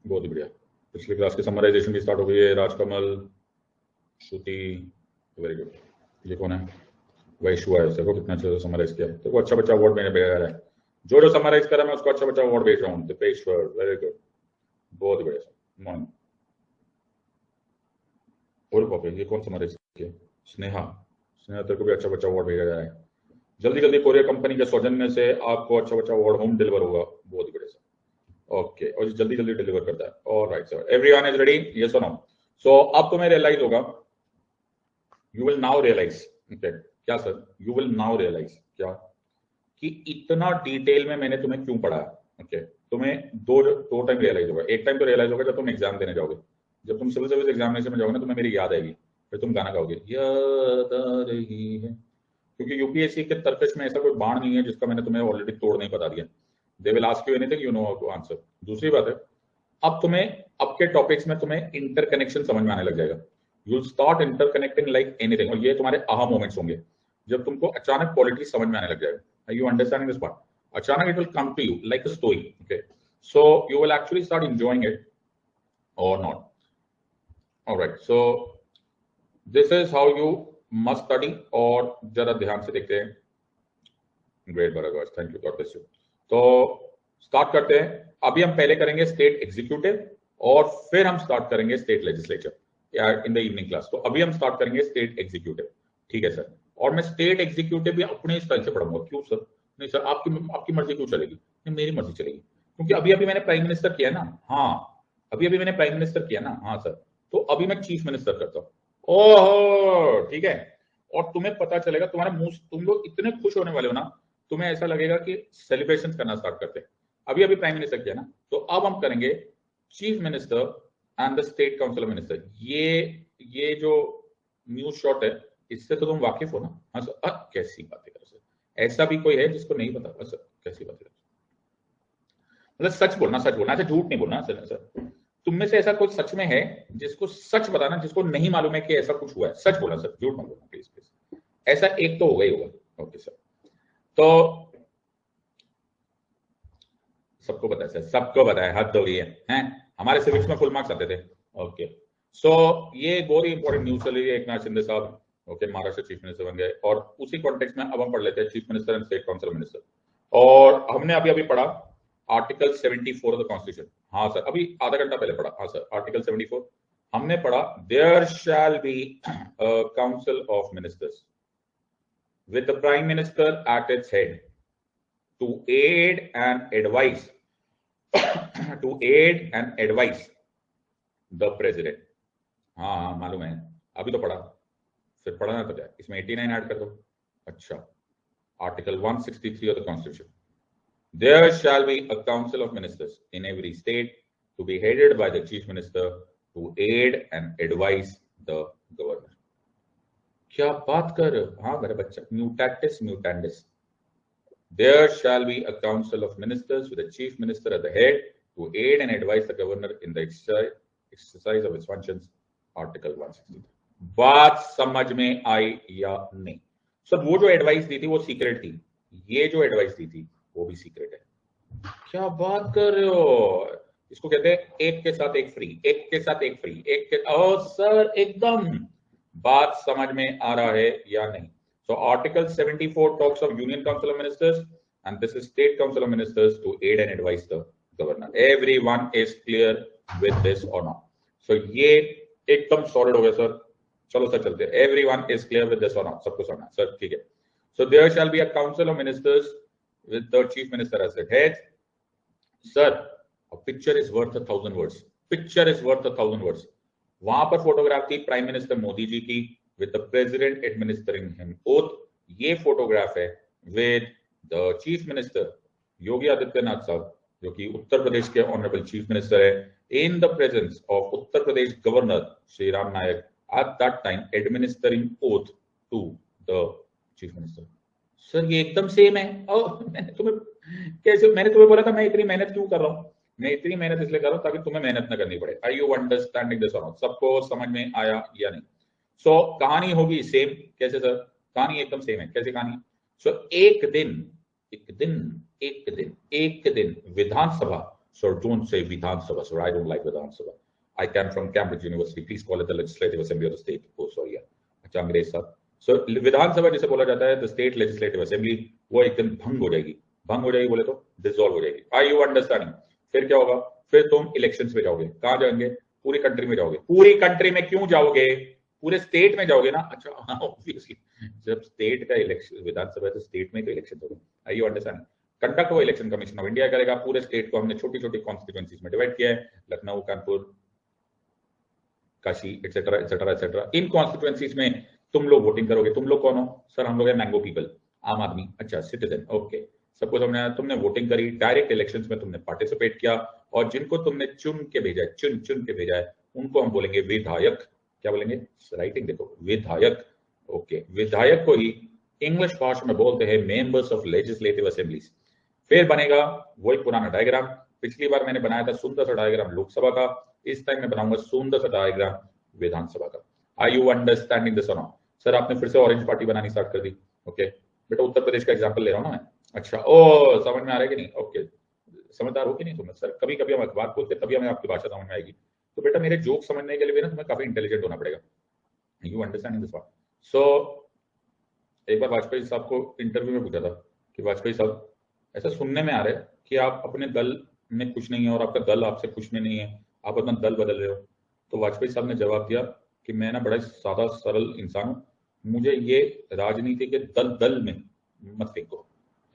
बहुत ही बढ़िया। पिछली क्लास की समराइजेशन भी स्टार्ट हो गई है। राजकमल, श्रुति, वेरी गुड। ये कौन है? वैशु है। देखो कितना अच्छा समराइज किया। देखो अच्छा बच्चा अवार्ड मैंने भेजा है। जो समराइज करा मैं उसको अच्छा बच्चा अवार्ड भेज रहा हूँ। दीपेश्वर, वेरी गुड, बहुत ही बढ़िया। मॉर्निंग। और कॉपी ये कौन समराइज किया? स्नेहा, स्नेहा तेरे को भी अच्छा बच्चा अवार्ड भेजा जा रहा है। जल्दी जल्दी कोरियर कंपनी के सौजन्य से आपको अच्छा बच्चा अवार्ड होम डिलीवर होगा। बहुत ही बढ़िया सर। ओके, और जल्दी जल्दी डिलीवर करता है। Alright sir, everyone is ready? Yes और नो? सो अब तुम्हें रियलाइज होगा, you will now realise. Okay, क्या sir? You will now realise क्या? कि इतना डिटेल में मैंने तुम्हें क्यों पढ़ाया। ओके, तुम्हें दो टाइम रियलाइज होगा। एक टाइम तो रियलाइज होगा जब तुम एग्जाम देने जाओगे। जब तुम सिविल सर्विस एग्जामिनेशन में जाओगे ना, तुम्हें मेरी याद आएगी, फिर तुम गाना गाओगे, याद आ रही है। क्योंकि यूपीएससी के तर्कश में ऐसा कोई बाण नहीं है जिसका मैंने तुम्हें ऑलरेडी तोड़ नहीं बता दिया। They will ask you anything, you know how to answer. दूसरी बात है, अब तुम्हें अब के टॉपिक्स में तुम्हें इंटरकनेक्शन समझ में आने लग जाएगा। You start interconnecting like anything, और ये तुम्हारे आहा मोमेंट्स होंगे जब तुमको अचानक पॉलिटिक्स समझ में आने लग जाएगा। You understanding this part? अचानक it will come to you like a story. Okay, so you will actually start enjoying it और not. Alright, so this is how you must study. और जरा ध्यान से देखते हैं। ग्रेट बराबर, thank you, God bless you. तो start करते हैं। अभी हम पहले करेंगे स्टेट एग्जीक्यूटिव और फिर हम स्टार्ट करेंगे state legislature in the evening class. तो अभी हम स्टार्ट करेंगे स्टेट एग्जीक्यूटिव, ठीक है सर? और मैं स्टेट एग्जीक्यूटिव भी अपने स्टाइल से पढ़ाऊंगा। क्यों सर? नहीं सर, आपकी मर्जी क्यों चलेगी? नहीं, मेरी मर्जी चलेगी, क्योंकि अभी अभी मैंने प्राइम मिनिस्टर किया ना। हाँ, अभी अभी मैंने प्राइम मिनिस्टर किया ना। हाँ सर, तो अभी मैं चीफ मिनिस्टर करता हूँ। ओहो, ठीक है। और तुम्हें पता चलेगा, तुम्हारा मुंह, तुम लोग इतने खुश होने वाले हो ना, तुम्हें ऐसा लगेगा कि सेलिब्रेशन करना स्टार्ट करते हैं। अभी अभी प्राइम मिनिस्टर किया ना, तो अब हम करेंगे chief minister and the state council of minister. ये जो न्यूज शॉट है, इससे तो तुम वाकिफ हो ना? हाँ सर। कैसी बातें कर सर, ऐसा भी कोई है जिसको नहीं पता? सर कैसी बातें कर, मतलब सच बोलना, सच बोलना, अच्छा झूठ नहीं बोलना सर। सर तुम में से ऐसा कोई सच में है जिसको सच बताना, जिसको नहीं मालूम है कि ऐसा कुछ हुआ है? सच बोलना सर, झूठ मत बोलना प्लीज प्लीज। ऐसा एक तो होगा ही होगा। ओके सर, तो सबको पता है सर, सबको पता है, हद हो गई है? हमारे सिविक्स में फुल मार्क्स आते थे। ओके, सो ये बहुत ही इंपॉर्टेंट न्यूज चल रही है। एक नाथ शिंदे साहब ओके महाराष्ट्र चीफ मिनिस्टर बन गए, और उसी कॉन्टेक्स्ट में अब हम पढ़ लेते हैं chief minister and state council minister. और हमने अभी अभी पढ़ा आर्टिकल 74 ऑफ द कॉन्स्टिट्यूशन। हाँ सर, अभी आधा घंटा पहले पढ़ा। हाँ सर, आर्टिकल 74 हमने पढ़ा, there shall be council of ministers with the prime minister at its head to aid and advise to aid and advise the president। हाँ हाँ मालूम है, अभी तो पढ़ा, फिर पढ़ा ना तो क्या, इसमें 89 ऐड कर दो। अच्छा, article 163 of the constitution, there shall be a council of ministers in every state to be headed by the chief minister to aid and advise the governor। क्या बात कर रहे हो? हाँ मेरे बच्चा, म्यूटेटिस mutandis. There shall be a council of ministers with the chief minister at the head to aid and advise the governor in the exercise of his functions। Article 163। बात समझ में आई या नहीं? सर वो जो एडवाइस दी थी वो सीक्रेट थी, ये जो एडवाइस दी थी वो भी सीक्रेट है। क्या बात कर रहे हो? इसको कहते हैं एक के साथ एक फ्री, एक के साथ एक फ्री, एक के। ओ सर एकदम बात समझ में आ रहा है या नहीं? So Article 74 talks of Union Council of Ministers and this is State Council of Ministers to aid and advise the governor। Everyone is clear with this or not? So ये एकदम सॉलिड हो गया सर। चलो sir चलते हैं। Everyone is clear with this or not? सबको समझना sir, ठीक है? So there shall be a council of ministers with the chief minister as the head। Sir, a picture is worth 1,000 words। Picture is worth 1,000 words। वहां पर photograph थी prime minister Modi ji की with the president administering him oath। ये photograph है with the chief minister Yogi Adityanath साहब, जो कि उत्तर प्रदेश के ऑनरेबल चीफ मिनिस्टर है, in the presence of Uttar Pradesh governor Shri Ram Naik at that time administering oath to the chief minister। Sir ये एकदम सेम है। और मैंने तुम्हें बोला था मैं इतनी मेहनत क्यों कर रहा हूँ? मैं इतनी मेहनत इसलिए कर रहा हूँ ताकि तुम्हें मेहनत ना करनी पड़े। आर यू अंडरस्टैंडिंग दिस और नॉट? सबको समझ में आया या नहीं? सो कहानी होगी सेम। कैसे सर? कहानी एकदम सेम है। कैसे कहानी? सो एक दिन विधानसभा So don't say Vidhan Sabha, sir. I don't like Vidhan Sabha. I came from Cambridge University. Please call it the Legislative Assembly of the state. Oh, sorry, yeah. अच्छा अंग्रेज साहब. So विधानसभा जिसे बोला जाता है, the state legislative assembly, वो एक दिन भंग हो जाएगी. भंग हो जाएगी बोले तो डिसॉल्व हो जाएगी. Are you understanding? फिर क्या होगा? फिर तुम इलेक्शंस में जाओगे. कहाँ जाएंगे? पूरी कंट्री में जाओगे. पूरी कंट्री में क्यों जाओगे? पूरे स्टेट में जाओगे ना. अच्छा, ऑब्वियसली जब स्टेट का इलेक्शन विधानसभा तो स्टेट में तो इलेक्शन होगा. Are you understanding? कंडक्ट वो इलेक्शन कमीशन ऑफ इंडिया करेगा. पूरे स्टेट को हमने छोटी छोटी कॉन्स्टिट्यूएंसीज में डिवाइड किया है. Lucknow, Kanpur, Kashi, etcetera etcetera etcetera. इन कॉन्स्टिट्यूएंसीज में तुम लोग वोटिंग करोगे. तुम लोग कौन हो? सर हम लोग है मैंगो पीपल, आम आदमी. अच्छा, सिटीजन. ओके, सबको समझ आया. तुमने वोटिंग करी, डायरेक्ट इलेक्शंस में तुमने पार्टिसिपेट किया, और जिनको तुमने चुन के भेजा है, चुन के भेजा है, उनको हम बोलेंगे विधायक. क्या बोलेंगे? राइटिंग देखो, विधायक. ओके, विधायक को ही इंग्लिश भाषा में बोलते हैं मेंबर्स ऑफ लेजिस्लेटिव असेंबलीज. फिर बनेगा वही पुराना डायग्राम. पिछली बार मैंने बनाया था सुंदर सा डायग्राम लोकसभा का, इस टाइम मैं बनाऊंगा सुंदर सा डायग्राम विधानसभा का. आर यू अंडरस्टैंडिंग दिस और नॉट? सर आपने फिर से ऑरेंज पार्टी बनानी स्टार्ट कर दी. ओके बेटा, उत्तर प्रदेश का एग्जांपल ले रहा हूं ना मैं. अच्छा, ओ समझ में आ रहा है कि नहीं? ओके, समझदार हो कि नहीं तुम? सर कभी कभी हम अखबार खोलते तभी हमें आपकी भाषा समझ में आएगी. तो बेटा मेरे जोक समझने के लिए ना तुम्हें काफी इंटेलिजेंट होना पड़ेगा. You understanding this one? So एक बार वाजपेयी साहब को इंटरव्यू में पूछा था कि वाजपेयी साहब, ऐसा सुनने में आ रहा है कि आप अपने दल में खुश नहीं है और आपका दल आपसे खुश में नहीं है, आप अपना दल बदल रहे हो. तो वाजपेयी साहब ने जवाब दिया कि मैं ना बड़ा सादा सरल इंसान हूं, मुझे ये राजनीति के दल में मत फेंको.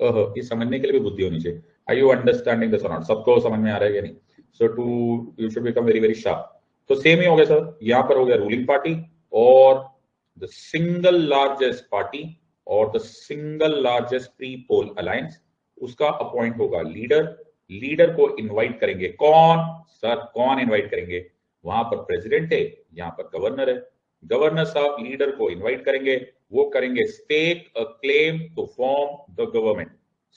ये समझने के लिए भी बुद्धि होनी चाहिए. आर यू अंडरस्टैंडिंग दिस और नॉट? सबको समझ में आ रहा है या नहीं? So too you should become very very sharp. तो सेम ही हो गया सर. यहाँ पर हो गया रूलिंग पार्टी और द सिंगल लार्जेस्ट पार्टी और the single largest pre poll alliance. उसका अपॉइंट होगा लीडर. लीडर को इनवाइट करेंगे कौन? सर कौन इनवाइट करेंगे? वहां पर प्रेसिडेंट है, यहाँ पर गवर्नर है. गवर्नर साहब लीडर को इनवाइट करेंगे, वो करेंगे stake a claim to form the government.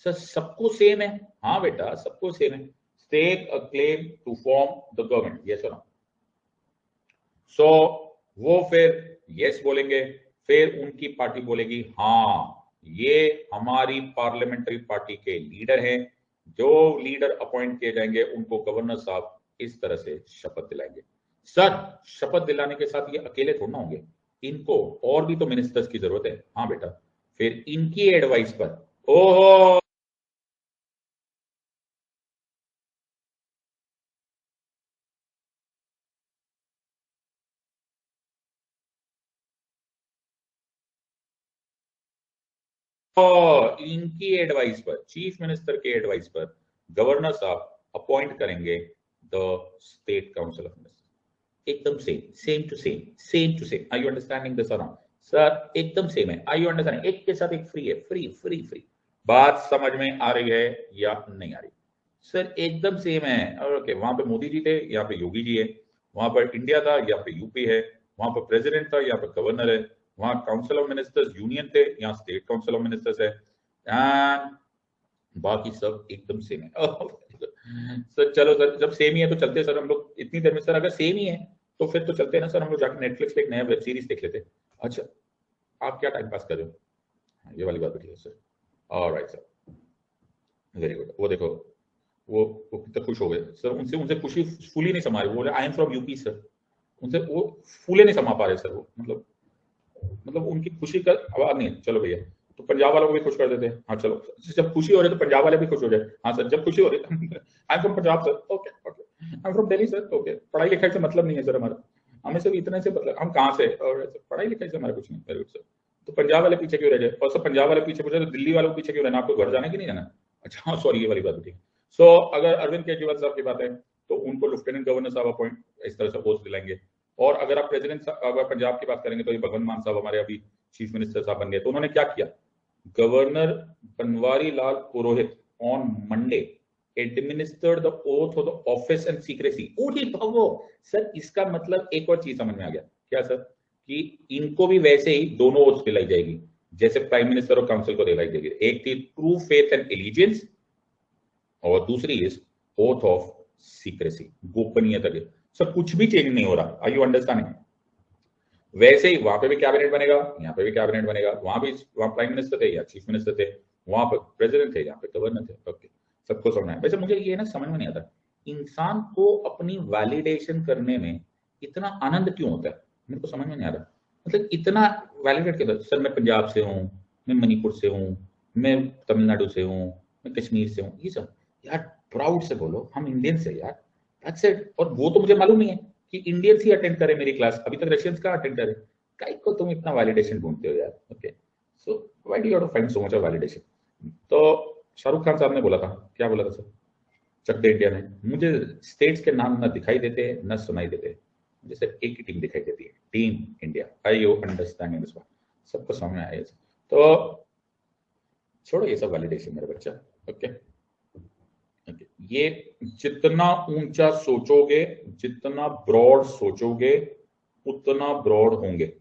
Sir सबको सेम है? हाँ बेटा सबको सेम है. Stake a claim to form the government. Yes और नो? सो वो फिर यस बोलेंगे, फिर उनकी पार्टी बोलेगी हाँ ये हमारी पार्लियामेंट्री पार्टी के लीडर हैं. जो लीडर अपॉइंट किए जाएंगे उनको गवर्नर साहब इस तरह से शपथ दिलाएंगे. सर शपथ दिलाने के साथ ये अकेले थोड़ा होंगे, इनको और भी तो मिनिस्टर्स की जरूरत है. हाँ बेटा, फिर इनकी एडवाइस पर, ओहो इनकी एडवाइस पर, चीफ मिनिस्टर के एडवाइस पर गवर्नर साहब अपॉइंट करेंगे the state council of ministers. एकदम same to same. Are you understanding this और नॉट? सर एकदम सेम है. Are you understanding? एक के साथ एक फ्री है. फ्री. बात समझ में आ रही है या नहीं आ रही? सर एकदम सेम है. ओके, वहां पे मोदी जी थे, यहाँ पे योगी जी है. वहां पर इंडिया था, यहाँ पे यूपी है. वहां पर प्रेसिडेंट था, यहाँ पर गवर्नर है. वहां काउंसिल ऑफ मिनिस्टर्स यूनियन थे, यहाँ स्टेट काउंसिल ऑफ मिनिस्टर्स है. एंड बाकी सब एकदम सेम है. सर चलो सर, जब सेम ही है तो चलते हैं सर हम लोग इतनी देर में. सर अगर सेम ही है तो फिर तो चलते हैं ना सर, हम लोग जाकर नेटफ्लिक्स पे एक नया वेब सीरीज देख लेते हैं. अच्छा आप क्या टाइम पास कर रहे हो? ये वाली बात है sir. Alright sir, very good. वो देखो वो कितना खुश हो गए सर. उनसे उनसे खुशी फूली नहीं समा रही. वो I am from UP sir. उनसे वो फूले नहीं समा पा रहे सर. वो मतलब उनकी खुशी का आवाज नहीं है. चलो भैया, तो पंजाब वालों को भी खुश कर देते हैं. हाँ चलो, जब खुशी हो रही है तो पंजाब वाले भी खुश हो जाए. हाँ सर, जब खुशी हो रही है. I am from Punjab sir. Okay. I am from Delhi sir. Okay. पढ़ाई लिखाई से मतलब नहीं है सर हमारा. हमें सिर्फ इतने से मतलब हम कहाँ से, और पढ़ाई लिखाई से हमारा कुछ नहीं. Very good sir. तो पंजाब वाले पीछे क्यों रह जाए? और सर पंजाब वाले पीछे पूछे तो दिल्ली वालों को पीछे क्यों रहना? आपको घर जाना कि नहीं जाना? अच्छा हाँ सॉरी, ये वाली बात ठीक है. सो अगर अरविंद केजरीवाल साहब की बात है तो उनको लेफ्टिनेंट गवर्नर साहब अपॉइंट इस तरह से पोस्ट दिलाएंगे. और अगर आप प्रेसिडेंट अगर पंजाब की बात करेंगे तो ये भगवंत मान साहब हमारे अभी चीफ मिनिस्टर साहब बन गए. तो उन्होंने क्या किया? Governor Banwari Lal Purohit on Monday administered the oath of the office and secrecy. ओडी भगो सर, इसका मतलब एक और चीज समझ में आ गया. क्या सर? कि इनको भी वैसे ही दोनों ओथ दिलाई जाएगी जैसे प्राइम मिनिस्टर और काउंसिल को दिलाई जाएगी. एक थी ट्रू फेथ एंड एलिजेंस और दूसरी इज ओथ ऑफ सीक्रेसी, गोपनीयता के. सर कुछ भी चेंज नहीं हो रहा. Are you understanding? वैसे ही वहां पे भी कैबिनेट बनेगा, यहाँ पे भी कैबिनेट बनेगा. वहां प्राइम मिनिस्टर थे या चीफ मिनिस्टर थे, वहां पर प्रेसिडेंट थे, यहाँ पे गवर्नर थे. ओके, सबको समझना है. वैसे मुझे ये ना समझ में नहीं आता इंसान को अपनी वैलिडेशन करने में इतना आनंद क्यों होता है, मेरे को समझ में नहीं आ रहा। मतलब इतना वैलिडेट क्यों होता है? सर मैं पंजाब से हूँ, मैं मणिपुर से हूँ, मैं तमिलनाडु से हूँ, मैं कश्मीर से हूँ, ये सब यार प्राउड से बोलो हम इंडियन से यार, दैट्स इट। और वो तो मुझे मालूम नहीं है कि इंडियंस ही अटेंड करे मेरी क्लास, अभी तक रशियंस का अटेंड करे। काहे को तुम इतना वैलिडेशन ढूंढते हो यार? Okay, so why do you have to find so much of validation? तो शाहरुख खान साहब ने बोला था, क्या बोला था सर चक दे इंडिया में, मुझे स्टेट्स के नाम ना दिखाई देते न सुनाई देते, मुझे सिर्फ एक ही टीम दिखाई देती है, team India. I you understanding this one? सबको समझ में आया? तो छोड़ो ये सब वैलिडेशन मेरे बच्चा। ओके, ये जितना ऊंचा सोचोगे, जितना ब्रॉड सोचोगे, उतना ब्रॉड होंगे।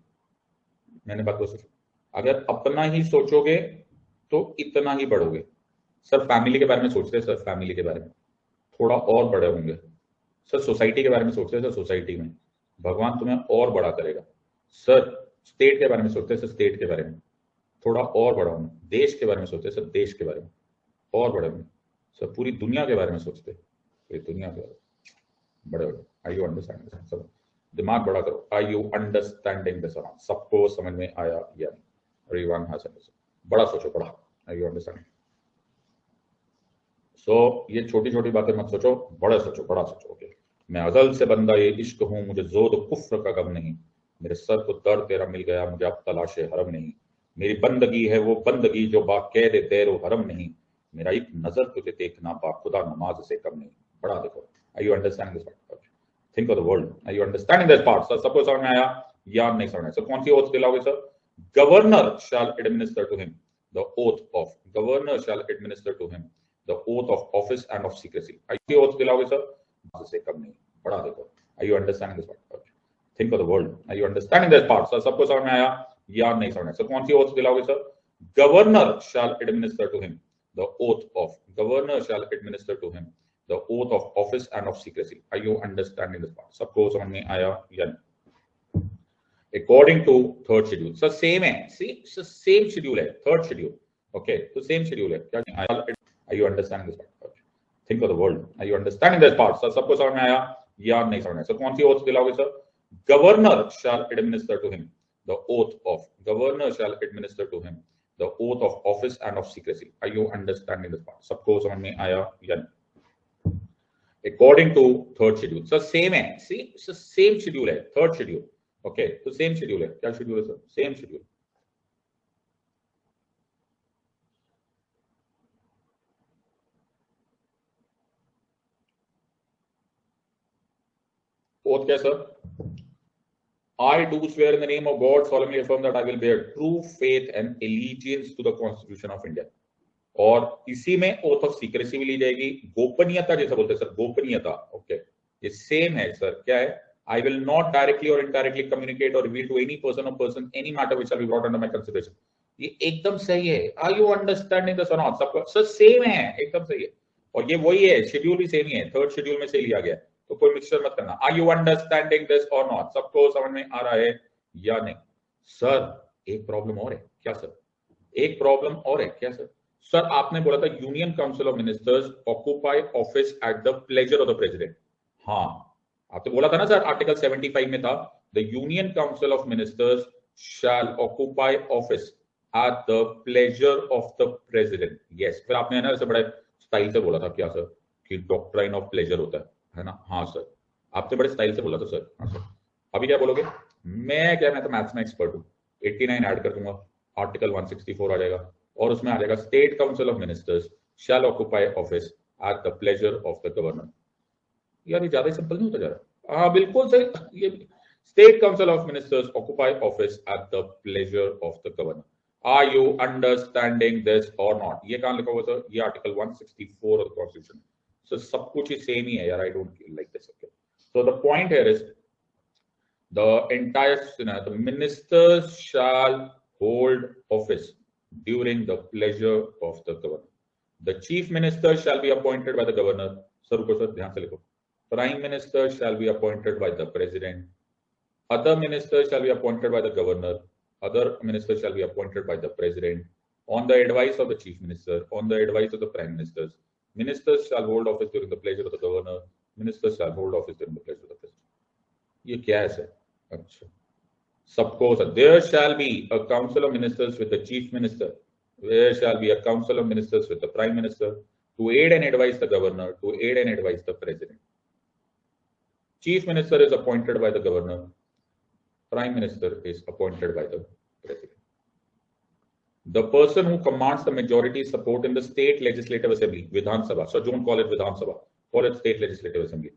मैंने बात को सोचो, अगर अपना ही सोचोगे तो इतना ही बढ़ोगे। सर फैमिली के बारे में सोच रहे हैं, सर फैमिली के बारे में थोड़ा और बड़े होंगे। सर सोसाइटी के बारे में सोच रहे हैं, सर सोसाइटी में भगवान तुम्हें और बड़ा करेगा। सर स्टेट के बारे में सोचते हैं, सर स्टेट के बारे में थोड़ा और बड़ा होंगे। देश के बारे में सोचते हैं, सर देश के बारे में और बड़े होंगे। सर पूरी दुनिया के बारे में सोचते हैं, पूरी दुनिया के बारे में बड़े होंगे। आई यू अंडरस्टैंडिंग? सब दिमाग बड़ा करो। आई यू अंडरस्टैंडिंग दिस? सबको समझ में आया या एवरीवन हैज अंडरस्टूड? बड़ा सोचो, बड़ा। आई यू अंडरस्टैंडिंग? सो ये छोटी छोटी बातें मत सोचो, बड़ा सोचो, बड़ा सोचो। ओके, मैं अजल से बंदा ये इश्क हूँ, मुझे जोद कुफ्र का गम नहीं, मेरे सर को दर्द तेरा मिल गया, मुझे अब तलाशे हरम नहीं, मेरी बंदगी है वो बंदगी जो बाक़ैद दैरो हरम नहीं, मेरा एक नजर तुझे देखना बाखुदा नमाज से कम नहीं। बड़ा देखो। I you understanding this part? Think of the world. I you understanding this part? Sir सबको समझ में आया या नहीं समझ में आया? सर कौन सी ओथ दिलाओगे sir? Governor shall administer to him the oath of, governor shall administer to him the oath of office and of secrecy. I oath दिलाओगे सर? से कम नहीं। बड़ा देखो। Are you understanding this part? Think of the world. Are you understanding this part? Sir सबको समझ में आया या नहीं समझ में आया? सर कौन सी oath दिलाओगे sir? Governor shall administer to him the oath of, governor shall administer to him the oath of office and of secrecy. Are you understanding this part? सबको समझ में आया या नहीं? According to third schedule. Sir same है, same schedule है, third schedule. Okay, तो same schedule है क्या? Are you understanding this part? Think of the world. Are you understanding this part? Sir सबको समझ में आया या नहीं समझ में आया? सर कौन सी oath दिलाओगे sir? Governor shall administer to him the oath of, governor shall administer to him the oath of office and of secrecy. Are you understanding this part? सबको समझ में आया या नहीं? According to third schedule. Sir same है, same schedule है, third schedule. Okay, तो same schedule है। क्या शेड्यूल है सर? Same schedule. oath क्या sir? I do swear in the name of God, solemnly affirm that I will bear true faith and allegiance to the Constitution of India. और इसी में oath of secrecy भी ली जाएगी, गोपनीयता जैसा बोलते हैं सर, गोपनीयता। ओके, ये सेम है सर। क्या है? I will not directly or indirectly communicate or reveal to any person or person any matter which shall be brought under my consideration. ये एकदम सही है। Are you understanding this or not? सबको sir same है, एकदम सही है। और ये वही है, शेड्यूल भी सेम ही है, थर्ड शेड्यूल में से लिया गया, तो कोई मिक्सचर मत करना। आर यू अंडरस्टैंडिंग दिस और नॉट? सबको समझ में आ रहा है या नहीं? सर एक प्रॉब्लम और है क्या सर? एक प्रॉब्लम और है क्या सर? सर आपने बोला था union council of ministers occupy office at the pleasure of the president. हाँ, आपने बोला था ना सर, आर्टिकल 75 में था, the union council of ministers shell occupy office at the pleasure of the president. Yes, फिर आपने ना बड़े स्टाइल से बोला था क्या सर, कि डॉक्ट्राइन ऑफ प्लेजर होता है ना? हाँ सर, आपने बड़े स्टाइल से बोला था सर। हाँ सर, अभी क्या बोलोगे? मैं तो मैथ्स में एक्सपर्ट हूँ, 89 ऐड कर दूंगा, आर्टिकल 164 आ जाएगा, और उसमें आ जाएगा state council of ministers shell occupy office at the pleasure of the governor. यार ये ज्यादा ही सिंपल नहीं होता जा रहा? हाँ बिल्कुल सही, ये state council of ministers occupy office at the pleasure of the governor. Are you understanding this और नॉट? ये कहां लिखा हुआ सर? ये article 164 of the constitution. So सब कुछ ही सेम ही है यार, I don't like this. Okay, so the point here is the entire the ministers shall hold office during the pleasure of the governor. The chief minister shall be appointed by the governor. Sir रुको sir, ध्यान से लिखो। Prime minister shall be appointed by the president. Other ministers shall be appointed by the governor. Other ministers shall be appointed by the president on the advice of the chief minister, on the advice of the prime ministers, Ministers shall hold office during the pleasure of the governor. Ministers shall hold office during the pleasure of the president. ये क्या है sir? अच्छा, सबको sir. There shall be a council of ministers with the chief minister. There shall be a council of ministers with the prime minister to aid and advise the governor, to aid and advise the president. Chief minister is appointed by the governor. Prime minister is appointed by the president. The person who commands the majority support in the state legislative assembly, Vidhan Sabha. So don't call it Vidhan Sabha, call it state legislative assembly.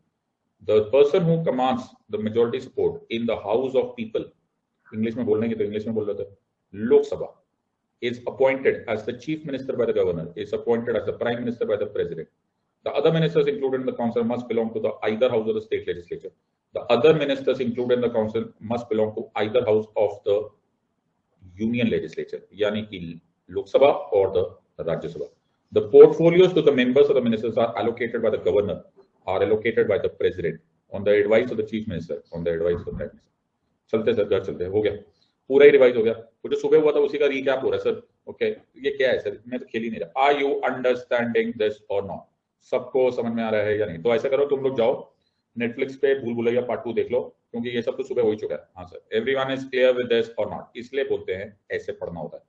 The person who commands the majority support in the house of people, English में बोलने की तो English में बोल रहे थे, Lok Sabha, is appointed as the chief minister by the governor, is appointed as the prime minister by the president. The other ministers included in the council must belong to the either house of the state legislature. The other ministers included in the council must belong to either house of the union legislature, यानी कि Lok Sabha or the Rajya Sabha. The portfolios to the members of the ministers are allocated by the governor, are allocated by the president on the advice of the chief minister, on the advice of the prime minister. चलते sir, घर चलते, हो गया, पूरा ही revise हो गया. तो जो सुबह हुआ था उसी का रिकैप हो रहा है सर. ओके, ये क्या है सर? मैं तो खेल ही नहीं रहा. Are you understanding this or not? सबको समझ में आ रहा है या नहीं? तो ऐसा करो, तुम लोग जाओ नेटफ्लिक्स पे भूल भुलैया पार्ट 2 देख लो, क्योंकि ये सब तो सुबह हो ही चुका है. हाँ sir, everyone is clear with this और नॉट? इसलिए बोलते हैं ऐसे पढ़ना होता है.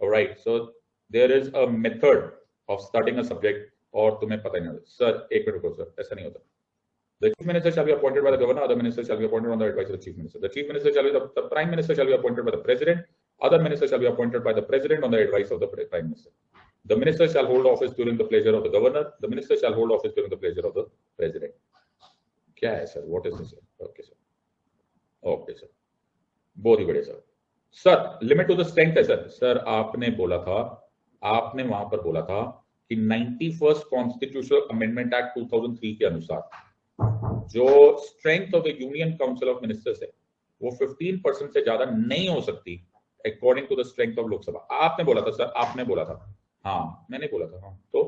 Alright, so there is a method of starting a subject और तुम्हें पता ही नहीं होता. सर एक मिनट रुको सर, ऐसा नहीं होता. The chief minister shall be appointed by the governor. Other ministers shall be appointed on the advice of the chief minister. The chief minister shall be the prime minister shall be appointed by the president. Other ministers shall be appointed by the president on the advice of the prime minister. The minister shall hold office during the pleasure of the governor. The minister shall hold office during the pleasure of the president. क्या है sir? What is this? Okay sir. Okay sir. बहुत ही बढ़िया सर. Sir limit to the strength है sir. Sir आपने बोला था, आपने वहां पर बोला था कि 91st कॉन्स्टिट्यूशनल अमेंडमेंट एक्ट 2003 के अनुसार जो strength of the union council of ministers है वो 15% से ज्यादा नहीं हो सकती according to the strength of Lok Sabha. आपने बोला था सर, आपने बोला था. हाँ मैंने बोला था. हाँ तो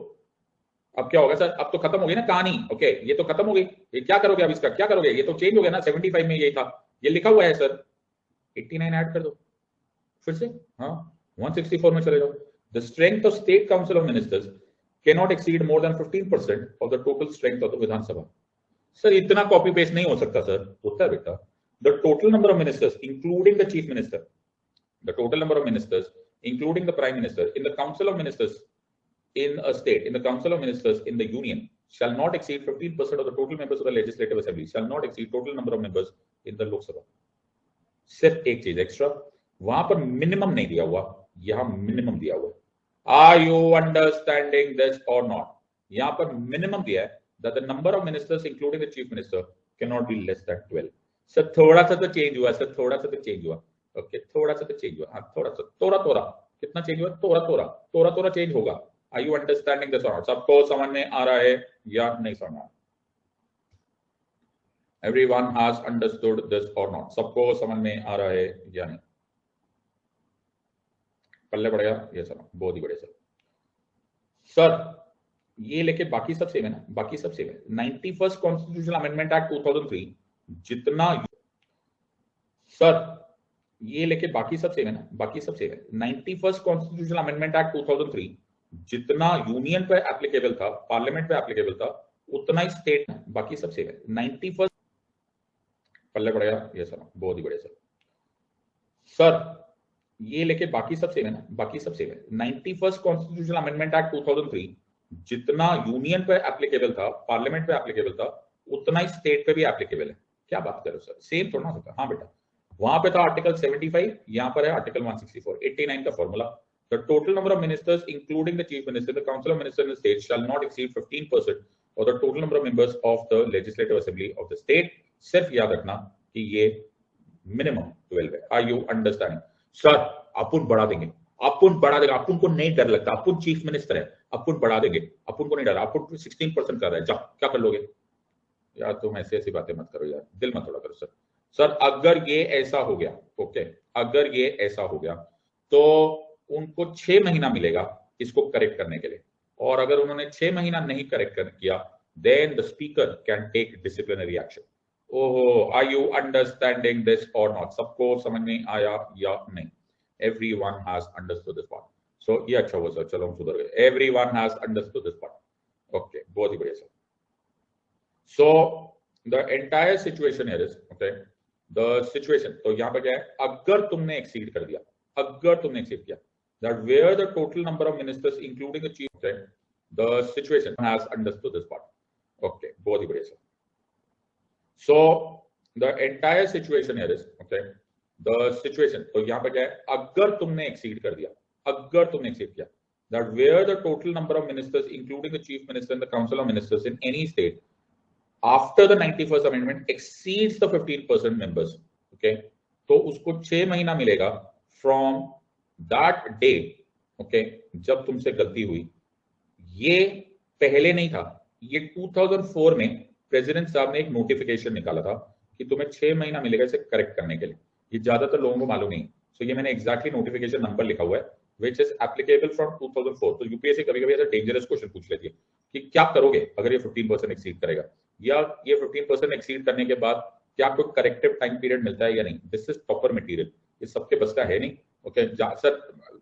अब क्या होगा सर? अब तो खत्म हो गई ना कहानी. ओके, ये तो खत्म हो गई. ये क्या करोगे अब इसका? क्या करोगे? ये तो चेंज हो गया ना. 75 में यही था, ये लिखा हुआ है सर. 89 ऐड कर दो फिर से. हाँ 164 में चले जाओ. The strength of state council of ministers cannot exceed more than 15% of the total strength of the Vidhan Sabha. Sir इतना कॉपी पेस्ट नहीं हो सकता सर. होता है बेटा. The total number of ministers including the chief minister, the total number of ministers including the prime minister in the council of ministers in a state, in the council of ministers in the union shall not exceed 15% of the total members of the legislative assembly, shall not exceed total number of members in the Lok Sabha. सिर्फ एक चीज extra, वहां पर minimum नहीं दिया हुआ, यहां minimum दिया हुआ. Are you understanding this or not? यहां पर मिनिमम दिया है that the number of ministers including the chief minister cannot be less than 12. Sir थोड़ा सा तो चेंज हुआ सर, थोड़ा सा तो चेंज हुआ. ओके थोड़ा सा तो चेंज हुआ. हाँ थोड़ा सा, तोरा तोरा कितना चेंज हुआ? तोरा तोरा, तोरा तोरा चेंज होगा. आर यू अंडरस्टैंडिंग दिस और नॉट? सबको समझ में आ रहा है या नहीं समझ में? एवरीवन हैज अंडरस्टूड दिस और नॉट? सबको समझ में आ रहा है या नहीं? पल्ले पड़ गया ये सर. बहुत ही बढ़िया सर. सर ये लेके बाकी सब सेम है ना? बाकी सब सेम है. 91st कॉन्स्टिट्यूशनल अमेंडमेंट एक्ट 2003 जितना सर ये लेके बाकी सब सेम है ना? बाकी सब सेम है. 91st कॉन्स्टिट्यूशनल अमेंडमेंट एक्ट 2003 जितना यूनियन पे एप्लीकेबल था, पार्लियामेंट पे एप्लीकेबल था, उतना ही स्टेट में. बाकी सब सेम है. 91st पल्ले पड़ गया ये सर. बहुत ही बढ़िया सर. सर ये लेके बाकी सब सेम है ना? बाकी सब सेम है. 91st कॉन्स्टिट्यूशनल अमेंडमेंट एक्ट 2003 जितना यूनियन पे एप्लीकेबल था, पार्लियामेंट पे एप्लीकेबल था, उतना ही स्टेट पे भी एप्लीकेबल है. क्या बात कर रहे हो सर? सेम थोड़ा ना होता. हाँ बेटा, वहां पे था आर्टिकल 75, यहाँ पर है आर्टिकल 164. 89 का formula. The total number of ministers including the chief minister, the council of ministers in the state shall not exceed 15% of the total number of members of the legislative assembly of the state. सिर्फ याद रखना कि ये minimum 12 है. Are you understanding? Sir अपन बढ़ा देंगे, अपन बढ़ा देंगे. अपन को नहीं डर लगता, अपन चीफ मिनिस्टर है, अपन बढ़ा देंगे. अपन को नहीं डर. अपन 16% कर रहा है. जाओ क्या कर लोगे यार? तुम ऐसी ऐसी बातें मत करो यार, दिल मत थोड़ा करो सर. सर अगर ये ऐसा हो गया, ओके, अगर ये ऐसा हो गया तो उनको 6 महीना मिलेगा इसको करेक्ट करने के लिए. और अगर उन्होंने 6 महीना नहीं करेक्ट किया, then the speaker can take disciplinary action. ओहो, आर यू अंडरस्टैंडिंग दिस और नॉट? सबको समझ में आया या नहीं? Everyone has understood this part. So ये अच्छा हुआ सर, चलो हम सुधर गए. Everyone has understood this part. Okay, बहुत ही बढ़िया sir. So the entire situation here is okay, the situation, तो यहाँ पे क्या है, अगर तुमने एक्सीड कर दिया, अगर तुमने एक्सीड किया, that where the total number of ministers including the chief, okay, the situation has understood this part. Okay, बहुत ही बढ़िया sir. So the entire situation here is okay, the situation, तो यहाँ पे क्या है, अगर तुमने एक्सीड कर दिया, अगर तुमने एक्सीड किया, that where the total number of ministers including the chief minister and the council of ministers in any state after the 91st amendment exceeds the 15% members, okay, तो उसको 6 महीना मिलेगा from that day, okay, जब तुमसे गलती हुई। ये पहले नहीं था, ये 2004 में प्रेसिडेंट साहब ने एक नोटिफिकेशन निकाला था कि तुम्हें 6 महीना मिलेगा इसे करेक्ट करने के लिए। ये ज्यादातर लोगों को मालूम नहीं, सो ये मैंने एग्जैक्टली नोटिफिकेशन नंबर लिखा हुआ है, विच इज एप्लीकेबल फ्रॉम 2004। तो यूपीएससी कभी कभी ऐसा डेंजरस क्वेश्चन पूछ लेती है कि क्या करोगे अगर ये 15% एक्सीड करेगा, या ये 15% एक्सीड करने के बाद क्या आपको करेक्टिव टाइम पीरियड मिलता है या नहीं। दिस इज टॉपर मटेरियल, ये सबके बस का है नहीं। ओके सर,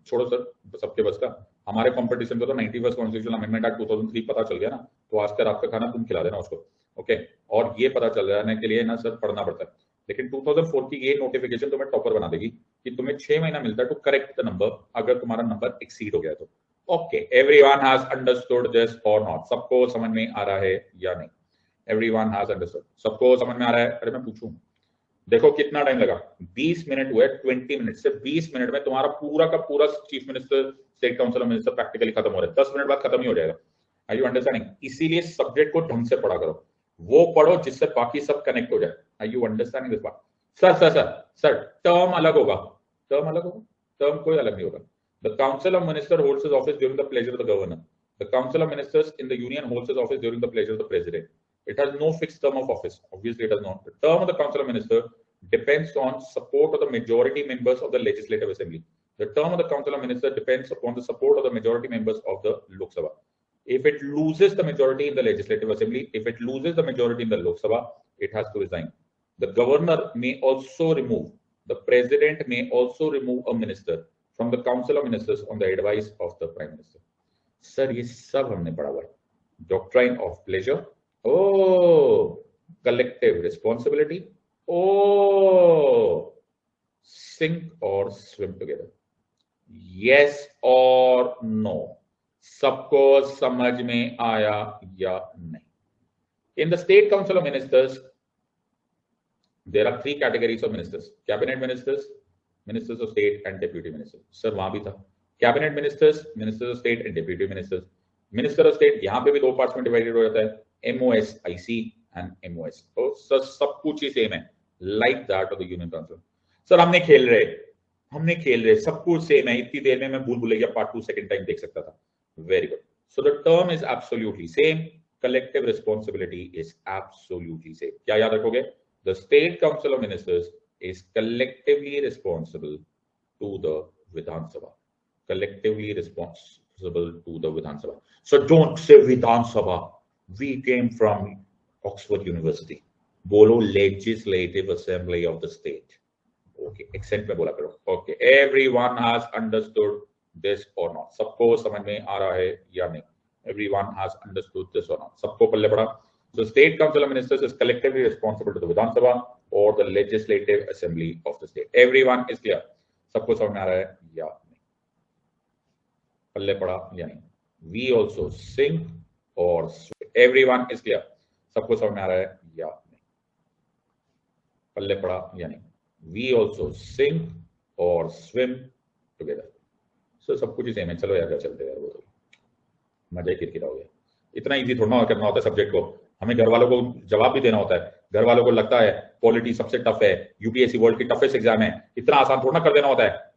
छोड़ो सर सबके बस का, हमारे कंपटीशन को तो 91st कॉन्स्टिट्यूशनल अमेंडमेंट एक्ट 2003 पता चल गया ना, तो आज का रात का खाना तुम खिला देना उसको। ओके, और ये पता चल जाने के लिए ना सर पढ़ना पड़ता है, लेकिन 2004 की ये नोटिफिकेशन तुम्हें टॉपर बना देगी कि तुम्हें 6 महीना मिलता है टू करेक्ट द नंबर अगर तुम्हारा नंबर एक्सीड हो गया तो। Okay, everyone has understood this और नॉट? सबको समझ में आ रहा है या नहीं? एवरीवन हैज अंडरस्टूड, सबको समझ में आ रहा है? अरे मैं पूछूं, देखो कितना टाइम लगा, 20 मिनट हुए, 20 मिनट से 20 मिनट में तुम्हारा पूरा का पूरा chief minister, state council of minister practically खत्म हो रहा है, 10 मिनट बाद खत्म ही हो जाएगा। Are you understanding? इसीलिए सब्जेक्ट को ढंग से पढ़ा करो, वो पढ़ो जिससे बाकी सब कनेक्ट हो जाए। Are you understanding this part? Sir sir sir sir term अलग होगा, टर्म अलग होगा, टर्म कोई अलग नहीं होगा। The council of minister holds his office during the pleasure of the governor. The council of ministers in the union holds his office during the pleasure of the president. It has no fixed term of office. Obviously, it has not. The term of the Council of Ministers depends on support of the majority members of the Legislative Assembly. The term of the Council of Ministers depends upon the support of the majority members of the Lok Sabha. If it loses the majority in the Legislative Assembly, if it loses the majority in the Lok Sabha, it has to resign. The governor may also remove, the president may also remove a minister from the Council of Ministers on the advice of the Prime Minister. Sir, ये सब हमने पढ़ा हुआ है। Doctrine of pleasure. Oh, collective responsibility. Oh, sink or swim together. Yes or no? सबको समझ में आया या नहीं? In the State Council of Ministers, there are 3 categories of ministers: cabinet ministers, ministers of state, and deputy ministers. Sir, वहां भी था cabinet ministers, ministers of state, and deputy ministers. Minister of state यहाँ पे भी 2 parts में divided हो जाता है, MOSIC and MOS। तो सर सब कुछ ही सेम है, like that of the union council. Sir हमने खेल रहे सब कुछ सेम है। इतनी देर में मैं भूल भुलैया पार्ट 2 सेकंड टाइम देख सकता था। Very good. So the term is absolutely same, collective responsibility is absolutely same. क्या याद रखोगे? The state council of ministers is collectively responsible to the Vidhan Sabha, collectively responsible to the Vidhan Sabha. So don't say Vidhan Sabha. We came from Oxford University. बोलो Legislative Assembly of the state. Okay, accent में बोला करो। Okay, everyone has understood this or not? सबको समझ में आ रहा है या नहीं? Everyone has understood this or not? सबको पल्ले पड़ा? So State Council of Ministers is collectively responsible to the Vidhan Sabha or the Legislative Assembly of the state. Everyone is clear? सबको समझ में आ रहा है या नहीं? पल्ले पड़ा या नहीं? We also sink or swim. Everyone is clear? सबको समझ में आ रहा है या नहीं? पल्ले पड़ा या नहीं? We also sink or swim together. So सब कुछ ही सेम है। चलो यार चलते यार, वो तो मजा ही किरकिरा हो गया। इतना इजी थोड़ा करना होता है सब्जेक्ट को, हमें घर वालों को जवाब भी देना होता है। घर वालों को लगता है पॉलिटी सबसे टफ है, यूपीएससी वर्ल्ड की टफेस्ट एग्जाम है, इतना आसान थोड़ा कर देना होता है।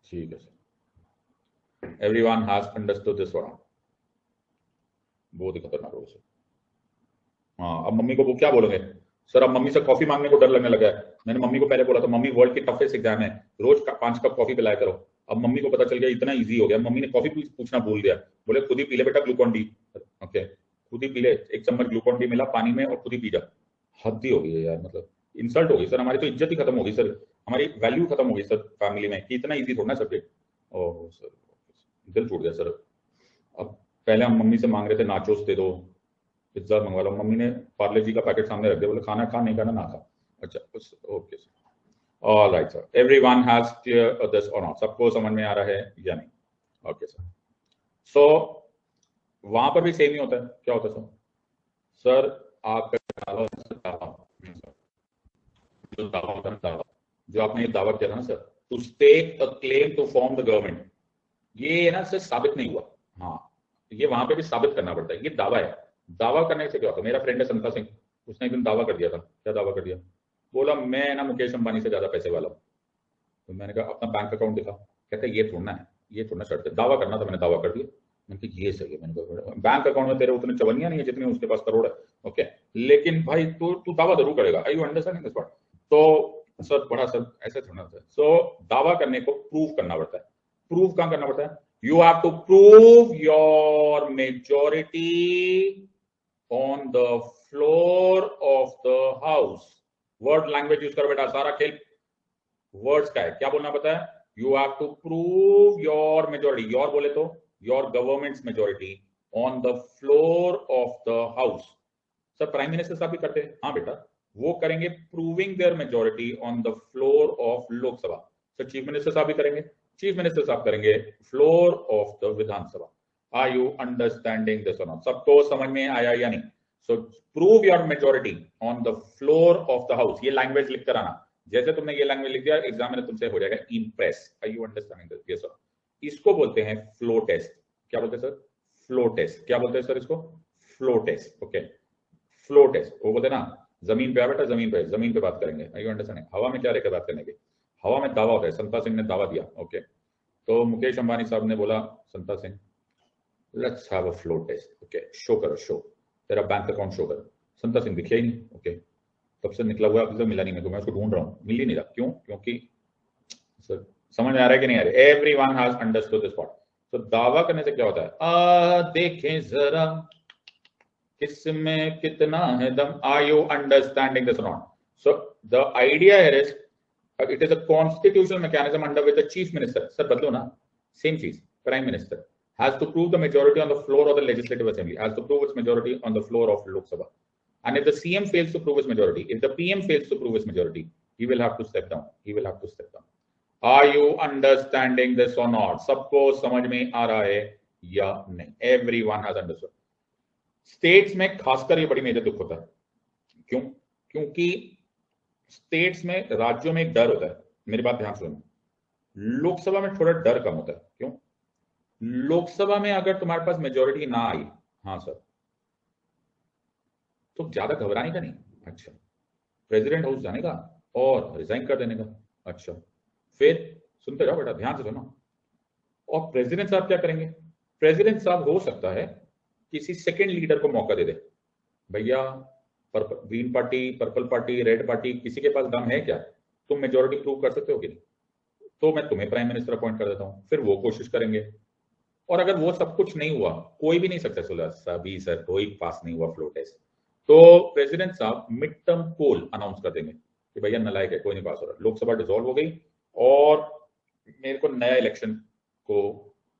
ठीक है sir, everyone has understood this one. बहुत ही खतरनाक हो सर। हाँ, अब मम्मी को वो क्या बोलोगे? सर अब मम्मी से कॉफी मांगने को डर लगने लगा है। मैंने मम्मी को पहले बोला था मम्मी वर्ल्ड की टफेस्ट एग्जाम है, रोज 5 कप कॉफी पिलाया करो। अब मम्मी को पता चल गया इतना इजी हो गया, मम्मी ने कॉफी पूछना भूल गया, बोले खुद ही पी ले बेटा ग्लूकॉन डी। ओके, खुद ही पी ले, 1 चम्मच ग्लूकॉन डी मिला पानी में और खुद ही पी जा। हद ही हो गई है यार, मतलब इंसल्ट हो गई सर, हमारी तो इज्जत ही खत्म हो गई सर। हमारी वैल्यू खत्म हो गई सर फैमिली में कि इतना इजी थोड़ा ना सब्जेक्ट। ओह सर दिल टूट गया सर। अब पहले हम मम्मी से मांग रहे थे नाचोस दे दो, पिज्जा मंगवा लो, मम्मी ने पार्ले जी का पैकेट सामने रख दिया, बोले खाना खा, नहीं खाना ना खा। अच्छा okay sir, all right sir, everyone has clear this और नॉट, सबको समझ में आ रहा है या नहीं? Okay sir. सो वहां पर भी सेम ही होता है, क्या होता है सर? आपका जो दावा होता है, दावा जो आपने दावा किया था ना sir, to stake a claim to form the government, ये ना सर साबित नहीं हुआ। हाँ, ये वहां पे भी साबित करना पड़ता है, ये दावा है। दावा करने से क्या होता है? मेरा फ्रेंड है संता सिंह, उसने एक दिन दावा कर दिया था। क्या दावा कर दिया? बोला मैं ना मुकेश अंबानी से ज्यादा पैसे वाला हूँ। तो मैंने कहा अपना बैंक अकाउंट दिखा। कहता ये थोड़ा है, ये थोड़ा शर्त है, दावा करना था, मैंने दावा कर दिया। मैंने कहा ये सही है। मैंने कहा बैंक अकाउंट में तेरे उतने चवनिया नहीं है जितनी उसके पास करोड़ है, ओके, लेकिन भाई तू दावा जरूर करेगा। आई यू अंडरस्टैंडिंग दिस पार्ट? तो सर बड़ा सर ऐसे थोड़ा था। सो दावा करने को प्रूव करना पड़ता है। प्रूव कहां करना पड़ता है? You have to prove your majority on the floor of the house. Word language use करो बेटा, सारा खेल वर्ड्स का है। क्या बोलना पता है? You have to prove your majority, your बोले तो your government's majority on the floor of the house. Sir prime minister साहब भी करते हैं। हाँ बेटा, वो करेंगे proving their majority on the floor of Lok Sabha. Sir chief minister साहब भी करेंगे, चीफ मिनिस्टर साहब करेंगे floor of the Vidhan Sabha. Are you understanding this और नॉट? सबको समझ में आया या नहीं? So prove your majority on the floor of the house, ये लैंग्वेज लिख कर आना। जैसे तुमने ये लैंग्वेज लिख दिया, एग्जाम में तुमसे हो जाएगा impress. Are you understanding this? Yes sir. इसको बोलते हैं फ्लो टेस्ट। क्या बोलते हैं सर? Flow test. क्या बोलते हैं सर इसको? Floor test. Okay, floor test. वो बोलते हैं ना जमीन पे आ बेटा, जमीन पे बात करेंगे। Are you understanding? हवा में क्या रहकर बात करने की? हवा में दावा होता है। संता सिंह ने दावा दिया, ओके, तो मुकेश अंबानी साहब ने बोला Santa Singh let's have a floor test, okay, show करो, शो तेरा बैंक अकाउंट शो करो। संता सिंह दिखिया ही नहीं, ओके, तब से निकला हुआ अभी तक मिला नहीं मेरे को, मैं उसको ढूंढ रहा हूँ, मिल ही नहीं रहा। क्यों? क्योंकि सर समझ में आ रहा है कि नहीं आ रहा है? Everyone has understood this part. तो दावा करने से क्या होता है? देखें जरा किसमें कितना है दम। Are you understanding this not? So the idea here is it is a constitutional mechanism under which the chief minister, sir बदलो ना, सेम चीज, prime minister has to prove the majority on the floor of the legislative assembly, has to prove its majority on the floor of Lok Sabha. And if the CM fails to prove his majority, if the PM fails to prove his majority, he will have to step down. He will have to step down. Are you understanding this or not? सबको समझ में आ रहा है या नहीं? Everyone has understood. States में खासकर ये बड़ी मेजर दुख होता है। क्यों? क्योंकि स्टेट्स में, राज्यों में एक डर होता है। मेरी बात ध्यान सुनो, लोकसभा में थोड़ा डर कम होता है। क्यों? लोकसभा में अगर तुम्हारे पास मेजोरिटी ना आई, हाँ सर, तो ज्यादा घबराने का नहीं। अच्छा, प्रेसिडेंट हाउस जाने का और रिजाइन कर देने का। अच्छा, फिर सुनते जाओ बेटा, ध्यान से सुनो। और प्रेसिडेंट साहब क्या करेंगे? प्रेसिडेंट साहब हो सकता है किसी सेकंड लीडर को मौका दे दे। भैया green party, purple party, red party, किसी के पास दम है क्या? तुम मेजोरिटी प्रूव कर सकते हो कि नहीं? तो मैं तुम्हें प्राइम मिनिस्टर अपॉइंट कर देता हूं। फिर वो कोशिश करेंगे, और अगर वो सब कुछ नहीं हुआ, कोई भी नहीं सक्सेसफुल है, सभी सर कोई पास नहीं हुआ फ्लो टेस्ट, तो प्रेसिडेंट साहब मिड टर्म पोल अनाउंस कर देंगे कि भैया नालायक है, कोई नहीं पास हो रहा, लोकसभा डिसॉल्व हो गई और मेरे को नया इलेक्शन को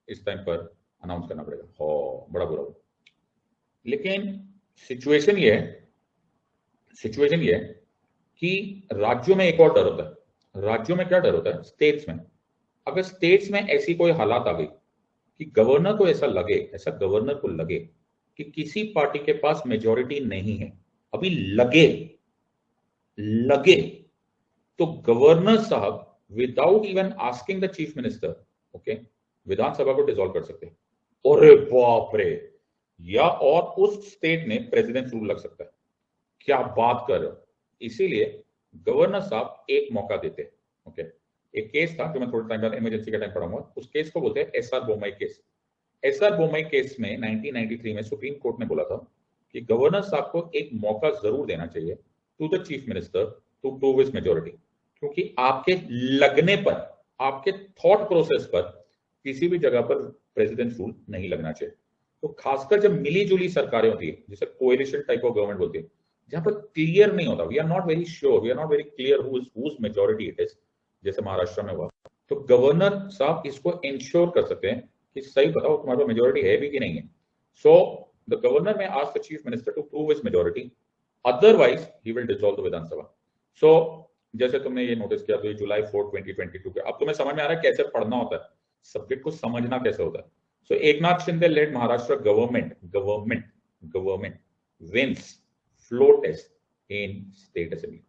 इस टाइम पर अनाउंस करना पड़ेगा। हो बड़ा बुरा हुआ। लेकिन सिचुएशन ये है कि राज्यों में एक और डर होता है। राज्यों में क्या डर होता है? स्टेट्स में, अगर स्टेट्स में ऐसी कोई हालात आ गई कि गवर्नर को ऐसा लगे, गवर्नर को लगे कि किसी पार्टी के पास मेजॉरिटी नहीं है, अभी लगे तो गवर्नर साहब without even asking the chief minister, okay, Vidhan Sabha को डिसॉल्व कर सकते हैं। अरे बाप रे! या और उस स्टेट में प्रेसिडेंट रूल लग सकता है। क्या बात कर रहे हो? इसीलिए गवर्नर साहब एक मौका देते हैं। ओके, एक केस था जो मैं थोड़ा टाइम बाद इमरजेंसी का टाइम पढ़ाऊंगा, उस केस को बोलते हैं SR Bommai case. SR Bommai case में 1993 में सुप्रीम कोर्ट ने बोला था कि गवर्नर साहब को एक मौका जरूर देना चाहिए to the chief minister to prove his majority, क्योंकि आपके लगने पर, आपके थॉट प्रोसेस पर किसी भी जगह पर प्रेसिडेंट रूल नहीं लगना चाहिए। तो खासकर जब मिली जुली सरकारें होती है, जिसे कोएलिशन टाइप ऑफ गवर्नमेंट बोलती है, जहां पर क्लियर नहीं होता, we are not very sure, we are not very clear whose majority it is, जैसे महाराष्ट्र में हुआ, तो गवर्नर साहब इसको इंश्योर कर सकते हैं कि सही बताओ तुम्हारे पास मेजोरिटी है भी कि नहीं है. So the governor may ask the chief minister to prove his majority, otherwise he will dissolve the Vidhan Sabha. So जैसे तुमने ये नोटिस किया तो ये जुलाई 4, 2022 के, अब तुम्हें समझ में आ रहा है कैसे पढ़ना होता है, सब्जेक्ट को समझना कैसे होता है. So Eknath Shinde led Maharashtra government wins floor test in state assembly.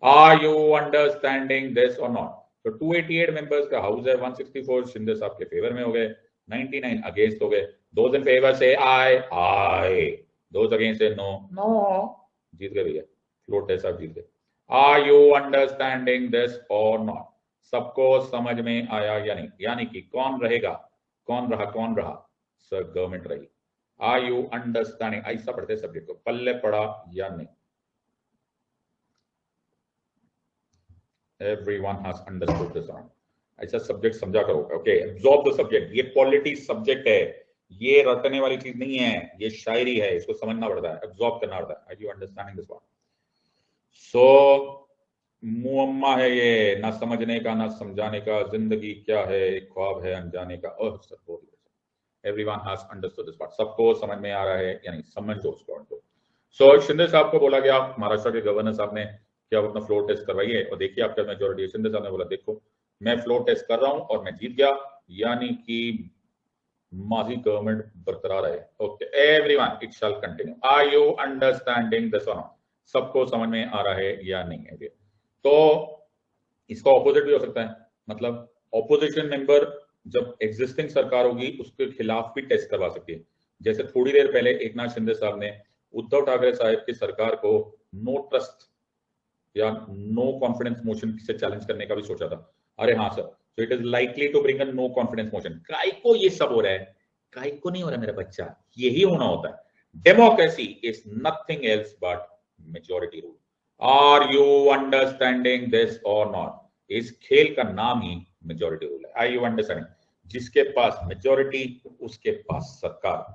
Are you understanding this or not? तो 288 मेंबर्स का हाउस है, 164 शिंदे साहब के फेवर में हो गए, 99 अगेंस्ट हो गए. दोज इन फेवर से आई, दोज अगेंस्ट से नो. जीत गए भैया, फ्लोर टेस्ट आप जीत गए. आर यू अंडरस्टैंडिंग दिस और नॉट? सबको समझ में आया या नहीं? यानी कि कौन रहा सर, गवर्नमेंट रही. Are you understanding? ऐसा पढ़ते सब्जेक्ट को, पल्ले पड़ा या नहीं? Everyone has understood this one. ऐसा सब्जेक्ट समझा करो. Okay, absorb the subject. ये पॉलिटी सब्जेक्ट है, ये रटने वाली चीज नहीं है, ये शायरी है, इसको समझना पड़ता है, एब्जॉर्ब करना पड़ता है. Are you understanding this one? So मुअम्मा है ये, ना समझने का ना समझाने का. जिंदगी क्या है, एक ख्वाब है अनजाने का. ओह सर, बहुत Everyone has understood this part. सबको समझ में आ रहा है या नहीं? समझो उस पॉइंट को. सो शिंदे साहब को बोला गया, महाराष्ट्र के गवर्नर साहब ने, कि आप अपना फ्लोर टेस्ट करवाइए और देखिए आपका मेजोरिटी है. शिंदे साहब ने बोला देखो मैं फ्लोर टेस्ट कर रहा हूं और मैं जीत गया, यानी कि माजी गवर्नमेंट बरकरार है. Okay everyone, it shall continue. Are you understanding this और नॉट? सबको समझ में आ रहा है या नहीं है? तो इसका ऑपोजिट भी हो सकता है, मतलब ऑपोजिशन मेंबर जब एग्जिस्टिंग सरकार होगी उसके खिलाफ भी टेस्ट करवा सकती है. जैसे थोड़ी देर पहले एकनाथ शिंदे साहब ने उद्धव ठाकरे साहब की सरकार को नो ट्रस्ट या नो कॉन्फिडेंस मोशन से चैलेंज करने का भी सोचा था. अरे हाँ sir, so it is likely to bring a no confidence motion. काय को ये सब हो रहा है? काय को नहीं हो रहा मेरा बच्चा, यही होना होता है. Democracy is nothing else but majority rule. Are you understanding this और नॉट? इस खेल का नाम ही मेजोरिटी रूल है. Are you understanding? जिसके पास मेजोरिटी उसके पास सरकार.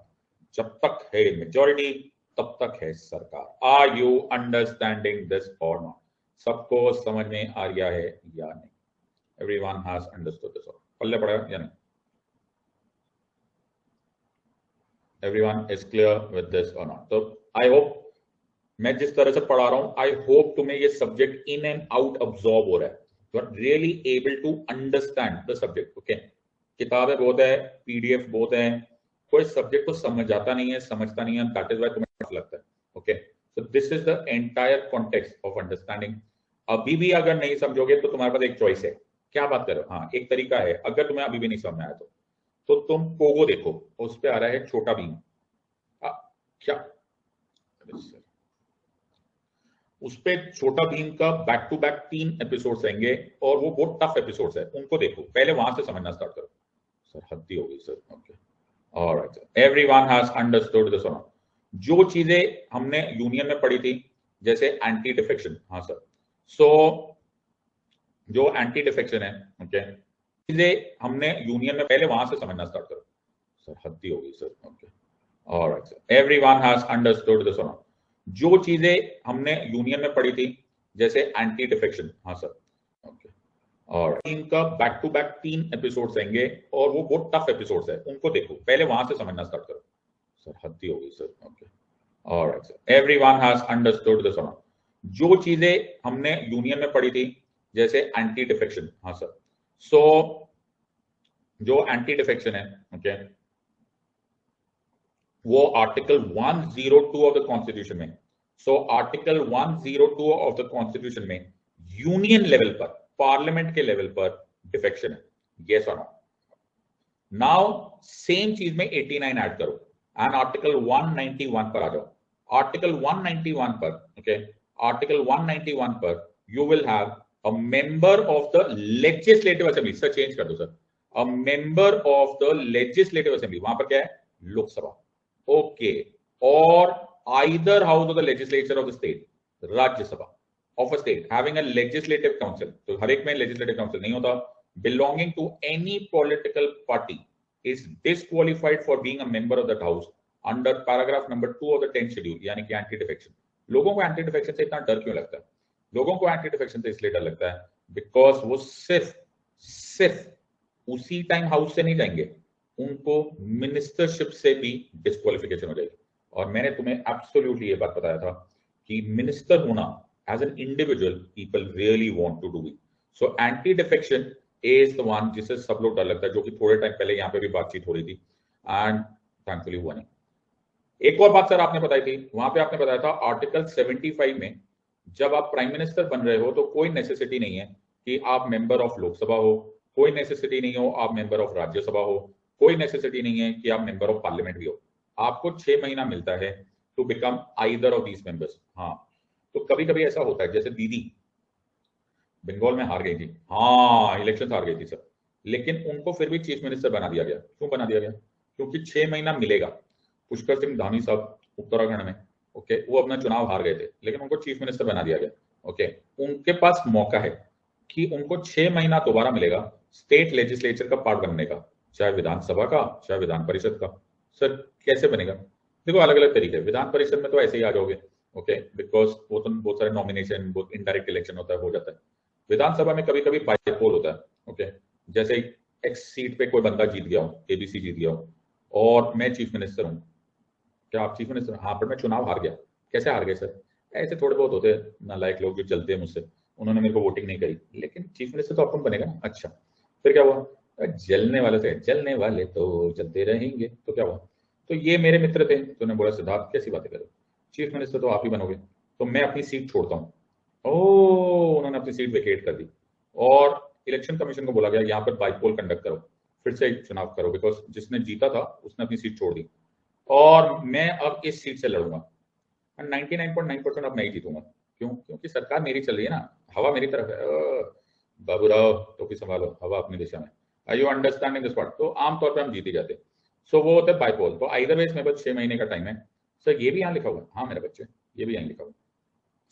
जब तक है मेजोरिटी तब तक है सरकार. आर यू अंडरस्टैंडिंग दिस और नॉट? सबको समझ में आ रहा है या नहीं? Everyone has understood this. पल्ले पड़ा या नहीं? Everyone is clear with this और नॉट? तो आई होप मैं जिस तरह से पढ़ा रहा हूं, आई होप तुम्हें ये subject in and out absorb हो रहा है. You are really able to understand the subject. Okay, किताबें बहुत है, पीडीएफ बहुत है, कोई सब्जेक्ट को समझाता नहीं है, समझता नहीं है, that is why तुम्हें लगता है. Okay, so this is the entire context of understanding. अभी भी अगर नहीं समझोगे तो तुम्हारे पास एक चॉइस है. क्या बात करो? हाँ, एक तरीका है. अगर तुम्हें अभी भी नहीं समझ में आया तो तुम पोगो देखो, उस पे आ रहा है छोटा भीम. क्या उस पे छोटा भीम का बैक टू बैक 3 एपिसोड्स आएंगे और वो बहुत टफ एपिसोड्स है, उनको देखो. पहले वहां से समझना स्टार्ट करो. सर हद्दी हो गई sir. Okay, alright sir, everyone has understood this one. जो चीजें हमने यूनियन में पढ़ी थी जैसे एंटी डिफेक्शन. हाँ सर, सो जो एंटी डिफेक्शन है, ओके, चीजें हमने यूनियन में, पहले वहां से समझना स्टार्ट करो. सर हद्दी हो गई sir. Okay, alright sir, everyone has understood this one. जो चीजें हमने यूनियन में पढ़ी थी जैसे एंटी डिफेक्शन. हाँ सर, ओके, और इनका बैक टू बैक 3 एपिसोड्स आएंगे और वो बहुत टफ एपिसोड्स है, उनको देखो. पहले वहां से समझना स्टार्ट करो. सर हद्दी हो गई sir. Okay, alright sir, everyone has understood this one. जो चीजें हमने यूनियन में पढ़ी थी जैसे एंटी डिफेक्शन. हाँ सर, सो जो एंटी डिफेक्शन है, ओके, वो आर्टिकल 102 ऑफ द कॉन्स्टिट्यूशन में. So article 102 of the constitution में यूनियन लेवल पर, पार्लियामेंट के लेवल पर डिफेक्शन है. यस और नो? नाउ सेम चीज में 89 ऐड करो एंड आर्टिकल 191 पर आ जाओ. आर्टिकल 191 पर, ओके, आर्टिकल 191 पर you will have a member of the legislative assembly. Sir change कर दो sir, a member of the legislative assembly. वहां पर क्या है? लोकसभा. ओके, और either house of the legislature of the state, Rajya Sabha of a state having a legislative council. तो हर एक में legislative council नहीं होता. belonging to any political party is disqualified for being a member of that house under paragraph number 2 of the 10th schedule. यानी कि anti defection. लोगों को anti defection से इतना डर क्यों लगता है? लोगों को एंटी डिफेक्शन से इसलिए डर लगता है बिकॉज वो सिर्फ उसी टाइम हाउस से नहीं जाएंगे, उनको मिनिस्टरशिप से भी डिस्क्वालिफिकेशन हो जाएगी। और मैंने तुम्हें एब्सोल्युटली ये बात बताया था कि मिनिस्टर होना as an individual people really want to do it. So anti defection is the one जिससे सब लोग डर लगता है, जो कि थोड़े टाइम पहले यहाँ पे भी बातचीत हो रही थी एंड थैंकफुली हुआ नहीं। एक और बात सर आपने बताई थी, वहां पे आपने बताया था आर्टिकल 75 में जब आप प्राइम मिनिस्टर बन रहे हो तो कोई नेसेसिटी नहीं है कि आप मेंबर ऑफ लोकसभा हो, कोई नेसेसिटी नहीं हो आप मेंबर ऑफ राज्यसभा हो, कोई नेसेसिटी नहीं है कि आप मेंबर ऑफ पार्लियामेंट भी हो। आपको 6 महीना मिलता है to become either of these members. हाँ, तो कभी कभी ऐसा होता है, जैसे दीदी बंगाल में हार गई थी, हाँ इलेक्शन हार गई थी सर, लेकिन उनको फिर भी चीफ मिनिस्टर बना दिया गया। क्यों बना दिया गया? क्योंकि 6 महीना मिलेगा। पुष्कर सिंह धामी साहब उत्तराखंड में, ओके, वो अपना चुनाव हार गए थे लेकिन उनको चीफ मिनिस्टर बना दिया गया। ओके, उनके पास मौका है कि उनको 6 महीना दोबारा मिलेगा स्टेट लेजिस्लेचर का पार्ट बनने का, चाहे विधानसभा का चाहे विधान परिषद का। सर कैसे बनेगा? देखो अलग अलग तरीके, विधान परिषद में तो ऐसे ही आ जाओगे, ओके, बिकॉज वो तो बहुत सारे नॉमिनेशन, बहुत इनडायरेक्ट इलेक्शन होता है, हो जाता है। विधानसभा में कभी कभी बाइपोल होता है, ओके, जैसे एक्स सीट पे कोई बंदा जीत गया हो, एबीसी जीत गया हो और मैं चीफ मिनिस्टर हूँ। क्या आप चीफ मिनिस्टर? हाँ, पर मैं चुनाव हार गया। कैसे हार गए सर? ऐसे थोड़े बहुत होते हैं नालायक लोग जो चलते हैं मुझसे, उन्होंने मेरे को वोटिंग नहीं करी, लेकिन चीफ मिनिस्टर तो अपन बनेगा ना। अच्छा, फिर क्या हुआ? जलने वाले थे, जलने वाले तो जलते रहेंगे। तो क्या हुआ? तो ये मेरे मित्र थे, तो उन्होंने बोला सिद्धार्थ कैसी बातें करो, चीफ मिनिस्टर तो आप ही बनोगे। तो मैं अपनी सीट छोड़ता हूँ। ओ, उन्होंने अपनी सीट वेकेट कर दी और इलेक्शन कमीशन को बोला गया यहाँ पर बाइपोल कंडक्ट करो, फिर से चुनाव करो, बिकॉज जिसने जीता था उसने अपनी सीट छोड़ दी और मैं अब इस सीट से लड़ूंगा। 99.9% अब मैं ही जीतूंगा। क्यों? क्योंकि सरकार मेरी चल रही है ना, हवा मेरी तरफ है। बाबूराव टोपी संभालो, हवा अपनी दिशा में। Are you understanding this part? तो आमतौर पर हम जीत ही जाते। सो वो होता है बाइपोल। तो आइदर वेज मेरे पास 6 महीने का टाइम है। सर ये भी यहाँ लिखा हुआ है? हाँ मेरे बच्चे, ये भी यहाँ लिखा हुआ है,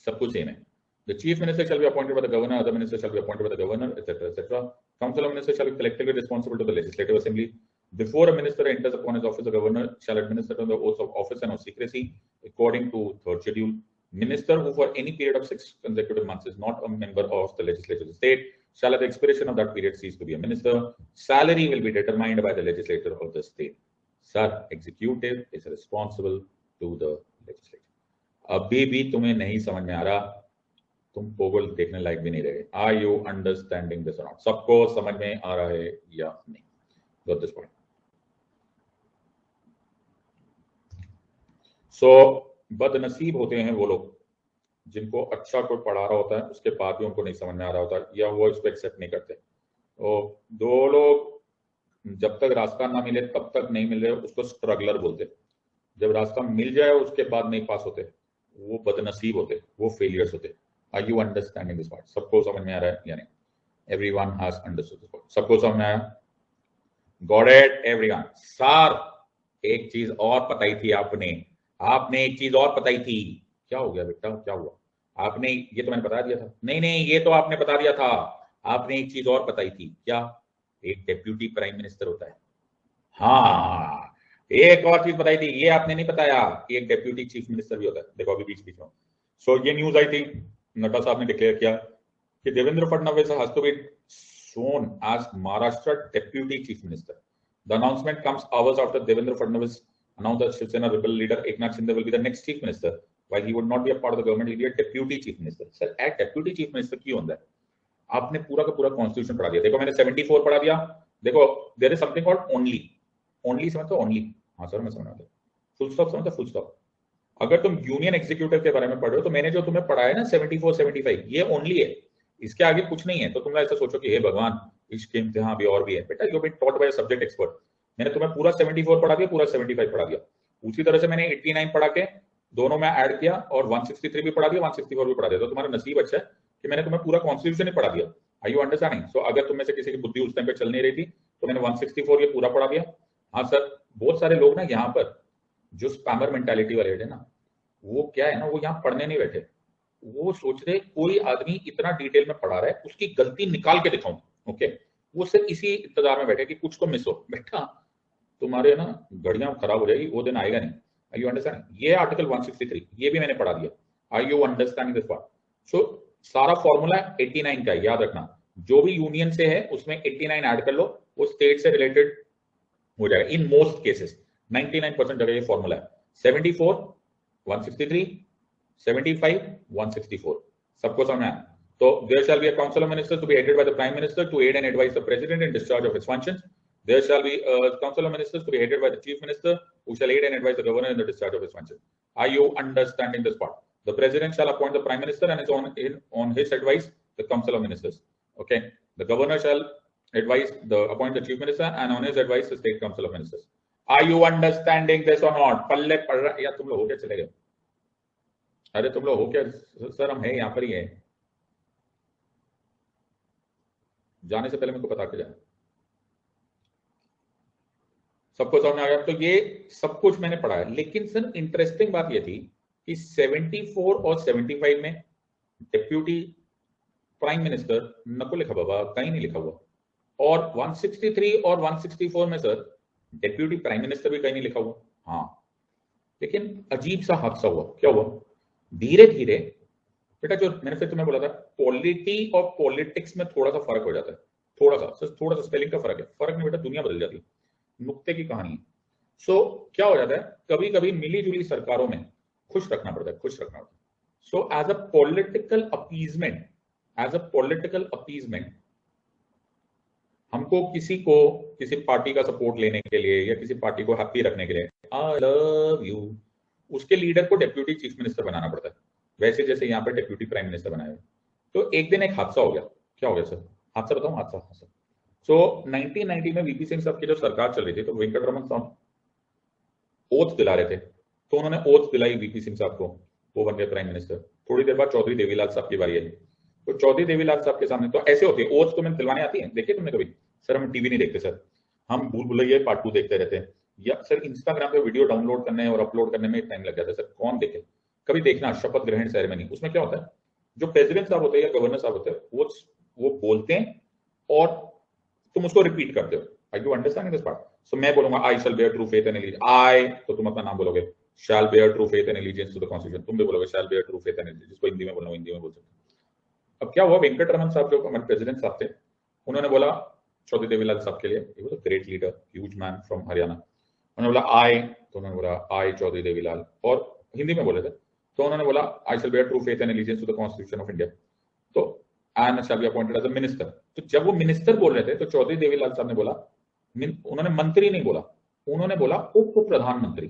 सब कुछ सेम है। The chief minister shall be appointed by the governor, other ministers shall be appointed by the governor, etc., etc. Council of ministers shall be collectively responsible to the legislative assembly. Before a minister enters upon his office, the governor shall administer the oath of office and of secrecy according to third schedule. Minister who for any period of 6 consecutive months is not a member of the legislature of the state shall at the expiration of that period cease to be a minister. Salary will be determined by the legislature of the state. Sir, executive is responsible to the legislature. अभी भी तुम्हें नहीं समझ में आ रहा, तुम पोगल देखने लायक भी नहीं रहे। Are you understanding this? सबको समझ में आ रहा है या नहीं? Got this point? सो बदनसीब होते हैं वो लोग जिनको अच्छा कोई पढ़ा रहा होता है उसके बाद भी उनको नहीं समझ में आ रहा होता या वो इसको एक्सेप्ट नहीं करते। तो दो लोग जब तक रास्ता ना मिले तब तक नहीं मिल रहे, उसको स्ट्रगलर बोलते। जब रास्ता मिल जाए उसके बाद नहीं पास होते, वो बदनसीब होते, वो फेलियर्स होते। Are you understanding this part? सबको समझ में आ रहा है या नहीं? Everyone has understood this part. सबको समझ में आया? Got it, everyone. सर एक चीज और बताई थी आपने, एक चीज और बताई थी। क्या हो गया बेटा, क्या हुआ? आपने ये तो मैंने बता दिया था। नहीं नहीं, ये तो आपने बता दिया था। आपने एक चीज और बताई थी। क्या? एक डेप्यूटी प्राइम मिनिस्टर होता है। हाँ, एक और चीज बताई थी, ये आपने नहीं बताया कि एक डेप्यूटी चीफ मिनिस्टर भी होता है। देखो अभी बीच बीच में। सो ये न्यूज आई थी, नड्डा साहब ने डिक्लेयर किया कि Devendra Fadnavis has to be shown as Maharashtra Deputy Chief Minister. The announcement comes hours after Devendra Fadnavis announced that Shiv Sena rebel leader Eknath Shinde will be the next chief minister. While he would not be a part of the government, he will be a deputy chief minister. Sir, एक deputy chief minister क्यों होता है? आपने पूरा का पूरा constitution पढ़ा दिया। देखो मैंने 74 पढ़ा दिया। देखो there is something called only. Only समझते हो? only? हाँ सर मैं समझ रहा हूँ। फुल स्टॉप समझते हो? Full stop. अगर तुम यूनियन एग्जीक्यूटिव के बारे में पढ़ रहे हो तो मैंने जो तुम्हें पढ़ाया ना 74 75 ये ओनली है, इसके आगे कुछ नहीं है। तो तुम ऐसा सोचो कि हे भगवान इसके इम्तिहान भी और भी है। बेटा you been taught by subject expert. मैंने तुम्हें पूरा 74 पढ़ा दिया, पूरा 75 पढ़ा दिया। उसी तरह से मैंने 89 पढ़ा के दोनों में ऐड किया और 163 भी पढ़ा दिया, 164 भी पढ़ा दिया। तो तुम्हारा नसीब अच्छा है कि मैंने तुम्हें पूरा कॉन्स्टिट्यूशन ही पढ़ा दिया। Are you understanding? सो अगर तुम में से किसी की बुद्धि उस टाइम पे चल नहीं रही थी तो मैंने 164 ये पूरा पढ़ा दिया। हाँ सर, बहुत सारे लोग ना यहाँ पर जो स्पैमर मेंटालिटी वाले है ना, वो क्या है ना, वो यहाँ पढ़ने नहीं बैठे। वो सोच रहे कोई आदमी इतना डिटेल में पढ़ा रहा है उसकी गलती निकाल के दिखाऊं। ओके, वो सिर्फ इसी इंतजार में बैठे कि कुछ तो मिस हो। बेटा तुम्हारे ना घड़ियां खराब हो जाएगी, वो दिन आएगा नहीं। Are you understand? ये आर्टिकल 163 ये भी मैंने पढ़ा दिया। Are you understanding this part? So सारा फॉर्मूला 89 का है, याद रखना। जो भी यूनियन से है उसमें 89 ऐड कर लो, वो स्टेट से रिलेटेड हो जाएगा इन मोस्ट केसेस। 99% जगह ये फॉर्मूला है। 74 163, 75 164। सबको समझ में आया? तो there shall be a council of ministers to be headed by the prime minister to aid and advise the president in discharge of his functions. There shall be a council of ministers to be headed by the chief minister who shall aid and advise the governor in the discharge of his functions. Are you understanding this part? The president shall appoint the prime minister and on his advice the council of ministers. Okay. The governor shall appoint the chief minister and on his advice the state council of ministers. Are you understanding this or not? पल्ले पड़ रहा है या तुम लोग हो क्या चले गए? अरे तुम लोग हो क्या? सर हम हैं, यहाँ पर ही हैं। जाने से पहले मेरे को बता के जाए। सबको समझ में आ गया? तो ये सब कुछ मैंने पढ़ा है, लेकिन सर इंटरेस्टिंग बात ये थी कि 74 और 75 में डिप्यूटी प्राइम मिनिस्टर नको लिखा बाबा, कहीं नहीं लिखा हुआ। और 163 और 164 में सर डिप्यूटी प्राइम मिनिस्टर भी कहीं नहीं लिखा हुआ। हाँ, लेकिन अजीब सा हादसा हुआ। क्या हुआ? धीरे धीरे बेटा, जो मैंने फिर तुम्हें बोला था, पॉलिटी और पॉलिटिक्स में थोड़ा सा फर्क हो जाता है, थोड़ा सा स्पेलिंग का फर्क है। फर्क नहीं बेटा, दुनिया बदल जाती है, नुक्ते की कहानी है। सो क्या हो जाता है, कभी कभी मिली जुली सरकारों में खुश रखना पड़ता है। So as a political appeasement हमको किसी पार्टी का सपोर्ट लेने के लिए या किसी पार्टी को हैप्पी रखने के लिए, आई लव यू, उसके लीडर को डेप्यूटी चीफ मिनिस्टर बनाना पड़ता है, वैसे जैसे यहाँ पर डेप्यूटी प्राइम मिनिस्टर बनाया। तो एक दिन एक हादसा हो गया। क्या हो गया सर? हादसा बताऊं? हादसा सो 1990 में वीपी सिंह साहब की जब सरकार चल रही थी तो वेंकटरमन साहब ओथ दिला रहे थे, तो उन्होंने ओथ दिलाई वीपी सिंह साहब को, वो बन गए प्राइम मिनिस्टर। थोड़ी देर बाद चौधरी देवीलाल साहब की बारी आई, तो चौधरी देवीलाल साहब के सामने तो ऐसे होती है ओथ, तो मैंने दिलवाने आती है, देखिए तुमने कभी? सर हम टीवी नहीं देखते सर, हम भूल भुलैया पार्ट 2 देखते रहते हैं, या सर इंस्टाग्राम पे वीडियो डाउनलोड करने और अपलोड करने में टाइम लग जाता है सर, कौन देखे? कभी देखना शपथ ग्रहण सेरेमनी, उसमें क्या होता है, जो प्रेसिडेंट साहब होते हैं या गवर्नर साहब होते हैं वो बोलते हैं और तुम उसको रिपीट करते हो। I you understanding this part? So मैं बोलूंगा I shall bear true faith and allegiance, I, तो तुम अपना नाम बोलोगे, shall bear true faith and allegiance to the constitution, तुम भी बोलोगे shall bear true faith and allegiance, जिसको हिंदी में बोलना हो हिंदी में बोल सकते हो। अब क्या हुआ, वेंकटरमन साहब जो हमारे प्रेसिडेंट साहब थे, उन्होंने बोला चौधरी देवीलाल साहब के लिए, he was a great leader, huge man from Haryana, उन्होंने बोला आई, तो उन्होंने बोला आई चौधरी देवीलाल, और हिंदी में बोले थे, तो उन्होंने बोला I shall bear true faith and allegiance to the constitution of India, तो and shall be appointed as a minister. तो जब वो मिनिस्टर बोल रहे थे तो चौधरी देवीलाल साहब ने बोला, उन्होंने मंत्री नहीं बोला, उन्होंने बोला उप प्रधानमंत्री।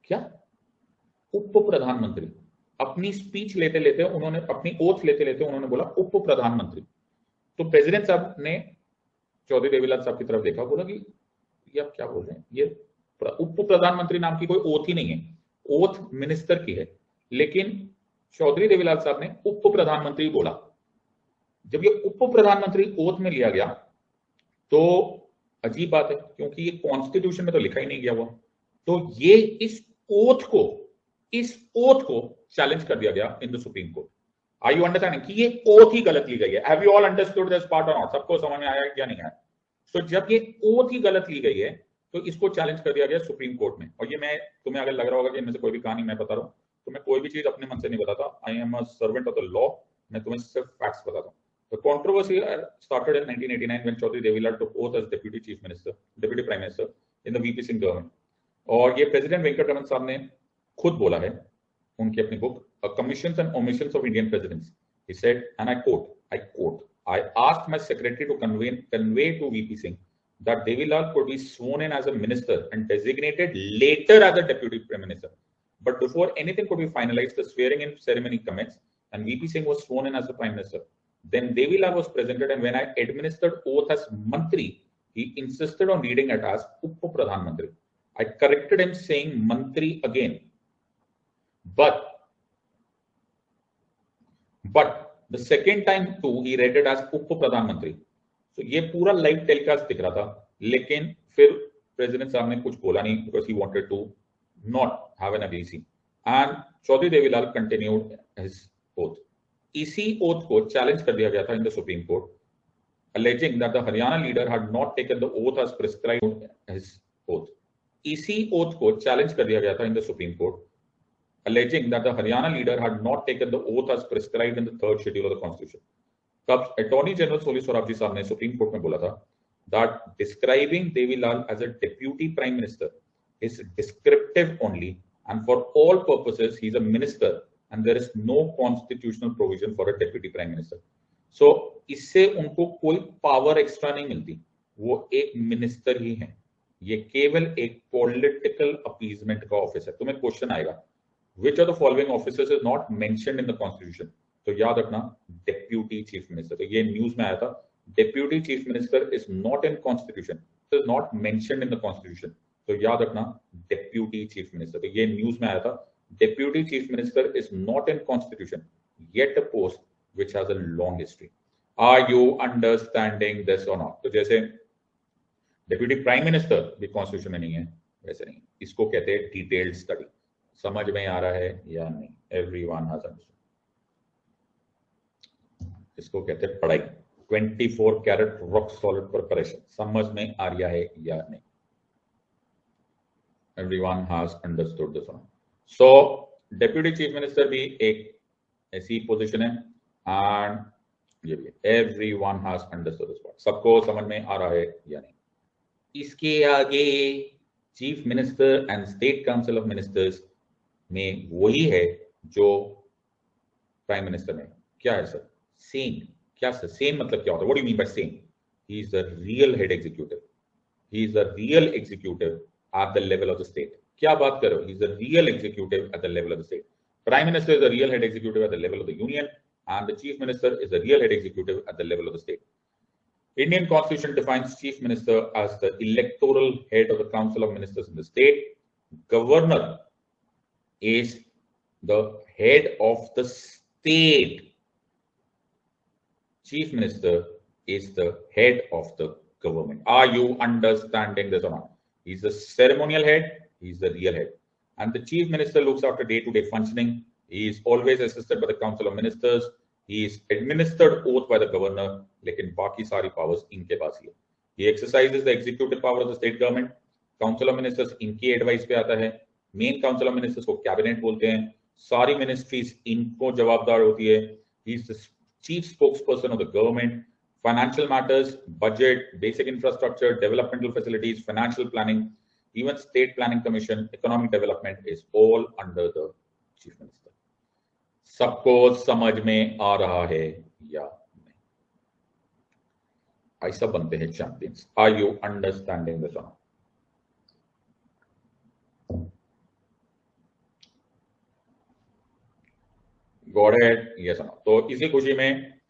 क्या? उप प्रधानमंत्री। अपनी स्पीच लेते लेते उन्होंने, अपनी ओथ लेते लेते उन्होंने बोला उप प्रधानमंत्री। तो प्रेसिडेंट साहब ने चौधरी देवीलाल साहब की तरफ देखा, बोला कि ये आप क्या बोल रहे हैं, ये उप प्रधानमंत्री नाम की कोई ओथ ही नहीं है, ओथ मिनिस्टर की है। लेकिन चौधरी देवीलाल साहब ने उप प्रधानमंत्री बोला। जब ये उप प्रधानमंत्री ओथ में लिया गया तो अजीब बात है, क्योंकि ये कॉन्स्टिट्यूशन में तो लिखा ही नहीं गया हुआ, तो ये इस ओथ को चैलेंज कर दिया गया in the supreme court. Are you understanding कि ये ओथ ही गलत ली गई है? Have you all understood this part और नॉट? सबको समझ में आया क्या नहीं आया? तो जब ये ओथ ही गलत ली गई है तो इसको चैलेंज कर दिया गया सुप्रीम कोर्ट में। और ये मैं, तुम्हें अगर लग रहा होगा कि इनमें से कोई भी कहानी मैं बता रहा हूं, तो मैं कोई भी चीज अपने मन से नहीं बताता, I am a servant of the law, मैं तुम्हें सिर्फ फैक्ट्स बताता हूं। The controversy started in 1989 when Chaudhary Devilal took oath as deputy prime minister in the VP Singh government. और ये प्रेसिडेंट वेंकटरमन साहब ने खुद बोला है उनकी अपनी book A Commissions and Omissions of Indian Presidents. He said, and I quote, I asked my secretary to convey to VP Singh that Devilal could be sworn in as a minister and designated later as a deputy prime minister. But before anything could be finalized, the swearing in ceremony commenced and VP Singh was sworn in as the prime minister. Then Devilal was presented, and when I administered oath as Mantri, he insisted on reading it as Up Pradhan Mantri. I corrected him saying Mantri again. But the second time too, he read it as Up Pradhan Mantri. So ये पूरा live telecast दिख रहा था, लेकिन फिर president साहब ने कुछ बोला नहीं, because he wanted to not have an ABC. And Chaudhary Devilal continued his oath. इसी ओथ को चैलेंज कर दिया गया था इन the supreme court, alleging that the Haryana leader had not taken the oath as prescribed his oath. इसी oath को challenge कर दिया गया था इन the supreme court, alleging that the Haryana leader had not taken the oath as prescribed in the 3rd schedule of the constitution. तब attorney general Soli Sorabjee साहब ने supreme court में बोला था that describing Devilal as a deputy prime minister is descriptive only, and for all purposes he is a minister and there is no constitutional provision for a deputy prime minister. So इससे उनको कोई power extra नहीं मिलती, वो एक minister ही है, ये केवल एक पॉलिटिकल अपीजमेंट का ऑफिस है. तुम्हें क्वेश्चन आएगा which of the following officers is not mentioned in the constitution, तो याद रखना डेप्यूटी चीफ मिनिस्टर. तो ये न्यूज में आया था, deputy chief minister is not in constitution, is not mentioned in the constitution. तो याद रखना डेप्यूटी चीफ मिनिस्टर. तो ये न्यूज में आया था, deputy chief minister is not in constitution yet a post which has a long history. Are you understanding this और not? तो जैसे डेप्यूटी प्राइम मिनिस्टर भी कॉन्स्टिट्यूशन में नहीं है, वैसे नहीं, इसको कहते हैं डिटेल्ड स्टडी. समझ में आ रहा है या नहीं? Everyone has understood. इसको कहते हैं पढ़ाई, 24 कैरेट रॉक सॉलिड प्रिपरेशन. समझ में आ रहा है या नहीं? Everyone has understood this one. So deputy chief minister भी एक ऐसी पोजीशन है, एंड ये भी everyone has understood this one. सबको समझ में आ रहा है या नहीं? इसके आगे chief minister and state council of ministers में वही है जो प्राइम मिनिस्टर में. क्या है सर? सेम. क्या सर सेम मतलब क्या होता है? What do you mean by same? He is the real head executive. He is the real executive at the level of the state. क्या बात कर रहे हो? He is the real executive at the level of the state. Prime minister is the real head executive at the level of the union, and the chief minister is the real head executive at the level of the state. Indian Constitution defines Chief Minister as the electoral head of the Council of Ministers in the state. Governor is the head of the state. Chief Minister is the head of the government. Are you understanding this or not? He's the ceremonial head, he's the real head. And the Chief Minister looks after day-to-day functioning. He is always assisted by the Council of Ministers. He is administered oath by the governor, लेकिन बाकी सारी powers इनके पास ही है. He exercises the executive power of the state government. Council of Ministers इनकी advice पे आता है. Main council of ministers को कैबिनेट बोलते हैं. सारी मिनिस्ट्रीज इनको जवाबदार होती है. He is the chief spokesperson of the government. Financial matters, budget, basic infrastructure, developmental facilities, financial planning, even state planning commission, economic development is all under the chief minister. सबको समझ में आ रहा है या नहीं? ऐसा बनते हैं champions. Are you understanding this? गॉड हेड, यस. तो इसी खुशी में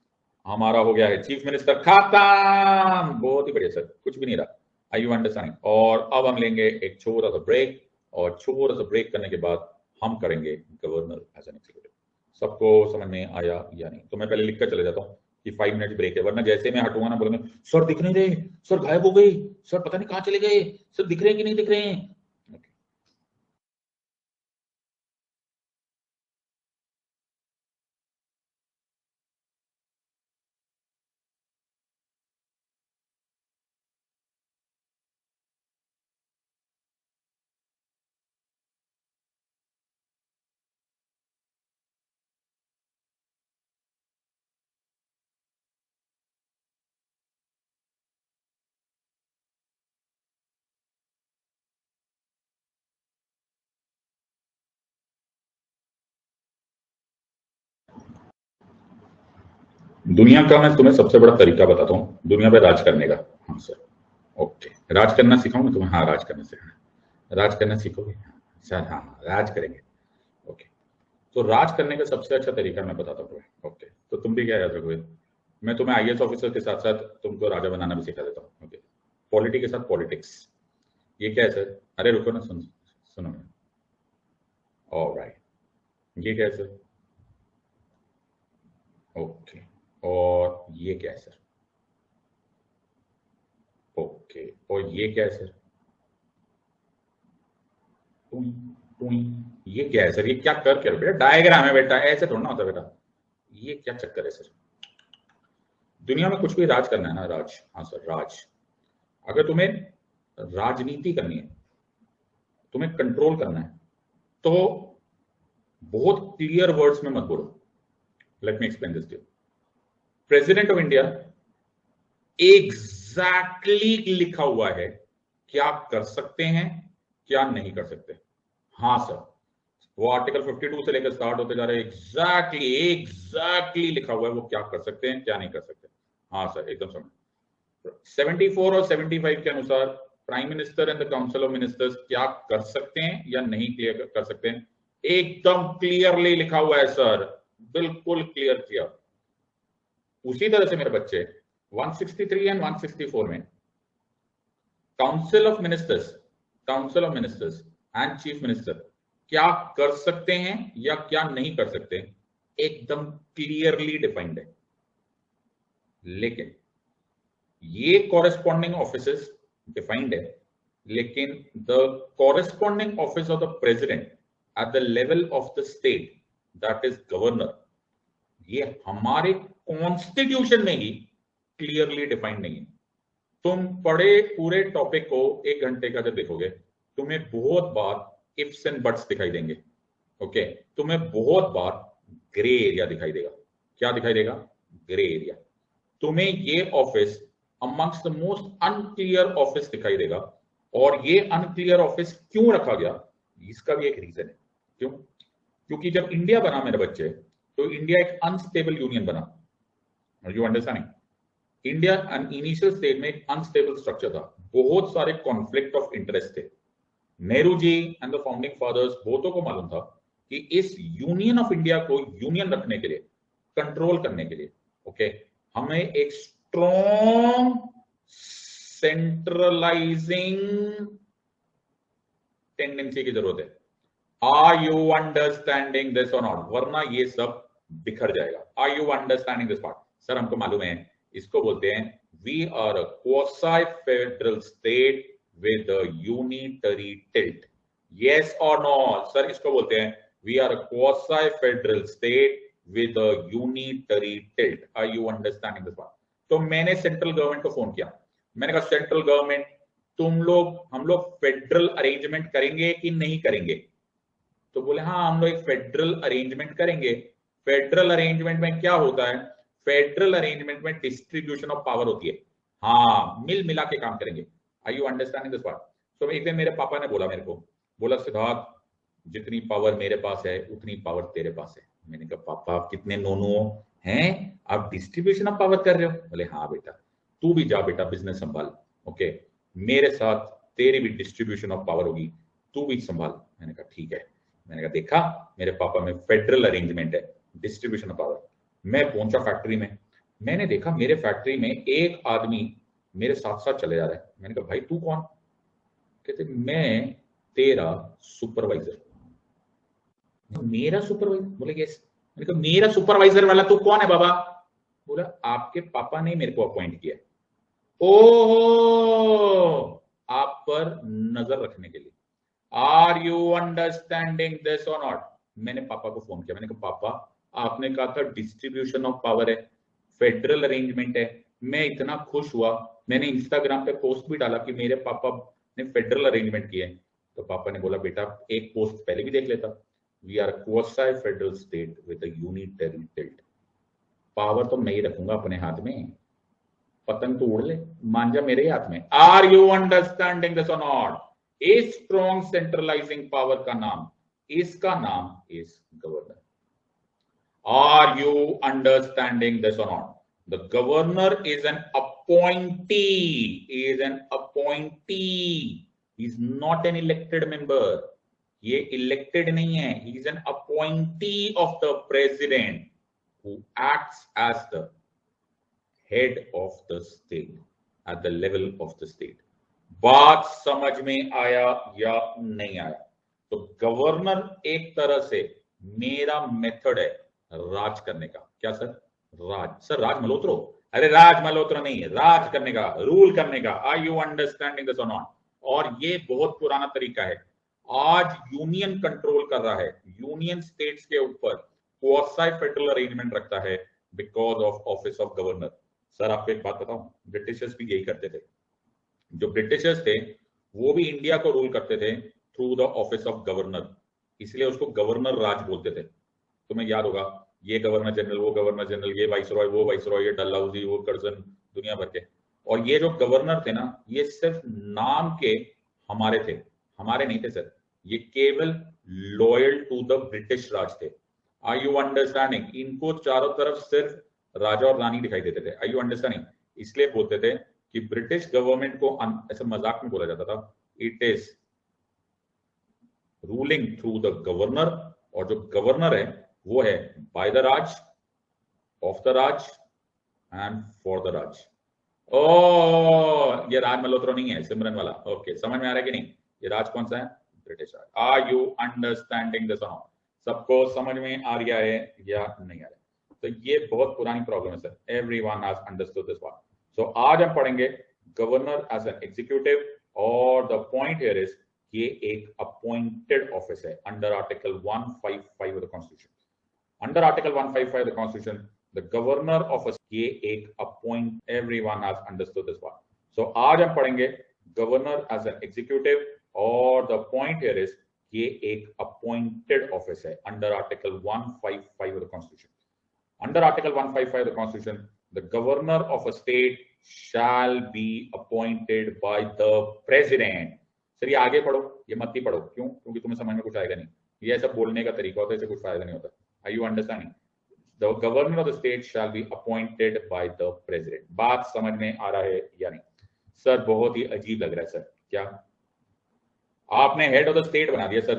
हमारा हो गया है चीफ मिनिस्टर खत्म. बहुत ही बढ़िया सर, कुछ भी नहीं रहा. आई यू अंडरस्टैंडिंग? और अब हम लेंगे एक छोटा सा ब्रेक, और छोटा सा ब्रेक करने के बाद हम करेंगे गवर्नर एज एन एग्जीक्यूटिव. सबको समझ में आया या नहीं? तो मैं पहले लिखकर चले जाता हूँ कि 5 मिनट ब्रेक है, वरना जैसे मैं हटूंगा ना बोलेंगे सर दिख नहीं रहे, सर गायब हो गए, सर पता नहीं कहाँ चले गए, सर दिख रहे हैं कि नहीं दिख रहे हैं. दुनिया का मैं तुम्हें सबसे बड़ा तरीका बताता हूँ दुनिया पे राज करने का. हाँ सर, ओके. राज करना सिखाऊं मैं तुम्हें? हाँ, राज करना सिखाना. राज करना सीखोगे सर? हाँ, राज करेंगे. ओके. तो राज करने का सबसे अच्छा तरीका मैं बताता हूँ. ओके. तो तुम भी क्या याद रखोगे? मैं तुम्हें आईएएस ऑफिसर के साथ साथ तुमको राजा बनाना भी सिखा देता हूँ. ओके. पॉलिटी के साथ पॉलिटिक्स. ये क्या है सर? अरे रुको ना, सुनो. ऑलराइट. ये क्या है सर? ओके. और ये क्या है सर? ओके. और ये क्या है सर? ये क्या है सर? ये क्या कर क्या बेटा? डायग्राम है बेटा, ऐसे थोड़ा ना होता बेटा. ये क्या चक्कर है सर? दुनिया में कुछ भी राज करना है ना, राज. हाँ सर, राज. अगर तुम्हें राजनीति करनी है, तुम्हें कंट्रोल करना है, तो बहुत क्लियर वर्ड्स में मत बोलो। Let me explain this to you. President of India exactly लिखा हुआ है क्या कर सकते हैं क्या नहीं कर सकते। हाँ सर, वो आर्टिकल 52 से लेकर स्टार्ट होते जा रहे हैं, एग्जैक्टली लिखा हुआ है वो क्या कर सकते हैं क्या नहीं कर सकते। हाँ सर एकदम समझ। 74 और 75 के अनुसार prime minister and the council of ministers क्या कर सकते हैं या नहीं क्लियर कर सकते हैं, एकदम क्लियरली लिखा हुआ है सर, बिल्कुल क्लियर किया। उसी तरह से मेरे बच्चे 163 एंड 164 में council of ministers and chief minister क्या कर सकते हैं या क्या नहीं कर सकते, एकदम क्लियरली डिफाइंड है। लेकिन ये कॉरेस्पॉन्डिंग ऑफिसेस डिफाइंड है, लेकिन the corresponding office of the president at the level of the state, that is governor, ये हमारे कॉन्स्टिट्यूशन में ही क्लियरली डिफाइंड नहीं है। तुम पढ़े पूरे टॉपिक को 1 घंटे का जब देखोगे, तुम्हें बहुत बार इफ्स एंड बट्स दिखाई देंगे। ओके, तुम्हें बहुत बार ग्रे एरिया दिखाई देगा। क्या दिखाई देगा? Grey area. तुम्हें ये office amongst the most unclear office दिखाई देगा। और ये अनक्लियर ऑफिस क्यों रखा गया, इसका भी एक रीजन है। क्यों? क्योंकि जब इंडिया बना मेरे बच्चे, तो इंडिया एक अनस्टेबल यूनियन बना। You understanding? India initial stage में एक अनस्टेबल स्ट्रक्चर था, बहुत सारे कॉन्फ्लिक्ट ऑफ इंटरेस्ट थे। Nehru ji and the founding fathers बहुतों को मालूम था कि इस यूनियन ऑफ इंडिया को यूनियन रखने के लिए, कंट्रोल करने के लिए, ओके, हमें एक स्ट्रॉन्ग सेंट्रलाइजिंग टेंडेंसी की जरूरत है। आर यू अंडरस्टैंडिंग दिस और नॉट? वरना ये सब बिखर जाएगा। Are you understanding this part? Sir हमको मालूम है, इसको बोलते हैं we are a quasi federal state with a unitary tilt. Yes और नो? सर इसको बोलते हैं we are a quasi federal state with a unitary tilt. Are you understanding this part? तो मैंने सेंट्रल गवर्नमेंट को फोन किया, मैंने कहा सेंट्रल गवर्नमेंट, हम लोग फेडरल अरेंजमेंट करेंगे कि नहीं करेंगे? तो बोले हाँ हम लोग एक फेडरल अरेंजमेंट करेंगे। फेडरल अरेंजमेंट में क्या होता है? फेडरल अरेंजमेंट में डिस्ट्रीब्यूशन ऑफ पावर होती है। हाँ, मिल मिला के काम करेंगे। Are you understanding this part? तो एक दिन मेरे पापा ने बोला मेरे को, बोला सिद्धार्थ, जितनी पावर मेरे पास है उतनी पावर तेरे पास है। मैंने कहा पापा आप कितने नोनू हैं, आप डिस्ट्रीब्यूशन ऑफ पावर कर रहे हो? बोले हाँ बेटा, तू भी जा बेटा बिजनेस संभाल, ओके, मेरे साथ तेरी भी डिस्ट्रीब्यूशन ऑफ पावर होगी, तू भी संभाल। मैंने कहा ठीक है। मैंने कहा देखा मेरे पापा में फेडरल अरेंजमेंट है, डिस्ट्रीब्यूशन ऑफ पावर। मैं पहुंचा फैक्ट्री में, मैंने देखा मेरे फैक्ट्री में एक आदमी मेरे साथ साथ चले जा रहा है। मैंने कहा भाई तू कौन? कहते मैं तेरा सुपरवाइजर। मेरा सुपरवाइजर? बोले यस। मैंने कहा मेरा सुपरवाइजर वाला तू कौन है बाबा? बोला आपके पापा ने मेरे को अपॉइंट किया। ओहो, आप पर नजर रखने के लिए। आर यू अंडरस्टैंडिंग दिस और नॉट? मैंने पापा को फोन किया, मैंने कहा पापा आपने कहा था डिस्ट्रीब्यूशन ऑफ पावर है, फेडरल अरेंजमेंट है। मैं इतना खुश हुआ, मैंने इंस्टाग्राम पे पोस्ट भी डाला कि मेरे पापा ने फेडरल अरेंजमेंट किया है। तो पापा ने बोला बेटा एक पोस्ट पहले भी देख लेता, we are quasi federal state with a unitary tilt. Power तो मैं ही रखूंगा अपने हाथ में, पतंग तो उड़ ले, मांझा मेरे हाथ में। आर यू अंडरस्टैंडिंग दिस और नॉट? इस स्ट्रॉन्ग सेंट्रलाइजिंग पावर का नाम, इसका नाम is governor. Are you understanding this or not? The governor is an appointee. He is an appointee. He is not an elected member. ये elected नहीं है. He is an appointee of the president who acts as the head of the state at the level of the state. बात समझ में आया या नहीं आया? तो गवर्नर एक तरह से मेरा मेथड है राज करने का। क्या सर? राज। सर राज मल्होत्रा? अरे राज मल्होत्रा नहीं, राज करने का, रूल करने का। आर यू अंडरस्टैंडिंग दिस और नॉट? और ये बहुत पुराना तरीका है। आज यूनियन कंट्रोल कर रहा है, यूनियन स्टेट्स के ऊपर क्वासी फेडरल अरेंजमेंट रखता है because of office of governor. Sir आपको एक बात बताऊं, ब्रिटिशर्स भी यही करते थे। जो ब्रिटिशर्स थे वो भी इंडिया को रूल करते थे through the office of governor. इसलिए उसको गवर्नर राज बोलते थे। तुम्हें याद होगा, ये गवर्नर जनरल, वो गवर्नर जनरल, ये वाइसरॉय, वो वाइसरॉय, ये डलहौजी, वो कर्जन, दुनिया भर के। और ये जो गवर्नर थे ना, ये सिर्फ नाम के हमारे थे, हमारे नहीं थे सर, ये केवल loyal to the British Raj थे। Are you understanding? इनको चारों तरफ सिर्फ राजा और रानी दिखाई देते थे। Are you understanding? इसलिए बोलते थे कि ब्रिटिश गवर्नमेंट को ऐसे मजाक में बोला जाता था, it is ruling through the governor, और जो गवर्नर है वो है by the Raj, of the Raj and for the Raj. ओ, ये राज मल्होत्रा नहीं है, सिमरन वाला। ओके, समझ में आ रहा है कि नहीं? ये राज कौन सा है? British Raj. Are you understanding this? सबको समझ में आ रहा है या नहीं आ रहा है? तो ये बहुत पुरानी प्रॉब्लम है sir, everyone has understood this one. So आज हम पढ़ेंगे गवर्नर एज एन एग्जीक्यूटिव, और द पॉइंट हियर इज ये एक अपॉइंटेड ऑफिस है under article 155 of the constitution. Under article 155 of the constitution the governor of ये एक appoint, everyone has understood this one. So आज हम पढ़ेंगे गवर्नर एज एन एग्जीक्यूटिव, और द पॉइंट हियर इज ये एक अपॉइंटेड ऑफिस है under article 155 of the constitution. Under article 155 of the constitution the governor of a state shall be appointed by the president. Sir ये आगे पढ़ो, ये मत ही पढ़ो। क्यों? क्योंकि तुम्हें समझ में कुछ आएगा नहीं। ये ऐसा बोलने का तरीका होता है, इससे कुछ फायदा नहीं होता। Are you understanding? The governor of the state shall be appointed by the president. बात समझ में आ रहा है या नहीं? सर बहुत ही अजीब लग रहा है सर। क्या आपने हेड ऑफ द स्टेट बना दिया सर?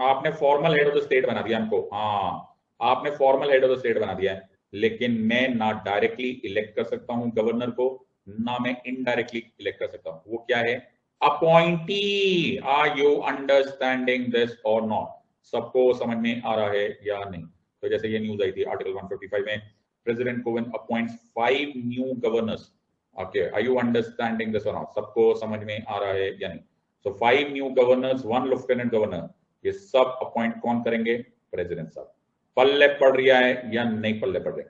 आपने formal head of the state बना दिया हमको। हाँ, आपने formal head of the state बना दिया है, लेकिन मैं ना डायरेक्टली इलेक्ट कर सकता हूं गवर्नर को, ना मैं इनडायरेक्टली इलेक्ट कर सकता हूं। वो क्या है? Appointee. Are you understanding this और नॉट? सबको समझ में आ रहा है या नहीं? तो जैसे ये न्यूज आई थी आर्टिकल 155 में, president Kovind appoints 5 new governors. Okay, are you understanding this और नॉट? सबको समझ में आ रहा है या नहीं? So 5 new governors, 1 lieutenant governor, ये सब अपॉइंट कौन करेंगे? प्रेसिडेंट साहब। पल्ले पड़ रहा है या नहीं पल्ले पड़ रहे?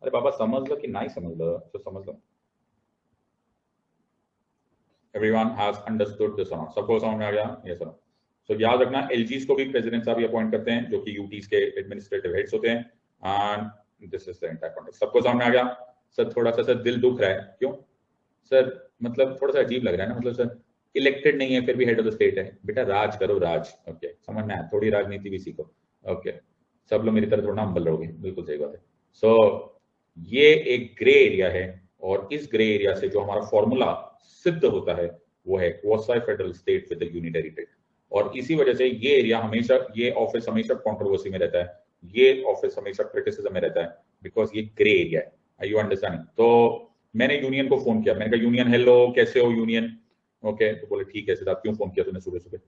अरे बाबा समझ लो कि नहीं समझ लो, तो समझ लो। Everyone has understood this or not? सबको समझ में आ गया? Yes or no? So याद रखना, एलजीज को भी प्रेसिडेंट साहब अपॉइंट करते हैं, जो कि यूटीज के एडमिनिस्ट्रेटिव हेड्स होते हैं। And this is the entire context. सबको समझ में आ गया? सर थोड़ा सा सर दिल दुख रहा है, क्यों सर? मतलब थोड़ा सा अजीब लग रहा है ना, मतलब सर इलेक्टेड नहीं है फिर भी हेड ऑफ द स्टेट है। बेटा राज करो, राज। ओके, समझ में आया? थोड़ी राजनीति भी सीखो। ओके, सब लोग मेरी तरह थोड़ा अंबल रहोगे, बिल्कुल सही बात है। सो ये एक ग्रे एरिया है, और इस ग्रे एरिया से जो हमारा फॉर्मूला सिद्ध होता है वो है quasi federal state with the unitary territory. और इसी वजह से ये एरिया हमेशा, ये ऑफिस हमेशा कंट्रोवर्सी में रहता है, ये ऑफिस हमेशा क्रिटिसिज्म में रहता है, बिकॉज ये ग्रे एरिया है। Are you understanding? तो मैंने यूनियन को फोन किया, मैंने कहा यूनियन हेलो कैसे हो यूनियन? ओके, तो बोले ठीक है सिद्धार्थ, क्यों फोन किया तूने सुबह सुबह?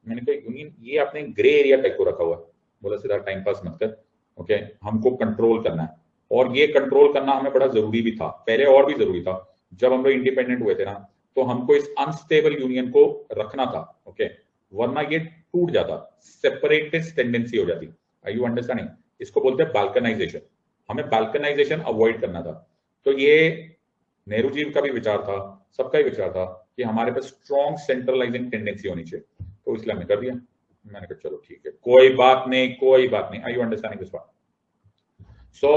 मैंने कहा यूनियन ये आपने ग्रे एरिया टाइप को रखा हुआ है। बोला सिद्धार्थ टाइम पास मत कर, ओके हमको कंट्रोल करना है, और ये कंट्रोल करना हमें बड़ा जरूरी भी था, पहले और भी जरूरी था। जब हम लोग इंडिपेंडेंट हुए थे ना, तो हमको इस अनस्टेबल यूनियन को रखना था, ओके, वरना ये टूट जाता, सेपरेटिस्ट टेंडेंसी हो जाती। Are you understanding? इसको बोलते हैं बाल्कनाइजेशन। हमें बाल्कनाइजेशन अवॉइड करना था। तो ये नेहरू जी का भी विचार था, सबका ही विचार था कि हमारे पास स्ट्रॉन्ग सेंट्रलाइजिंग टेंडेंसी होनी चाहिए, तो इसलिए हमने कर दिया। मैंने कहा चलो ठीक है, कोई बात नहीं, कोई बात नहीं। आर यू अंडरस्टैंडिंग दिस बात? सो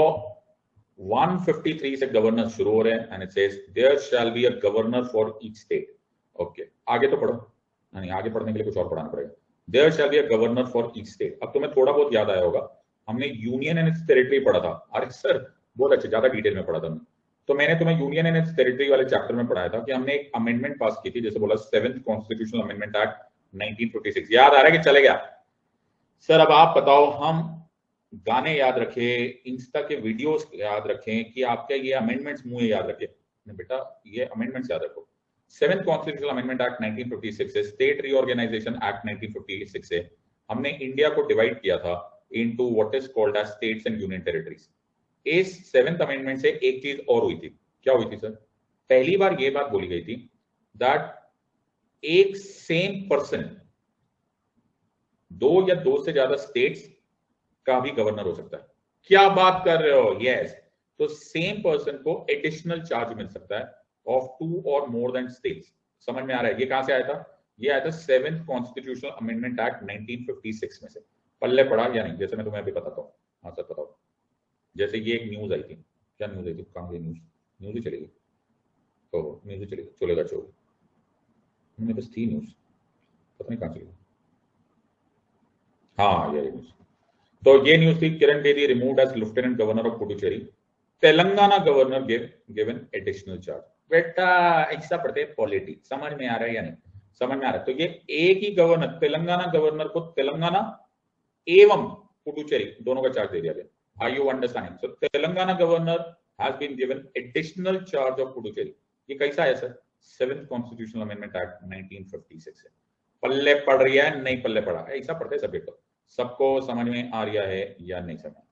153 से गवर्नर शुरू हो रहे हैं, and it says there shall be a governor for each state. Okay, आगे तो पढ़ो, नहीं आगे पढ़ने के लिए कुछ और पढ़ाना पड़ेगा। There shall be a governor for each state. अब तुम्हें थोड़ा बहुत याद आया होगा, हमने यूनियन एंड इट्स टेरिटरी पढ़ा था। अरे सर बहुत अच्छे, ज्यादा डिटेल में पढ़ा था हमने। तो मैंने तुम्हें यूनियन एंड इट्स टेरिटरी वाले चैप्टर में पढ़ाया था कि हमने एक अमेंडमेंट पास की थी, जैसे बोला 7th कॉन्स्टिट्यूशनल अमेंडमेंट एक्ट 1956। याद आ रहा है कि चले गया? सर अब आप बताओ, हम गाने याद रखें, इंस्टा के वीडियोस याद रखें, कि आपके ये अमेंडमेंट्स मुंह याद रखें? बेटा ये अमेंडमेंट्स याद रखो। 7th कॉन्स्टिट्यूशनल अमेंडमेंट एक्ट 1956 से, स्टेट रीऑर्गेनाइजेशन एक्ट 1956 से हमने इंडिया को डिवाइड किया था into what is called as states and union territories. इस 7th अमेंडमेंट से एक चीज और हुई थी। क्या हुई थी सर? पहली बार ये बात बोली गई थी दैट एक सेम पर्सन, 2 या 2 से ज्यादा स्टेट्स का भी गवर्नर हो सकता है। क्या बात कर रहे हो? यस। तो सेम पर्सन को एडिशनल चार्ज मिल सकता है ऑफ 2 और मोर देन स्टेट्स। समझ में आ रहा है? ये कहां से आया था? ये आया था 7th कॉन्स्टिट्यूशनल अमेंडमेंट एक्ट 1956 में से। पल्ले पड़ा या नहीं, जैसे मैं तुम्हें अभी बताता हूँ। हाँ सर बताओ। जैसे ये एक न्यूज आई थी, क्या न्यूज आई थी, कहाँ गई न्यूज ही चलेगी, तो न्यूज ही चलेगी, चलेगा चलेगा, मेरे पास थी न्यूज, पता नहीं कहाँ चली। हाँ ये न्यूज, तो ये न्यूज थी, Kiran Bedi removed as lieutenant governor of Puducherry, Telangana governor given additional charge. बेटा ऐसा पढ़ते पॉलिटी, समझ में आ रहा है या नहीं, समझ में आ रहा है। तो ये एक ही गवर्नर, तेलंगाना गवर्नर को तेलंगाना एवं पुडुचेरी दोनों का चार्ज दे दिया गया। Are you understanding? So Telangana governor has been given additional charge of Puducherry. ये कैसा है sir? 7th constitutional amendment act 1956 है। पल्ले पड़ रही है नहीं पल्ले पड़ा, ऐसा पढ़ते सब्जेक्ट को। सबको समझ में आ रहा है या नहीं समझ?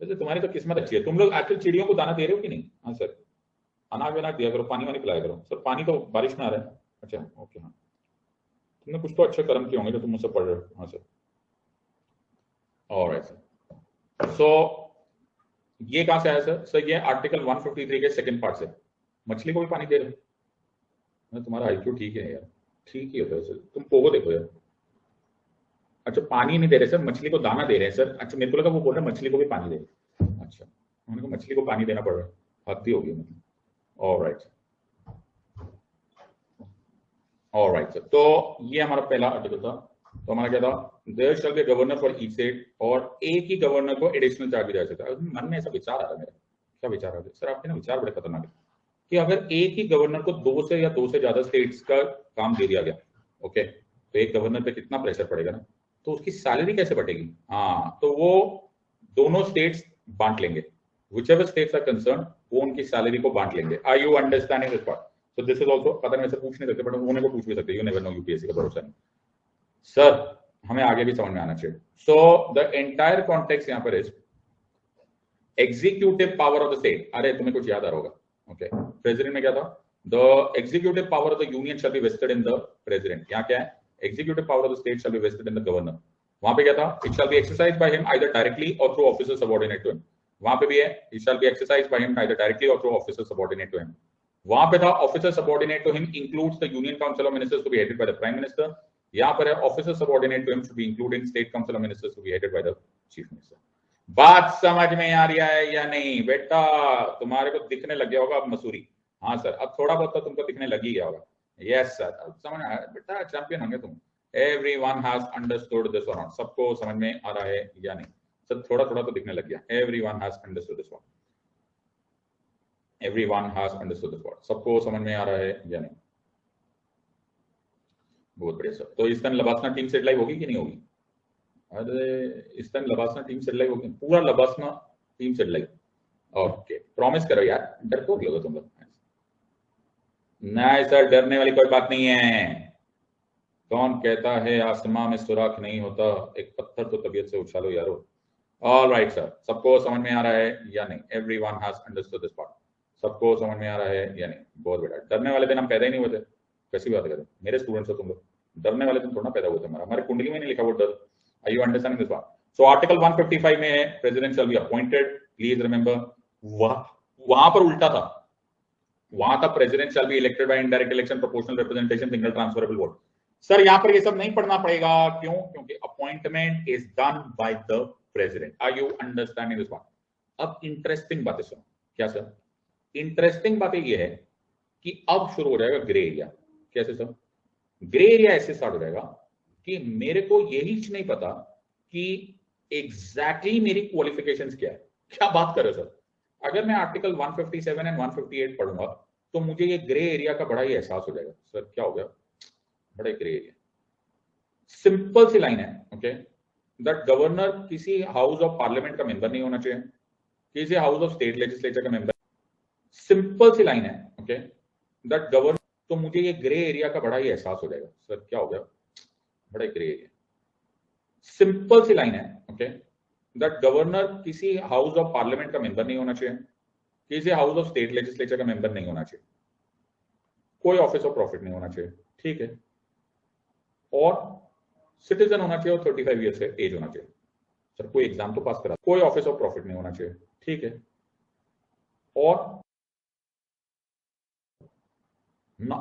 वैसे तुम्हारी तो किस्मत अच्छी है, तुम लोग आजकल चिड़ियों को दाना दे रहे हो कि नहीं? हाँ सर, अनाज वनाज दिया करो, पानी वानी पिलाया करो। सर पानी तो बारिश में आ रहा है। अच्छा ओके, हाँ तुमने कुछ तो अच्छे कर्म किए होंगे जो तुम मुझसे पढ़ रहे हो। हाँ सर, ऑलराइट सर। सो ये कहां से आया सर? सर ये आर्टिकल 153 के सेकंड पार्ट से। मछली को भी पानी दे रहे हो? तुम्हारा आईक्यू ठीक है यार, ठीक ही होता है सर, तुम पोगो देखो यार। अच्छा पानी नहीं दे रहे सर, मछली को दाना दे रहे हैं सर। अच्छा मेरे को लगा वो बोल रहे हैं मछली को भी पानी दे रहे हैं। अच्छा उन्होंने कहा मछली को पानी देना पड़ रहा है, हद ही होगी मतलब। ऑलराइट ऑलराइट सर, तो ये हमारा पहला आर्टिकल था। तो हमारा क्या था? There shall be governor for each state, और एक ही गवर्नर को एडिशनल चार्ज दिया जा सकता है। मन में ऐसा विचार आ रहा है मेरा, क्या विचार आ रहा है सर आपके ना? विचार बड़े खतरनाक है कि अगर एक ही गवर्नर को 2 से या 2 से ज्यादा स्टेट्स का काम दे दिया गया, ओके, तो एक गवर्नर पे कितना प्रेशर पड़ेगा ना, तो उसकी सैलरी कैसे बढ़ेगी? हाँ तो वो दोनों स्टेट्स बांट लेंगे, whichever states are concerned, वो उनकी सैलरी को बांट लेंगे। Are you understanding this part? So this is also, पता नहीं वैसे पूछ नहीं सकते बट उन्होंने को पूछ भी सकते, you never know, यूपीएससी का भरोसा नहीं। सर हमें आगे भी समझ में आना चाहिए। सो द एंटायर कॉन्टेक्स्ट यहाँ पर is executive power of the state. अरे तुम्हें कुछ याद आ रहा होगा, ओके, प्रेसिडेंट में क्या था? The executive power of the union shall be vested in the president. यहाँ क्या है? Executive power of the state shall be vested in the governor. वहां पे क्या था? It shall be exercised by him either directly और through officer subordinate to him. वहां पे भी है, it shall be exercised by him either directly और through officer subordinate to him. वहां पे था officer subordinate to him includes the union council of ministers to be headed by the prime minister. यहाँ पर है officer subordinate to him should be included state council of ministers to be headed by the chief minister. बात समझ में आ रही है या नहीं? बेटा तुम्हारे को दिखने लग गया होगा अब मसूरी। हाँ सर, अब थोड़ा बहुत तो तुमको दिखने लग ही गया होगा। यस सर, अब समझ आया बेटा, चैंपियन होंगे तुम। Everyone has understood this or not? सबको समझ में आ रहा है या नहीं? सर थोड़ा थोड़ा तो दिखने लग गया। Everyone has understood this one. Everyone has understood this one. सबको समझ में आ रहा है या नहीं? बहुत बढ़िया सर। तो इस time LBSNAA team set live होगी कि नहीं होगी? अरे इस time LBSNAA team set live होगी, पूरा LBSNAA team set live. Okay promise करो यार, डरपोक लोगे तुम लोग। नहीं सर, डरने वाली कोई बात नहीं है। कौन कहता है आसमां में सुराख नहीं होता? एक पत्थर तो तबीयत से उछालो यारो। ऑल राइट सर, सबको समझ में आ रहा है या नहीं? Everyone has understood this part. सबको समझ में आ रहा है या नहीं? बहुत बेटा, डरने वाले दिन हम पैदा ही नहीं हुए थे। कैसी बात करते? मेरे स्टूडेंट्स हो तुम लोग, डरने वाले दिन थोड़ा पैदा हुए थे। हमारे कुंडली में नहीं लिखा वो डर। Are you understanding this part? So article 155 में है president shall be appointed. Please remember, वहां पर उल्टा था, वहां था president shall be elected by indirect election, proportional representation, single transferable vote. Sir यहाँ पर ये सब नहीं पढ़ना पड़ेगा, क्यों? क्योंकि appointment is done by the president. Are you understanding this one? अब इंटरेस्टिंग बातें सुनो। क्या सर? इंटरेस्टिंग बातें ये है कि अब शुरू हो जाएगा ग्रे एरिया। कैसे सर? ग्रे एरिया ऐसे स्टार्ट हो जाएगा कि मेरे को यही नहीं पता कि एग्जैक्टली मेरी क्वालिफिकेशंस क्या है। क्या बात कर रहे हो सर? अगर मैं आर्टिकल 157 एंड 158 पढ़ूंगा तो मुझे ये ग्रे एरिया का बड़ा ही एहसास हो जाएगा। सर क्या हो गया? बड़ा ग्रे एरिया। सिंपल सी लाइन है, ओके, दैट गवर्नर किसी हाउस ऑफ पार्लियामेंट का मेंबर नहीं होना चाहिए, किसी हाउस ऑफ स्टेट लेजिस्लेचर का मेंबर। सिंपल सी लाइन है, ओके, दैट गवर्नर। तो मुझे ये ग्रे एरिया का बड़ा ही एहसास हो जाएगा। सर क्या हो गया? बड़ा ग्रे एरिया। सिंपल सी लाइन है, ओके, दैट गवर्नर किसी हाउस ऑफ पार्लियामेंट का मेंबर नहीं होना चाहिए, किसी हाउस ऑफ स्टेट लेजिस्लेचर का मेंबर नहीं होना चाहिए, कोई ऑफिस ऑफ प्रॉफिट नहीं होना चाहिए, ठीक है, और सिटीजन होना चाहिए और 35 ईयर से एज होना चाहिए। सर कोई एग्जाम तो पास करा, कोई ऑफिस ऑफ प्रॉफिट नहीं होना चाहिए, ठीक है, और ना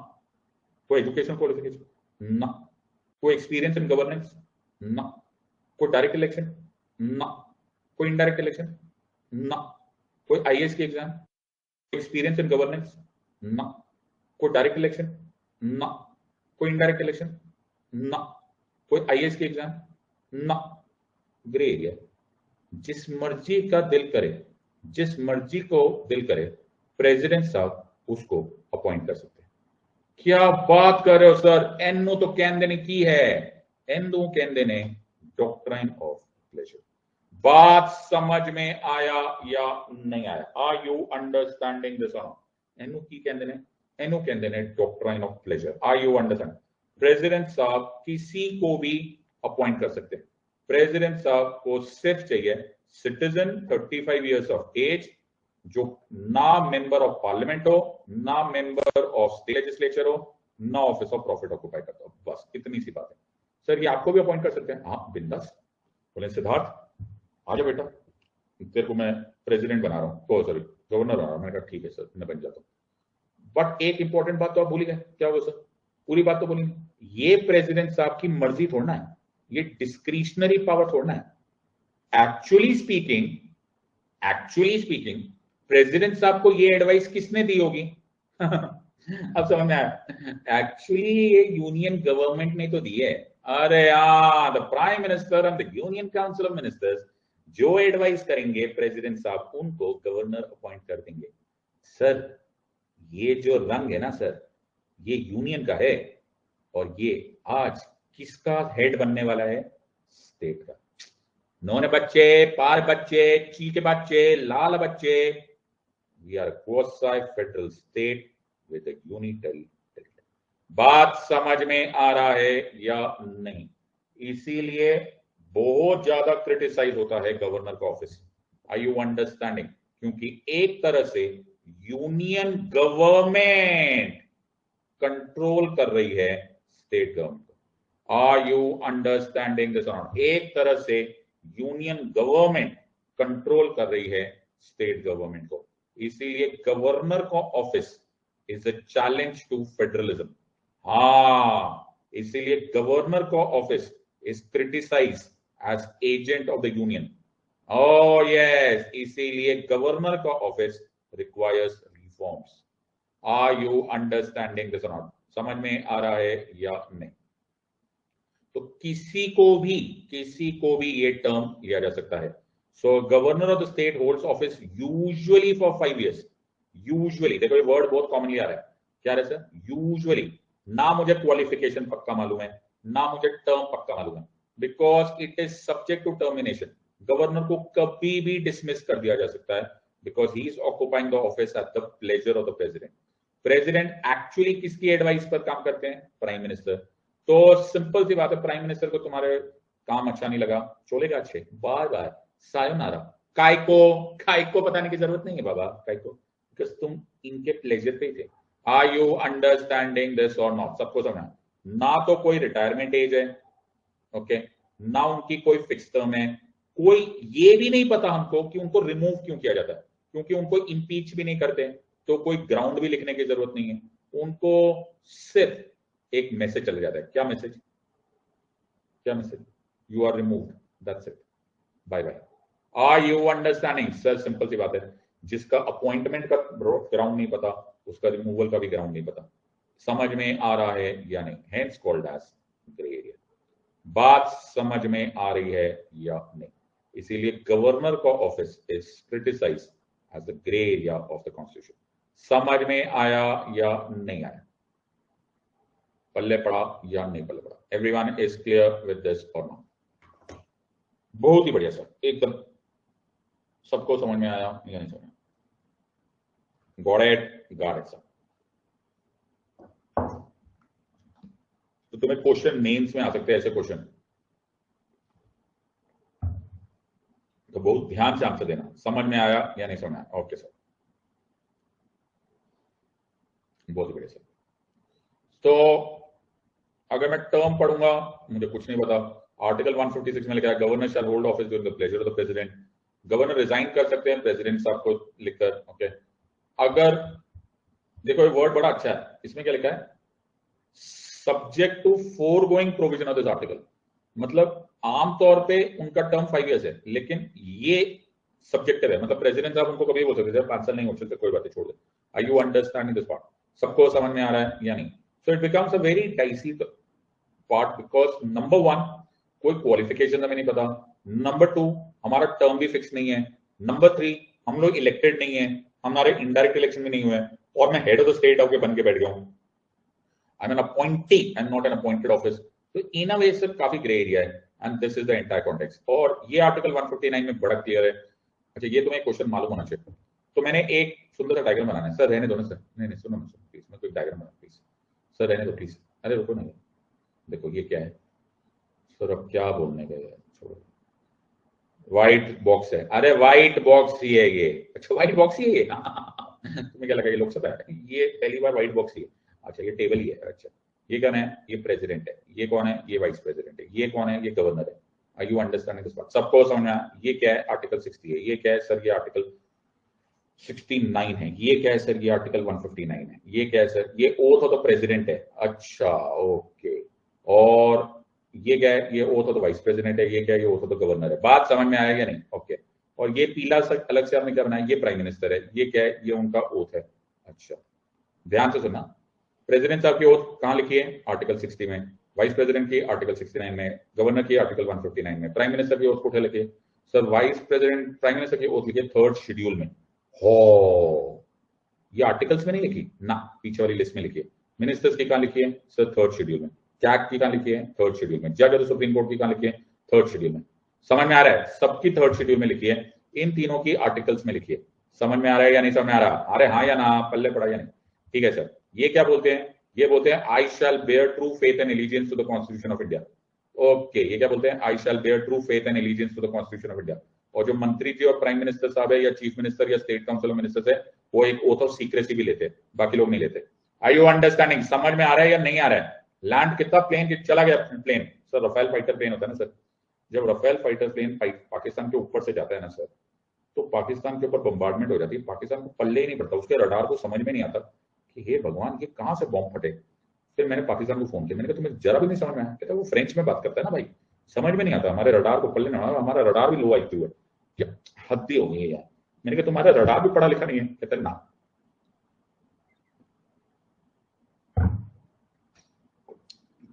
कोई एजुकेशन क्वालिफिकेशन, ना। कोई एक्सपीरियंस इन गवर्नेंस? ना। कोई डायरेक्ट इलेक्शन? ना। कोई इनडायरेक्ट इलेक्शन? ना। कोई आईएएस की एग्जाम? Experience in governance? ना। कोई डायरेक्ट इलेक्शन? ना। कोई इनडायरेक्ट इलेक्शन? ना। कोई आईएएस की एग्जाम? ना। Grey area. जिस मर्जी का दिल करे, जिस मर्जी को दिल करे, प्रेसिडेंट साहब उसको अपॉइंट कर सकते हैं। क्या बात कर रहे हो सर? एनो तो कहते ने की है, एनो कहते ने डॉक्ट्राइन ऑफ प्लेजर। बात समझ में आया या नहीं आया? Are you understanding this? एनो की कहते ने, एनो कहते ने doctrine of pleasure. Are you understand? President साहब किसी को भी अपॉइंट कर सकते हैं। प्रेसिडेंट साहब को सिर्फ चाहिए सिटीजन 35 ईयर्स ऑफ एज, जो ना मेंबर ऑफ पार्लियामेंट हो, ना मेंबर ऑफ स्टेट लेजिस्लेचर हो, ना ऑफिस ऑफ प्रॉफिट ऑक्यूपाई करता हो। बस इतनी सी बात है। सर ये आपको भी अपॉइंट कर सकते हैं? हाँ बिंदास। बोले सिद्धार्थ आ जाओ बेटा, तेरे को मैं प्रेसिडेंट बना रहा हूँ, सॉरी गवर्नर बना रहा हूँ। मैंने कहा ठीक है सर, मैं बन जाता हूँ। बट एक इंपॉर्टेंट बात तो आप भूल गए। क्या हुआ सर? पूरी बात तो बोली नहीं। ये प्रेसिडेंट साहब की मर्जी थोड़ना है, ये डिस्क्रिशनरी पावर थोड़ना है। एक्चुअली स्पीकिंग प्रेसिडेंट साहब को ये एडवाइस किसने दी होगी? अब समझ में आया। एक्चुअली ये यूनियन गवर्नमेंट ने तो दी है। अरे यार, the prime minister and the union council of ministers जो एडवाइस करेंगे प्रेसिडेंट साहब, उनको गवर्नर अपॉइंट कर देंगे। सर ये जो रंग है ना सर, ये यूनियन का है, और ये आज किसका हेड बनने वाला है? स्टेट का। नौने बच्चे, पार बच्चे, चील के बच्चे, लाल बच्चे, we are quasi federal state with a unitary territory. बात समझ में आ रहा है या नहीं? इसीलिए बहुत ज्यादा क्रिटिसाइज होता है गवर्नर का ऑफिस। Are you understanding? क्योंकि एक तरह से यूनियन गवर्नमेंट कंट्रोल कर रही है स्टेट गवर्नमेंट को। Are you understanding this? एक तरह से यूनियन गवर्नमेंट कंट्रोल कर रही है स्टेट गवर्नमेंट को। इसीलिए गवर्नर का office is a challenge to federalism. हाँ, इसीलिए गवर्नर का office is criticise as agent of the union. Oh yes, इसीलिए गवर्नर का office requires reforms. Are you understanding this? समझ में आ रहा है या नहीं? तो किसी को भी ये टर्म लिया जा सकता है। So governor of the state holds office usually for 5 years. Usually, देखो ये वर्ड बहुत कॉमनली आ रहा है। क्या रहा है सर? यूजुअली। ना मुझे क्वालिफिकेशन पक्का मालूम है, ना मुझे टर्म पक्का मालूम है, because it is subject to termination. Governor को कभी भी डिसमिस कर दिया जा सकता है, because he is occupying the office at the pleasure of the president. President actually किसकी एडवाइस पर काम करते हैं? Prime minister. तो सिंपल सी बात है, प्राइम मिनिस्टर को तुम्हारे काम अच्छा नहीं लगा, चलेगा अच्छे, बाय बाय, सायोनारा। काय को बताने की जरूरत नहीं है बाबा, काय को, बिकॉज तुम इनके प्लेजर पे थे। आर यू अंडरस्टैंडिंग दिस और नॉट? सबको समझना। ना तो कोई रिटायरमेंट एज है, ओके, ना उनकी कोई फिक्स टर्म है। कोई ये भी नहीं पता हमको कि उनको रिमूव क्यों किया जाता है, क्योंकि उनको इंपीच भी नहीं करते, तो कोई ग्राउंड भी लिखने की जरूरत नहीं है। उनको सिर्फ एक मैसेज चला जाता है। क्या मैसेज? क्या message? You are removed, that's it, bye bye. Are you understanding? Sir simple सी बात है, जिसका अपॉइंटमेंट का ग्राउंड नहीं पता, उसका रिमूवल का भी ग्राउंड नहीं पता। समझ में आ रहा है या नहीं? Hence called as grey area. बात समझ में आ रही है या नहीं? इसीलिए गवर्नर का office is criticise as the grey area of the constitution. समझ में आया या नहीं आया? पल्ले पड़ा या नहीं पल्ले पड़ा? Everyone is clear with this और नॉट? बहुत ही बढ़िया सर, एकदम सबको समझ में आया या नहीं समझ? Got it sir. तो तुम्हें क्वेश्चन मेंस में आ सकते हैं ऐसे क्वेश्चन, तो बहुत ध्यान से आंसर देना। समझ में आया या नहीं समझ आया? ओके सर, बहुत ही बढ़िया सर। तो अगर मैं टर्म पढ़ूंगा, मुझे कुछ नहीं पता। आर्टिकल 156 में लिखा है governor shall hold office during the pleasure of the president. Governor resign कर सकते हैं प्रेसिडेंट साहब को लिखकर, ओके। अगर देखो ये वर्ड बड़ा अच्छा है, इसमें क्या लिखा है? Subject to foregoing provision of this article, मतलब आमतौर पे उनका टर्म 5 years है, लेकिन ये सब्जेक्टिव है, मतलब प्रेसिडेंट साहब उनको कभी बोल सकते थे 5 साल नहीं हो सकते, कोई बात नहीं, छोड़ दे। Are you understanding this part? सबको समझ में आ रहा है या नहीं? So it becomes a very dicey part, because number 1 कोई क्वालिफिकेशन हमें नहीं पता, नंबर 2 हमारा टर्म भी फिक्स नहीं है, नंबर 3 हम लोग इलेक्टेड नहीं है, हमारे इनडायरेक्ट इलेक्शन भी नहीं हुए, और मैं हेड ऑफ द स्टेट होकर बन के बैठ गया हूं। I am an appointee, I am not an appointed office. तो इन अ वे से काफी ग्रे एरिया है, and this is the entire context. और ये आर्टिकल 159 में बड़ा क्लियर है। अच्छा, ये तुम्हें क्वेश्चन मालूम होना चाहिए। तो मैंने एक सुंदर सा डायग्राम बनाना है। सर रहने दो ना सर, नहीं सुनो ना सर प्लीज, मैं कोई डायग्राम बना प्लीज, सर रहने दो प्लीज। अरे रुको ना, देखो ये क्या है सर, अब क्या बोलने का यार, छोड़ो। व्हाइट बॉक्स है, अरे व्हाइट बॉक्स ही है ये। अच्छा व्हाइट बॉक्स ही है ये तुम्हें क्या लगा ये लोकसभा है? ये पहली बार व्हाइट बॉक्स ही है। अच्छा ये टेबल ही है। अच्छा ये कौन है? ये प्रेसिडेंट है। ये कौन है? ये वाइस प्रेसिडेंट है। ये कौन है? ये गवर्नर है। Are you understanding this part? सबको समझ में आया? ये क्या है? आर्टिकल 60 है। ये क्या है सर? ये आर्टिकल 69 है। ये क्या है सर? ये आर्टिकल 159 है। ये क्या है सर? ये ओथ ऑफ द प्रेसिडेंट है। अच्छा ओके। और ये क्या है? ये oath of the vice president है। ये क्या है? ये ओथ ऑफ द गवर्नर है। बात समझ में आया या नहीं? ओके। और ये पीला सर अलग से आपने क्या बनाया? ये प्राइम मिनिस्टर है। ये क्या है? ये उनका ओथ है। अच्छा ध्यान से सुनना, प्रेसिडेंट साहब की ओथ कहां लिखी है? आर्टिकल 60 में। वाइस प्रेसिडेंट की आर्टिकल 69 में। गवर्नर की आर्टिकल 159 में। प्राइम मिनिस्टर की ओथ को लिखी है sir, vice president prime minister की ओथ लिखी है 3rd शेड्यूल में। हो ये आर्टिकल्स में नहीं लिखी ना, पीछे वाली लिस्ट में लिखी है। मिनिस्टर्स की कहां लिखी है सर? 3rd शेड्यूल में। कैग की कहां लिखी है? 3rd शेड्यूल में। जज ऑफ सुप्रीम कोर्ट की कहां लिखी है? 3rd शेड्यूल में। समझ में आ रहा है? सबकी 3rd शेड्यूल में लिखी है, इन तीनों की आर्टिकल्स में लिखी है। समझ में आ रहा है या नहीं समझ में आ रहा? अरे हाँ या ना, पल्ले पड़ा या नहीं? ठीक है सर। ये क्या बोलते हैं? ये बोलते हैं I shall bear true faith and allegiance to the constitution of India. Okay, ये क्या बोलते हैं? I shall bear true faith and allegiance to the constitution of India. और जो मंत्री जी और प्राइम मिनिस्टर साहब है, या चीफ मिनिस्टर या स्टेट काउंसिल ऑफ मिनिस्टर्स है, वो एक ओथ ऑफ सीक्रेसी भी लेते हैं, बाकी लोग नहीं लेते। Are you understanding? समझ में आ रहा है या नहीं आ रहा है? लैंड कितना प्लेन चला गया? Plane sir Rafale fighter plane होता है ना सर, जब रफेल फाइटर प्लेन पाकिस्तान के ऊपर से जाता है ना सर, तो पाकिस्तान के ऊपर बम्बार्डमेंट हो जाती है, पाकिस्तान को पल्ले ही नहीं पड़ता, उसके रडार को समझ में नहीं आता कि हे भगवान ये कहां से बॉम्ब फटे। फिर मैंने पाकिस्तान को फोन किया, मैंने कहा तुम्हें जरा भी नहीं समझ में आया? कहता वो फ्रेंच में बात करता है ना भाई, समझ में नहीं आता, हमारे रडार को पल्ले नहीं, हमारा रडार भी लो आईक्यू है। क्या हद ही हो गई है यार। मैंने कहा तुम्हारा रडार भी पढ़ा लिखा नहीं है? कहते ना।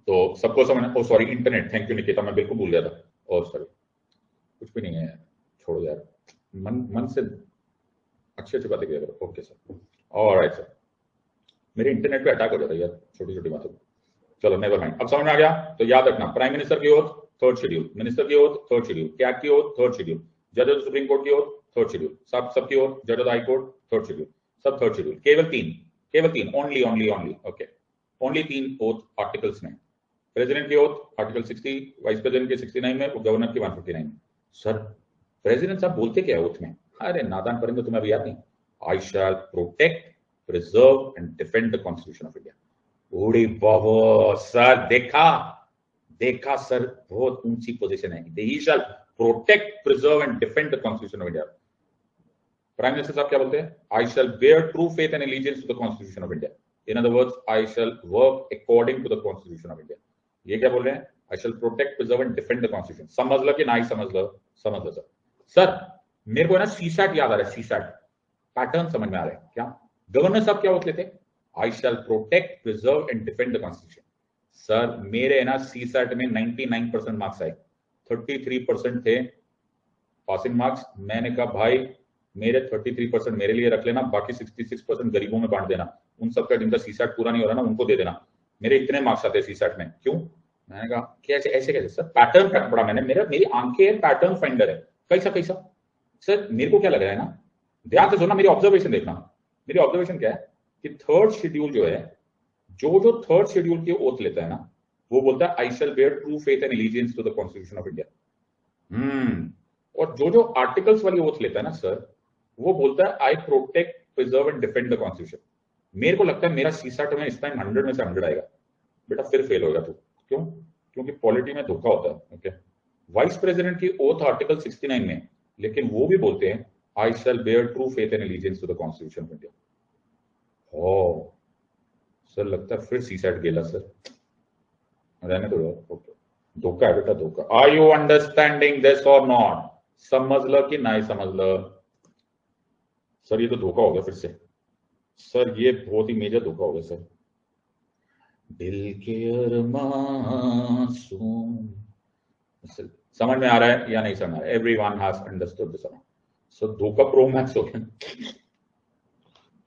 तो सबको समझ, oh sorry internet, thank you Nikita, मैं बिल्कुल भूल गया था। और सॉरी, कुछ भी नहीं है, छोड़ो यार, मन से अच्छी अच्छी बातें किया करो। Okay sir, alright sir. मेरे इंटरनेट पे अटैक हो जाता है यार छोटी छोटी बातों। चलो नेवर माइंड, अब समझ में आ गया? तो याद रखना, प्राइम मिनिस्टर की ओथ 3rd शेड्यूल, मिनिस्टर की ओथ 3rd शेड्यूल, कैग की ओथ 3rd शेड्यूल, जज ऑफ सुप्रीम कोर्ट की ओथ 3rd शेड्यूल, सबकी ओथ, जज of high court 3rd schedule, सब 3rd शेड्यूल। केवल तीन, only only only, okay, only 3 oath articles में। प्रेसिडेंट की ओथ आर्टिकल 60, वाइस प्रेसिडेंट की 69 में, गवर्नर की 159 में। सर प्रेसिडेंट साहब बोलते क्या है ओथ में? अरे नादान परिंदे, तुम्हें अभी याद नहीं? I shall protect, preserve and defend the constitution of India. ओडी बाबो सर, देखा सर, बहुत ऊंची पोजीशन है। He shall protect, preserve and defend the constitution of India. Prime minister साहब क्या बोलते हैं? I shall bear true faith and allegiance to the constitution of India. In other words, I shall work according to the constitution of India. ये क्या बोल रहे हैं? I shall protect, preserve and defend the constitution. समझ लो कि नहीं समझ लो? समझ लो सर। सर मेरे को है ना सीसैट याद आ रहा है, सीसैट पैटर्न समझ में आ रहा है क्या? गवर्नर साहब क्या होते थे? I shall protect, preserve and defend the constitution. Sir मेरे है ना सीसैट में 99% मार्क्स आए, 33% थे पासिंग मार्क्स। मैंने कहा भाई मेरे 33% मेरे लिए रख लेना, बाकी 66% गरीबों में बांट देना, उन सबका जिनका सीसैट पूरा नहीं हो रहा ना उनको दे देना, मेरे इतने मार्क्स आते हैं सीसैट में। क्यों? मैंने कहा कैसे ऐसे कैसे सर? पैटर्न पड़ा मैंने, मेरी आंखें पैटर्न फाइंडर है। कैसा सर? मेरे को क्या लग रहा है ना, ध्यान से सुनना, मेरी ऑब्जर्वेशन देखना। मेरी ऑब्जर्वेशन क्या है कि 3rd शेड्यूल जो है, जो 3rd शेड्यूल की ओथ लेता है ना, वो बोलता है I shall bear true faith and allegiance to the constitution of India. और जो आर्टिकल्स वाली ओथ लेता है ना सर, वो बोलता है I protect, preserve and defend the constitution. मेरे को लगता है मेरा सीसैट में इस टाइम 100 में से 100 आएगा। बेटा फिर फेल होगा तू। क्यों? क्योंकि पॉलिटी में धोखा होता है। ओके, वाइस प्रेसिडेंट की ओथ आर्टिकल 69 में, लेकिन वो भी बोलते हैं I shall bear true faith and allegiance to the constitution of India. Sir लगता है फिर सीसैट गेला सर। रहने दो यार, ओके। धोखा है बेटा, धोखा। आर यू अंडरस्टैंडिंग दिस और नॉट? समझ लो कि नहीं समझ लो? सर ये तो धोखा हो गया फिर से सर, ये बहुत ही मेजर धोखा हो गया सर। दिल के अरमासूम, समझ में आ रहा है या नहीं समझ रहा है? Everyone has understood this. So धोखा प्रो मैक्स हो गया।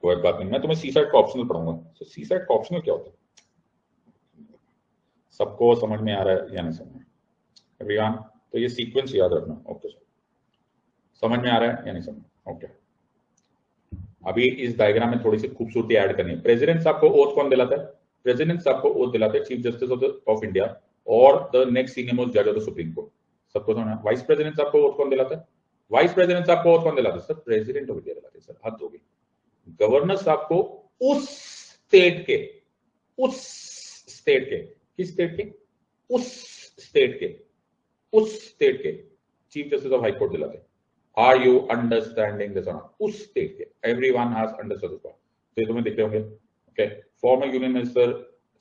कोई बात नहीं, मैं तुम्हें सी साइड का ऑप्शनल पढ़ूंगा। सो सी साइड का ऑप्शनल क्या होता है? सबको समझ में आ रहा है या नहीं समझ में? एवरीवन, तो ये सीक्वेंस याद रखना। ओके सर, समझ में आ रहा है या नहीं समझ में? ओके। अभी इस डायग्राम में थोड़ी सी खूबसूरती ऐड करनी है। प्रेसिडेंट साहब को ओथ कौन दिलाता है? प्रेसिडेंट साहब को ओथ दिलाते हैं चीफ जस्टिस ऑफ इंडिया और द नेक्स्ट सीनियर मोस्ट जज ऑफ द सुप्रीम कोर्ट। सबको समझना। वाइस प्रेसिडेंट साहब को ओथ कौन दिलाता है? वाइस प्रेसिडेंट साहब को ओथ कौन दिलाता है? सर प्रेसिडेंट ऑफ इंडिया दिलाते हैं सर, हद होगी। गवर्नर साहब को उस स्टेट के, उस स्टेट के, किस स्टेट के? उस स्टेट के, उस स्टेट के chief justice of high court दिलाते हैं। Are you understanding this or not? उस स्टेट के, everyone has understood this part. तो ये तुम्हें दिख रहे होंगे। Okay, former union minister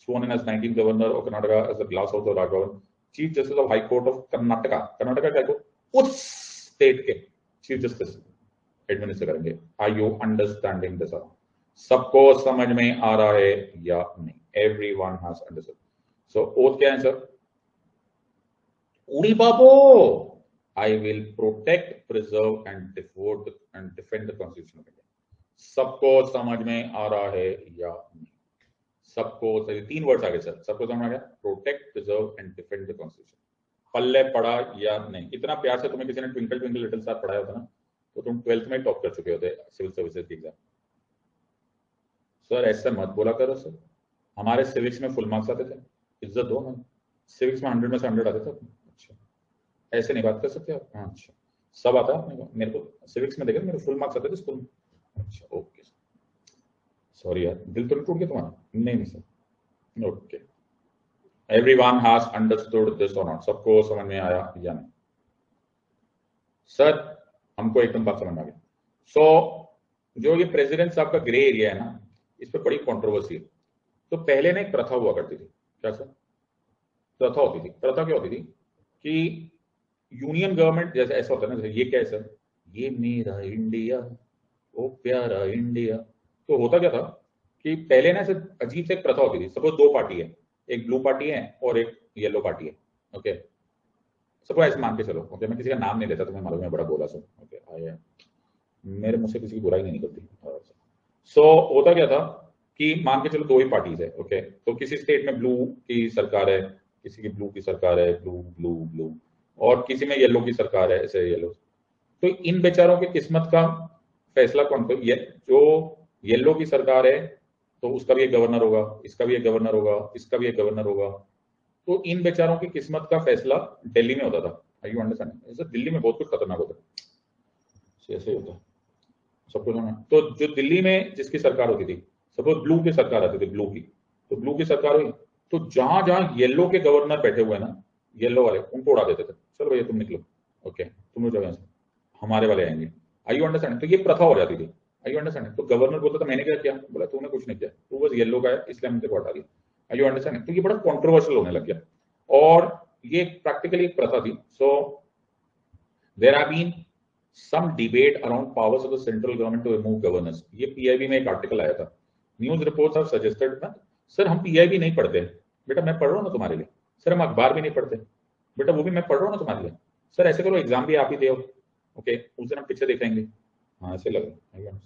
sworn in as 19th governor of Karnataka as the glass house of Raj Bhavan, chief justice of High Court of Karnataka, Karnataka क्या को? उस स्टेट के चीफ जस्टिस एडमिनिस्टर करेंगे। Are you understanding this or not? सबको समझ में आ रहा है या नहीं? Everyone has understood. So oath क्या है सर? उड़ी बाबो, I will protect, preserve and defend the Constitution of India. सबको समझ में आ रहा है या नहीं? सबको, तीन वर्ड्स आ गए सर, सबको समझ आ गया? Protect, preserve and defend the constitution. पल्ले पड़ा या नहीं? इतना प्यार से तुम्हें किसी ने ट्विंकल ट्विंकल लिटिल स्टार पढ़ाया होता ना, तो तुम 12th में टॉप कर चुके होते सिविल सर्विसेज की एग्जाम। सर ऐसा मत बोला करो सर, हमारे सिविक्स में फुल मार्क्स आते थे, इज्जत दो। मैं सिविक्स में 100 में से 100 आते थे। अच्छा, ऐसे नहीं बात कर सकते आप? हाँ अच्छा, सब आता है मेरे को सिविक्स में, देखा मेरे फुल मार्क्स आते थे स्कूल में। अच्छा ओके, सॉरी यार, दिल तो नहीं टूट गया तुम्हारा? नहीं sir. Okay, everyone has understood this और नॉट? सबको समझ में आया या नहीं? सर हमको एकदम बात समझ में आ गई। सो जो ये प्रेसिडेंट साहब का ग्रे एरिया है ना, इस पर बड़ी कंट्रोवर्सी है। तो पहले ना एक प्रथा हुआ करती थी। क्या सर? प्रथा होती थी। प्रथा क्या होती थी कि यूनियन गवर्नमेंट, जैसे ऐसा होता है ना, जैसे ये क्या है सर? ये मेरा इंडिया, ओ प्यारा इंडिया। तो होता क्या था कि पहले ना ऐसे अजीब से एक प्रथा होती थी। सपोज दो पार्टी है, एक ब्लू पार्टी है और एक येलो पार्टी है। ओके, सपोज ऐसे मान के चलो। ओके, मैं किसी का नाम नहीं लेता, तुम्हें मालूम है बड़ा बोला सो। ओके, आया मेरे मुझसे किसी की बुराई नहीं निकलती। सो होता क्या था कि मान के चलो दो ही पार्टीज है। ओके, तो किसी स्टेट में ब्लू की सरकार है, किसी की ब्लू की सरकार है, ब्लू ब्लू ब्लू, और किसी में येलो की सरकार है, ऐसे येलो। तो इन बेचारों की किस्मत का फैसला कौन? तो जो येलो की सरकार है तो उसका भी एक गवर्नर होगा, इसका भी एक गवर्नर होगा, इसका भी एक गवर्नर होगा। तो इन बेचारों की किस्मत का फैसला दिल्ली में होता था। Are you understand? ऐसे दिल्ली में बहुत कुछ खतरनाक होता है, ऐसे होता है सबको समझ। तो जो दिल्ली में जिसकी सरकार होती थी, सपोज ब्लू की सरकार आती थी, ब्लू की, तो ब्लू की सरकार हुई, तो जहां जहां येलो के गवर्नर बैठे हुए ना, येलो वाले, उनको उड़ा देते थे। चलो भैया तुम निकलो, ओके तुम लोग जाओ, हमारे वाले आएंगे। आई यू अंडरस्टैंड? तो ये प्रथा हो जाती थी। आई यू अंडरस्टैंड? तो गवर्नर बोलता था मैंने क्या किया? बोला तूने कुछ नहीं किया, तू बस येलो का है इसलिए हमने हटा दिया। आई यू अंडरस्टैंड? तो ये बड़ा कॉन्ट्रोवर्शियल होने लग गया और ये प्रैक्टिकली एक प्रथा थी। So there have been some debate around powers of the central government to remove governors. ये पीआईबी में एक आर्टिकल आया था। न्यूज रिपोर्ट्स हैव सजेस्टेड ना, सर हम पीआईबी नहीं पढ़ते बेटा, मैं पढ़ रहा हूँ ना तुम्हारे लिए। सर हम अखबार भी नहीं पढ़ते बेटा, वो भी मैं पढ़ रहा हूँ ना तुम्हारे लिए। सर ऐसे करो एग्जाम भी आप ही दो, ओके उस दिन हम पिक्चर देखेंगे। हाँ ऐसे लगा।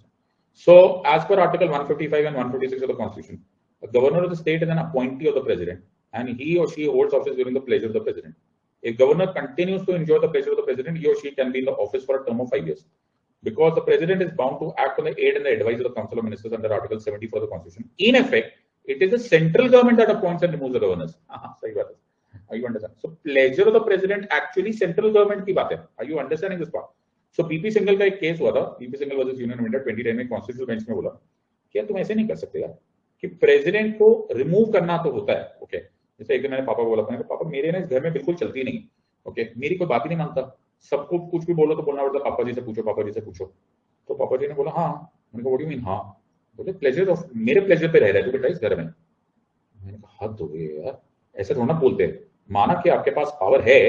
So as per article 155 and 156 of the constitution, the governor of the state is an appointee of the president and he or she holds office during the pleasure of the president. If governor continues to enjoy the pleasure of the president, he or she can be in the office for a term of 5 years. Because the president is bound to act on the aid and the advice of the Council of Ministers under Article 74 of the Constitution. In effect, it is the central government that appoints and removes the governors. सही बात है। Are you understand? So pleasure of the president actually central government की बात है। Are you understanding this part? So BP Singhal का एक case हुआ था, BP Singhal versus union of India 2010 में कॉन्स्टिट्यूशनल बेंच में बोला कि तुम ऐसे नहीं कर सकते यार कि प्रेसिडेंट को रिमूव करना तो होता है। ओके, जैसे एक दिन मैंने पापा को बोला था, पापा मेरे ना इस घर में बिल्कुल चलती नहीं, ओके मेरी कोई बात ही नहीं मानता, सबको कुछ भी बोलो तो बोलना पड़ता, पापा जी से पूछो, पापा जी से पूछो। तो पापा जी ने बोला हाँ। मैंने कहा व्हाट डू यू मीन हाँ? बोले प्लेजर ऑफ, मेरे प्लेजर पे रह रहा है तू बेटा इस घर में। मैंने कहा हद हो गई यार, ऐसे थोड़ा ना बोलते हैं, माना कि आपके पास पावर है,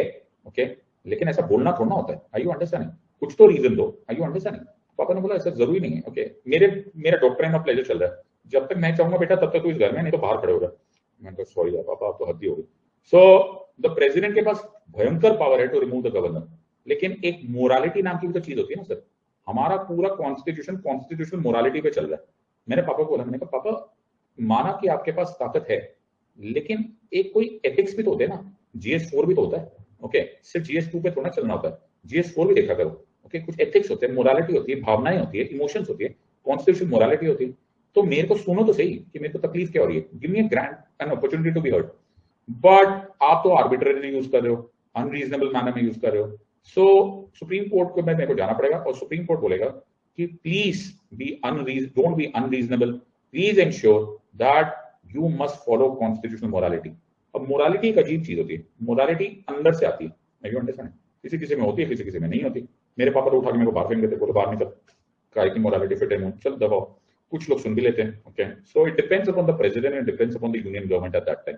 ओके, लेकिन ऐसा बोलना थोड़ा ना होता है। आई यू अंडरस्टैंडिंग? कुछ तो रीजन दो। आई यू अंडरस्टैंडिंग? पापा ने बोला ऐसा जरूरी नहीं है, ओके, मेरा डॉक्टरेट ऑफ प्लेजर चल रहा है, जब तक मैं चाहूंगा बेटा तब तक तू इस घर में, नहीं तो बाहर खड़े हो रहा। मैंने कहा सॉरी यार पापा, आप तो हद ही हो गई। सो द प्रेसिडेंट के पास भयंकर पावर है टू रिमूव द गवर्नर, लेकिन एक मोरालिटी नाम की भी तो चीज होती है ना सर। हमारा पूरा कॉन्स्टिट्यूशन मोरालिटी पे चल रहा है। मैंने पापा को बोला, मैंने कहा पापा, माना कि आपके पास ताकत है, लेकिन एक कोई एथिक्स भी तो होते हैं ना, GS4 भी तो होता है, ओके, सिर्फ GS2 पे थोड़ा चलना होता है, GS4 भी देखा करो, ओके, कुछ एथिक्स होते हैं, मोरालिटी होती है, भावनाएं होती है, इमोशंस होती है, कॉन्स्टिट्यूशन मोरालिटी होती है। तो मेरे को सुनो तो सही कि मेरे को तकलीफ क्या हो रही है, give me a grand an opportunity to be heard. But आप तो आर्बिट्रेरी यूज कर रहे हो, अनरीजनेबल मैनर में यूज कर रहे हो। सो सुप्रीम कोर्ट को मेरे को जाना पड़ेगा और सुप्रीम कोर्ट बोलेगा कि please don't be unreasonable, please ensure that you must follow constitutional morality. अब मोरालिटी एक अजीब चीज होती है, मोरालिटी अंदर से आती है, यू अंडरस्टैंड? किसी किसी में होती है, किसी किसी में नहीं होती। मेरे पापा तो उठा के मेरे को बाहर फेंक देते, बोले बाहर निकल, काय की मोरालिटी फिट है, चल दबाओ। कुछ लोग सुन भी लेते हैं, okay. So it depends upon the president and depends upon the union government at that time.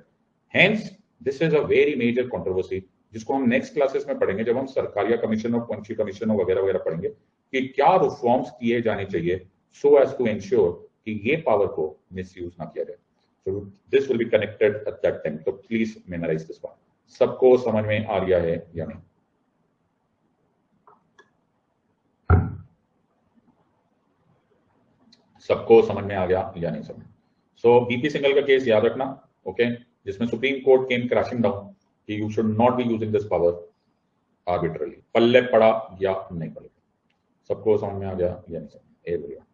Hence this is a very major controversy, जिसको हम नेक्स्ट क्लासेस में पढ़ेंगे, जब हम सरकारिया कमीशन और पंची कमीशन वगैरह वगैरह पढ़ेंगे कि क्या रिफॉर्म्स किए जाने चाहिए सो एज टू एंश्योर कि ये पावर को मिसयूज ना किया जाए। So this will be connected at that time. So please memorize this one. सबको समझ में आ गया है या नहीं? सबको समझ में आ गया या नहीं समझ? सो बीपी सिंघल का केस याद रखना, ओके, जिसमें supreme court came crashing down कि you should not be using this power arbitrarily. पल्ले पड़ा या नहीं पड़े? सबको समझ में आ गया या नहीं समझ?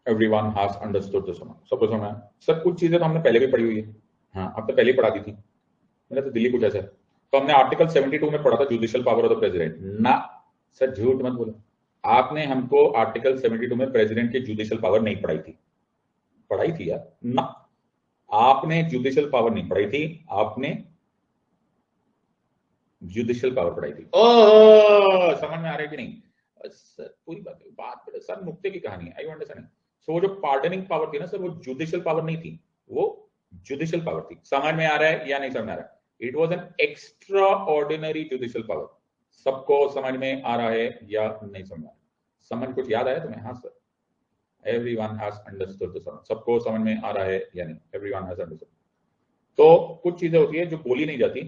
Everyone has understood this one. सबको समझ में? सर कुछ चीजें तो हमने पहले भी पढ़ी हुई है, हाँ, अब तो पहले ही पढ़ा दी थी, मैंने तो दिल्ली कुछ ऐसा है। तो हमने आर्टिकल 72 में पढ़ा था judicial power of the president ना। सर झूठ मत बोलो, आपने हमको आर्टिकल 72 में प्रेसिडेंट की जुडिशियल पावर नहीं पढ़ाई थी। पढ़ाई थी यार ना, आपने जुडिशियल पावर नहीं पढ़ाई थी, आपने जुडिशियल पावर पढ़ाई थी। ओ समझ में आ रहा है कि नहीं? सर पूरी बात सर नुक्ते की कहानी है। I understand? सो वो जो पार्डनिंग पावर थी ना सर, वो जुडिशियल पावर नहीं थी, वो जुडिशियल पावर थी। समझ में आ रहा है या नहीं समझ में आ रहा है? It was an extra ordinary judicial power. सबको समझ में आ रहा है या नहीं समझ में आ रहा है? समझ कुछ याद आया तुम्हें? हाँ sir, everyone has understood the समझ। सबको समझ में आ रहा है या नहीं? Everyone has understood. तो कुछ चीजें होती है जो बोली नहीं जाती,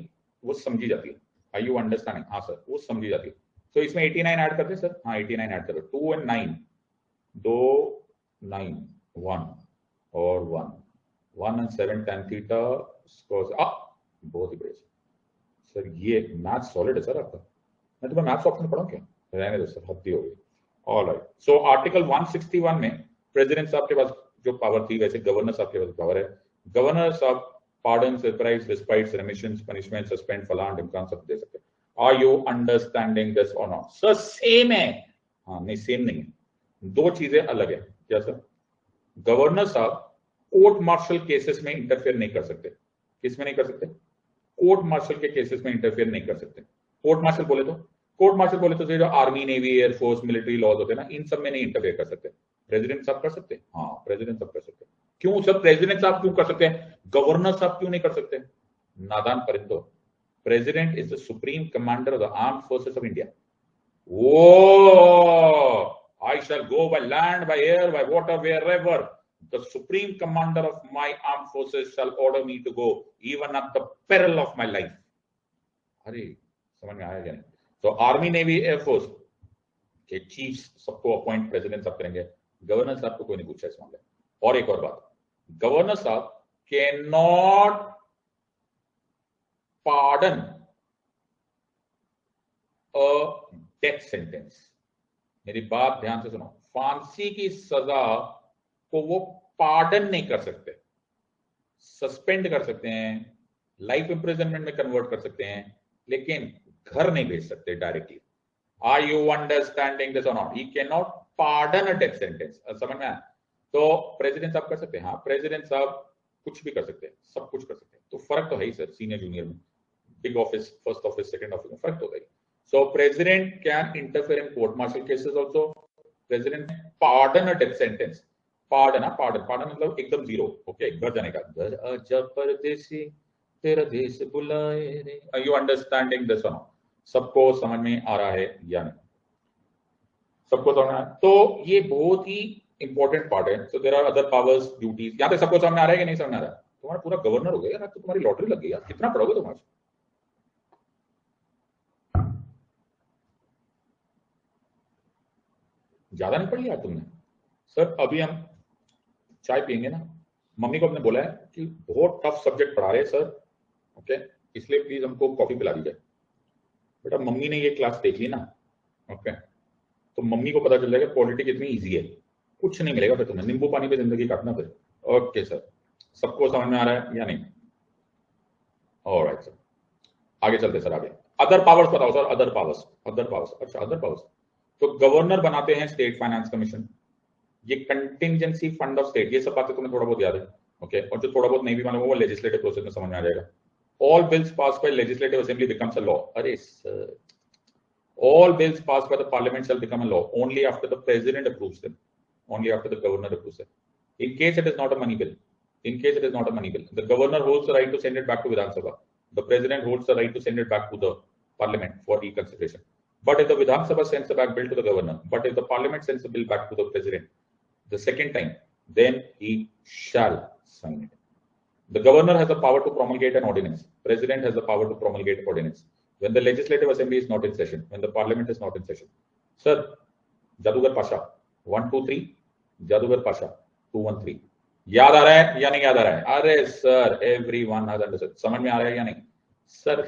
वो समझी जाती है। Are you understanding? हाँ सर, वो समझी जाती है। तो इसमें 89 ऐड करते हैं सर? हाँ 89 ऐड करो। 2 and 9, 2 9 1 और 1 and 7 tan थीटा बहुत ही बढ़िया सर। ये मैथ सॉलिड है सर आपका। मैं तुम्हें मैथ्स ऑप्शन पढ़ाऊं क्या? रहने दो सर, हद ही हो गई। ऑलराइट, सो आर्टिकल 161 में प्रेसिडेंट साहब के पास जो पावर थी, वैसे गवर्नर साहब के पास पावर है। गवर्नर साहब pardons, reprieve, respites, remissions, punishment, suspend, फलान ढिमकान सब दे सकते हैं। Are you understanding this or not? Sir same है? हाँ नहीं, सेम नहीं है, दो चीजें अलग है। क्या सर? गवर्नर साहब कोर्ट मार्शल केसेस में इंटरफेयर नहीं कर सकते। किस में नहीं कर सकते? कोर्ट मार्शल के केसेस में इंटरफेयर नहीं कर सकते। कोर्ट मार्शल बोले तो जो army, navy, air force, military laws होते हैं ना, इन सब में नहीं इंटरफेयर कर सकते। प्रेसिडेंट साहब कर सकते हैं? हाँ प्रेसिडेंट साहब कर सकते हैं। क्यों सर प्रेसिडेंट साहब क्यों कर सकते हैं, गवर्नर साहब क्यों नहीं कर सकते? नादान परिंदो, president is the supreme commander of the armed forces of India. Oh I shall go by land, by air, by water, wherever the supreme commander of my armed forces shall order me to go, even at the peril of my life. अरे समझ में आया क्या नहीं? तो army, navy, air force के chiefs सबको appoint president साहब करेंगे, गवर्नर साहब को कोई नहीं पूछा इस मामले। और एक और बात, गवर्नर साहब can not pardon a death sentence. मेरी बात ध्यान से सुनो, फांसी की सजा को वो पार्डन नहीं कर सकते, सस्पेंड कर सकते हैं, लाइफ इंप्रिजनमेंट में कन्वर्ट कर सकते हैं, लेकिन घर नहीं भेज सकते directly. Are you understanding this और not? He can not pardon a death sentence. समझ में आया? तो प्रेसिडेंट साहब कर सकते हैं? हाँ प्रेसिडेंट साहब कुछ भी कर सकते हैं, सब कुछ कर सकते हैं। तो फर्क तो है ही सर, सीनियर जूनियर में, big office, first office, second office में फर्क तो है ही। So president can interfere in court martial cases also, president pardon a death sentence, pardon, pardon, pardon मतलब एकदम जीरो। ओके, घर जाने का, घर आजा परदेसी तेरा देश बुलाए रे। Are you understanding this one? सबको समझ में आ रहा है या नहीं? सबको समझ में आ रहा है? तो ये बहुत ही इंपॉर्टेंट पार्ट है। So there are other powers, duties. यहाँ पे सबको समझ में आ रहा है कि नहीं समझ में आ रहा है? तुम्हारा पूरा गवर्नर हो गया यार, तो तुम्हारी लॉटरी लग गई यार। कितना पढ़ोगे तुम आज? ज्यादा नहीं पढ़ी यार तुमने। सर अभी हम चाय पियेंगे ना, मम्मी को हमने बोला है कि बहुत टफ सब्जेक्ट पढ़ा रहे हैं सर, ओके, इसलिए प्लीज हमको कॉफी पिला दीजिए। बेटा मम्मी ने ये क्लास देख ली ना, ओके, तो मम्मी को पता चल जाएगा पॉलिटिक्स इतनी इजी है, कुछ नहीं मिलेगा फिर तुम्हें, नींबू पानी पे जिंदगी काटना फिर। ओके सर, सबको समझ में आ रहा है या नहीं? ऑलराइट सर, आगे चलते सर आगे। अदर पावर्स बताओ sir, other powers, other powers. अच्छा अदर पावर्स, तो गवर्नर बनाते हैं स्टेट फाइनेंस कमीशन, ये कंटिंजेंसी फंड ऑफ स्टेट, ये सब बातें तुम्हें थोड़ा बहुत याद है, ओके, और जो थोड़ा बहुत नहीं भी मालूम वो लेजिस्लेटिव प्रोसेस में समझ में आ जाएगा। All bills pass by legislative assembly becomes a law. अरे sir, all bills passed by the parliament shall become a law only after the president approves them, only after the governor approves them. In case it is not a money bill, in case it is not a money bill, the governor holds the right to send it back to Vidhan Sabha. The president holds the right to send it back to the parliament for reconsideration. But if the Vidhan Sabha sends the back bill to the governor, but if the parliament sends the bill back to the president the second time, then he shall sign it. The governor has the power to promulgate an ordinance. President has the power to promulgate ordinance. When the legislative assembly is not in session, when the parliament is not in session. Sir, जादूगर पाशा 1 2 3, जादूगर पाशा 2 1 3, याद आ रहा है या नहीं याद आ रहा है? अरे सर, एवरीवन हैज अंडरस्टूड, समझ में आ रहा है या नहीं? सर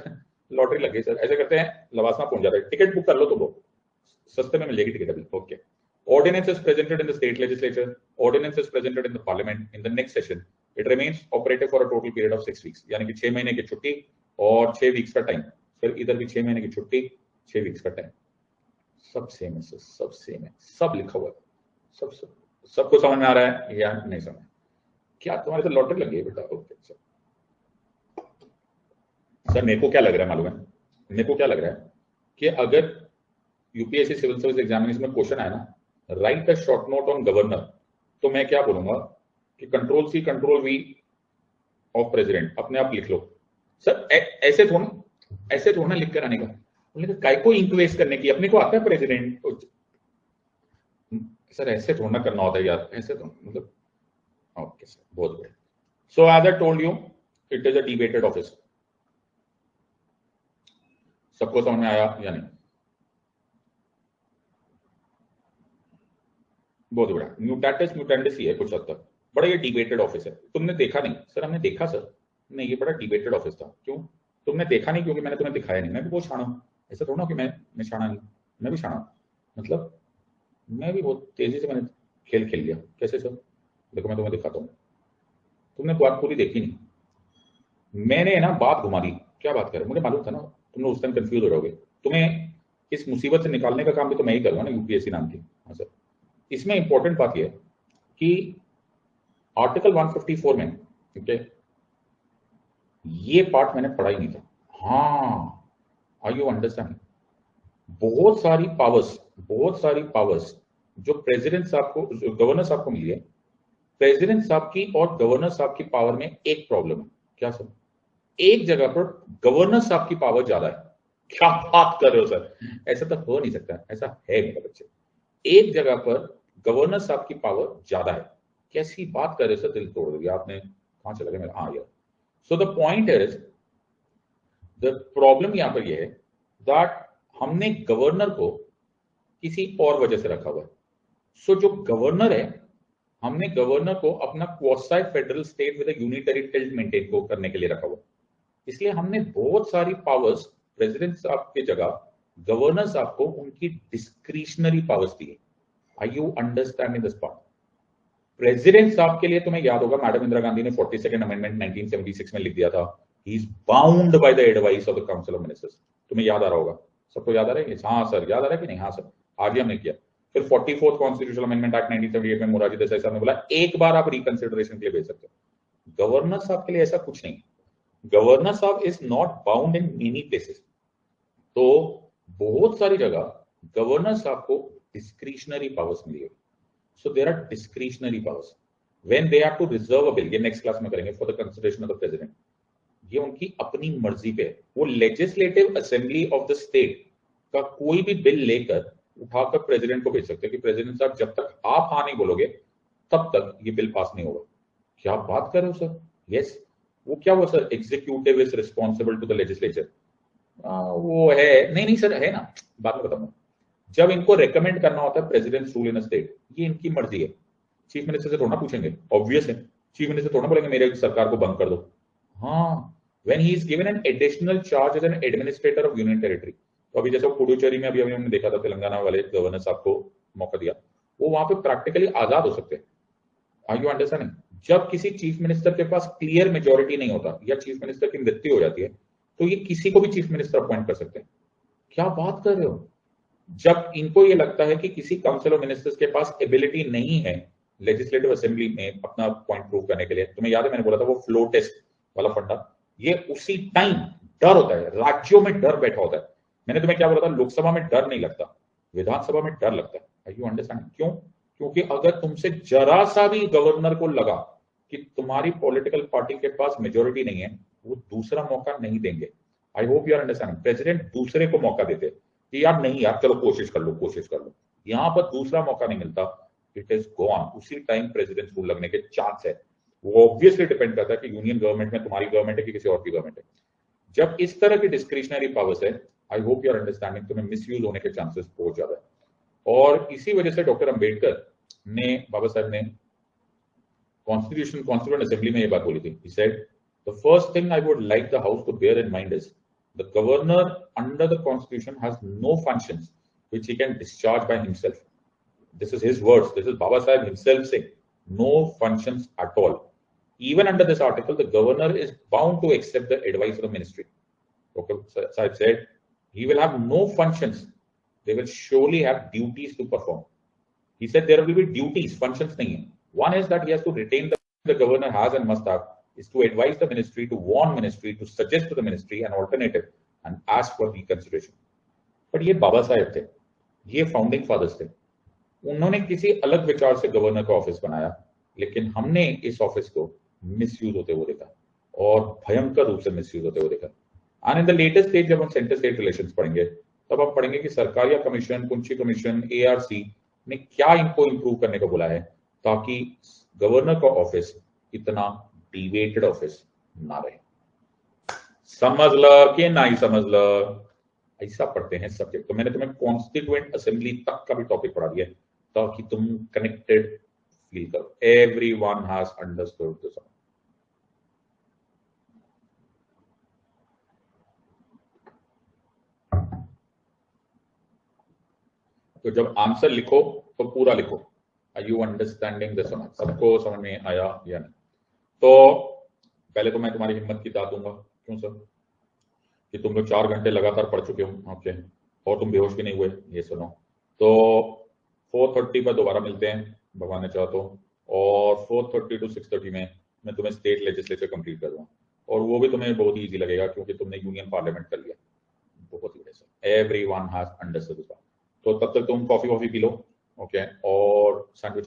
लॉटरी लग गई सर। ऐसे करते हैं, लवासमा पहुंच जाता है, टिकट बुक कर लो तो वो सस्ते में मिलेगी टिकट अभी। Okay, ordinance is presented in the state legislature, ordinance is presented in the parliament, in the next session it remains operative for a total period of 6 weeks, यानी कि 6 महीने की छुट्टी और 6 वीक्स का टाइम। फिर इधर भी 6 महीने की छुट्टी, 6 वीक्स का टाइम, सब सेम है सर, सब सेम है, सब लिखा हुआ है, सबको समझ में आ रहा है या नहीं समझ? क्या तुम्हारे तो लॉटरी लगी है बेटा? Okay sir. सर मेरे को क्या लग रहा है मालूम है? मेरे को क्या लग रहा है कि अगर यूपीएससी सिविल सर्विस एग्जामिनेशन में क्वेश्चन आया ना, write a short note on governor, तो मैं क्या बोलूंगा कि control C control V of president, अपने आप लिख लो। सर ऐसे थोड़ा लिख कर आने का, काय को इंक्वेस्ट करने की, अपने को आता है प्रेसिडेंट। सर ऐसे थोड़ा करना होता है यार, ऐसे तो मतलब। ओके सर, बहुत बढ़िया। So as I told you, it is a debated office. सबको समझ में आया या नहीं? बहुत बड़ा म्यूटेटस म्यूटेंडस ही है कुछ हद तक, बड़ा ये डिबेटेड ऑफिस है। तुमने देखा नहीं? सर हमने देखा सर, नहीं ये बड़ा डिबेटेड ऑफिस था। क्यों तुमने देखा नहीं? क्योंकि मैंने तुम्हें दिखाया नहीं। मैं भी बहुत शाना हूं, ऐसा थोड़ा कि मैं शाना नहीं, मैं भी शाना, मतलब मैं भी बहुत तेजी से मैंने खेल खेल लिया। कैसे सर? देखो मैं तुम्हें दिखाता हूँ, तुमने बात पूरी देखी नहीं, मैंने ना बात घुमा दी। क्या बात करे, मुझे मालूम था ना तुम लोग उस टाइम कंफ्यूज हो जाओगे। तुम्हें इस मुसीबत से निकालने का काम भी तो मैं ही करूंगा ना, यूपीएससी नाम की। हाँ सर, इसमें इंपॉर्टेंट बात यह है कि आर्टिकल 154 में, ठीक है, ये पार्ट मैंने पढ़ा ही नहीं था। हाँ, आर यू अंडरस्टैंड? बहुत सारी पावर्स जो प्रेसिडेंट साहब को, गवर्नर साहब को मिली है, प्रेसिडेंट साहब की और गवर्नर साहब की पावर में एक प्रॉब्लम है। क्या सर? एक जगह पर गवर्नर साहब की पावर ज्यादा है। क्या बात कर रहे हो सर? ऐसा तो हो नहीं सकता। ऐसा है मेरे बच्चे, एक जगह पर गवर्नर साहब की पावर ज्यादा है। कैसी बात कर रहे हो सर? दिल तोड़ दिया आपने। कहां चला गया मेरा? हाँ यार, सो the point is, the problem यहां पर यह है दैट हमने गवर्नर को किसी और वजह से रखा हुआ है। सो जो गवर्नर है, हमने गवर्नर को अपना quasi federal state with unitary tilt maintain को करने के लिए रखा हुआ, इसलिए हमने बहुत सारी पावर्स प्रेसिडेंट साहब की जगह गवर्नर साहब को उनकी डिस्क्रिशनरी पावर्स दी है। Are you understanding this part? President साहब के लिए तुम्हें याद होगा मैडम इंदिरा गांधी ने 42nd अमेंडमेंट 1976 में लिख दिया था, he is bound by the advice of the council of ministers. तुम्हें याद आ रहा होगा, सबको याद आ रहा है? हाँ सर, याद आ रहा है कि नहीं? हाँ सर, आगे हमने किया। फिर 44th कॉन्स्टिट्यूशनल अमेंडमेंट एक्ट 1978 में मोरारजी देसाई साहब ने बोला एक बार आप रिकंसिडरेशन के लिए भेज सकते हो। गवर्नर साहब के लिए ऐसा कुछ नहीं, गवर्नर साहब is not bound in many places. तो बहुत सारी जगह गवर्नर साहब को डिस्क्रिशनरी पावर्स मिली है। So there are discretionary powers. When they have to reserve a bill, ये next class में करेंगे, for the consideration of the president. ये उनकी अपनी मर्जी पे है। वो legislative assembly of the state का कोई भी बिल लेकर उठाकर प्रेसिडेंट को भेज सकते हैं कि प्रेसिडेंट साहब जब तक आप हाँ नहीं बोलोगे तब तक ये बिल पास नहीं होगा। क्या बात कर रहे हो सर? यस, वो क्या हुआ sir? Executive is responsible to the legislature. वो है, नहीं सर है ना, बाद में बताऊंगा। जब इनको रेकमेंड करना होता है प्रेसिडेंट रूल इन स्टेट, ये इनकी मर्जी है। चीफ मिनिस्टर से थोड़ा पूछेंगे, ऑब्वियस है। चीफ मिनिस्टर थोड़ा बोलेंगे मेरे सरकार को बंद कर दो। हाँ, when he is given an additional charge as an administrator of union territory, तो अभी जैसे पुडुचेरी में अभी हमने देखा था, तेलंगाना वाले गवर्नर साहब को मौका दिया, वो वहां पे प्रैक्टिकली आजाद हो सकते हैं। Are you understanding? जब किसी चीफ मिनिस्टर के पास क्लियर मेजोरिटी नहीं होता या चीफ मिनिस्टर की मृत्यु हो जाती है तो ये किसी को भी चीफ मिनिस्टर अपॉइंट कर सकते हैं। क्या बात कर रहे हो? जब इनको ये लगता है कि किसी काउंसिल ऑफ मिनिस्टर्स के पास एबिलिटी नहीं है लेजिस्लेटिव असेंबली में अपना पॉइंट प्रूव करने के लिए, तुम्हें याद है मैंने बोला था वो फ्लो टेस्ट वाला फंडा, ये उसी टाइम डर होता है, राज्यों में डर बैठा होता है। मैंने तुम्हें क्या बोला था? लोकसभा में डर नहीं लगता, विधानसभा में डर लगता है। Are you understand? क्यों? क्योंकि अगर तुमसे जरा सा भी गवर्नर को लगा कि तुम्हारी पॉलिटिकल पार्टी के पास मेजोरिटी नहीं है, वो दूसरा मौका नहीं देंगे। I hope you are understanding. President दूसरे को मौका देते कि यार नहीं यार चलो कोशिश कर लो। यहां पर दूसरा मौका नहीं मिलता, इट इज गॉन। उसी टाइम प्रेसिडेंट रूल लगने के चांस है। वो ऑब्वियसली डिपेंड करता है कि यूनियन गवर्नमेंट में तुम्हारी गवर्नमेंट है कि किसी और की गवर्नमेंट है। जब इस तरह की डिस्क्रिशनरी पावर्स है, I hope you are understanding, तुम्हें मिसयूज होने के चांसेस बहुत ज्यादा है। और इसी वजह से डॉक्टर अंबेडकर ने, बाबा साहब ने कॉन्स्टिट्यूएंट असेंबली में ये बात बोली थी। He said, the first thing I would like the house to bear in mind is the governor under the constitution has no functions which he can discharge by himself. This is his words. This is Baba Sahib himself saying, no functions at all. Even under this article, the governor is bound to accept the advice of the ministry. Dr. Sahib said, he will have no functions. They will surely have duties to perform. He said there will be duties, functions nahi hai. One is that he has to retain the governor has and must have is to advise the ministry, to warn ministry, to suggest to the ministry an alternative and ask for reconsideration. But ये बाबा साहेब थे, ये founding fathers थे, उन्होंने किसी अलग विचार से governor का ऑफिस बनाया, लेकिन हमने इस ऑफिस को मिसयूज होते हुए देखा और भयंकर रूप से मिसयूज होते हुए देखा। And in the latest stage जब हम सेंटर स्टेट रिलेशंस पढ़ेंगे तब हम पढ़ेंगे कि सरकारिया कमीशन, कुंची कमीशन, एआरसी ने क्या इनको इंप्रूव करने को बोला है ताकि गवर्नर का ऑफिस इतना डिवेटेड ऑफिस ना रहे। समझ ल कि नहीं समझ ल, ऐसा पढ़ते हैं सब्जेक्ट। तो मैंने तुम्हें कॉन्स्टिट्यूएंट असेंबली तक का भी टॉपिक पढ़ा दिया ताकि तुम कनेक्टेड फील करो। Everyone has understood this. तो जब आंसर लिखो तो पूरा लिखो। आर यू अंडरस्टैंडिंग द समझ? सबको समझ में आया या नहीं? तो पहले तो मैं तुम्हारी हिम्मत की दाद दूंगा। क्यों सर? कि तुम लोग 4 घंटे लगातार पढ़ चुके हो ओके, और तुम बेहोश भी नहीं हुए, ये सुनो। तो 4:30 पर दोबारा मिलते हैं भगवान ने चाहा तो, और 4:30 to 6:30 में मैं तुम्हें स्टेट लेजिस्लेचर कंप्लीट कर दूंगा, और वो भी तुम्हें बहुत ईजी लगेगा क्योंकि तुमने यूनियन पार्लियामेंट कर लिया। बहुत ही सर, एवरीवन हैज अंडरस्टूड। तो तब तक तुम कॉफी पी लो ओके, और सैंडविच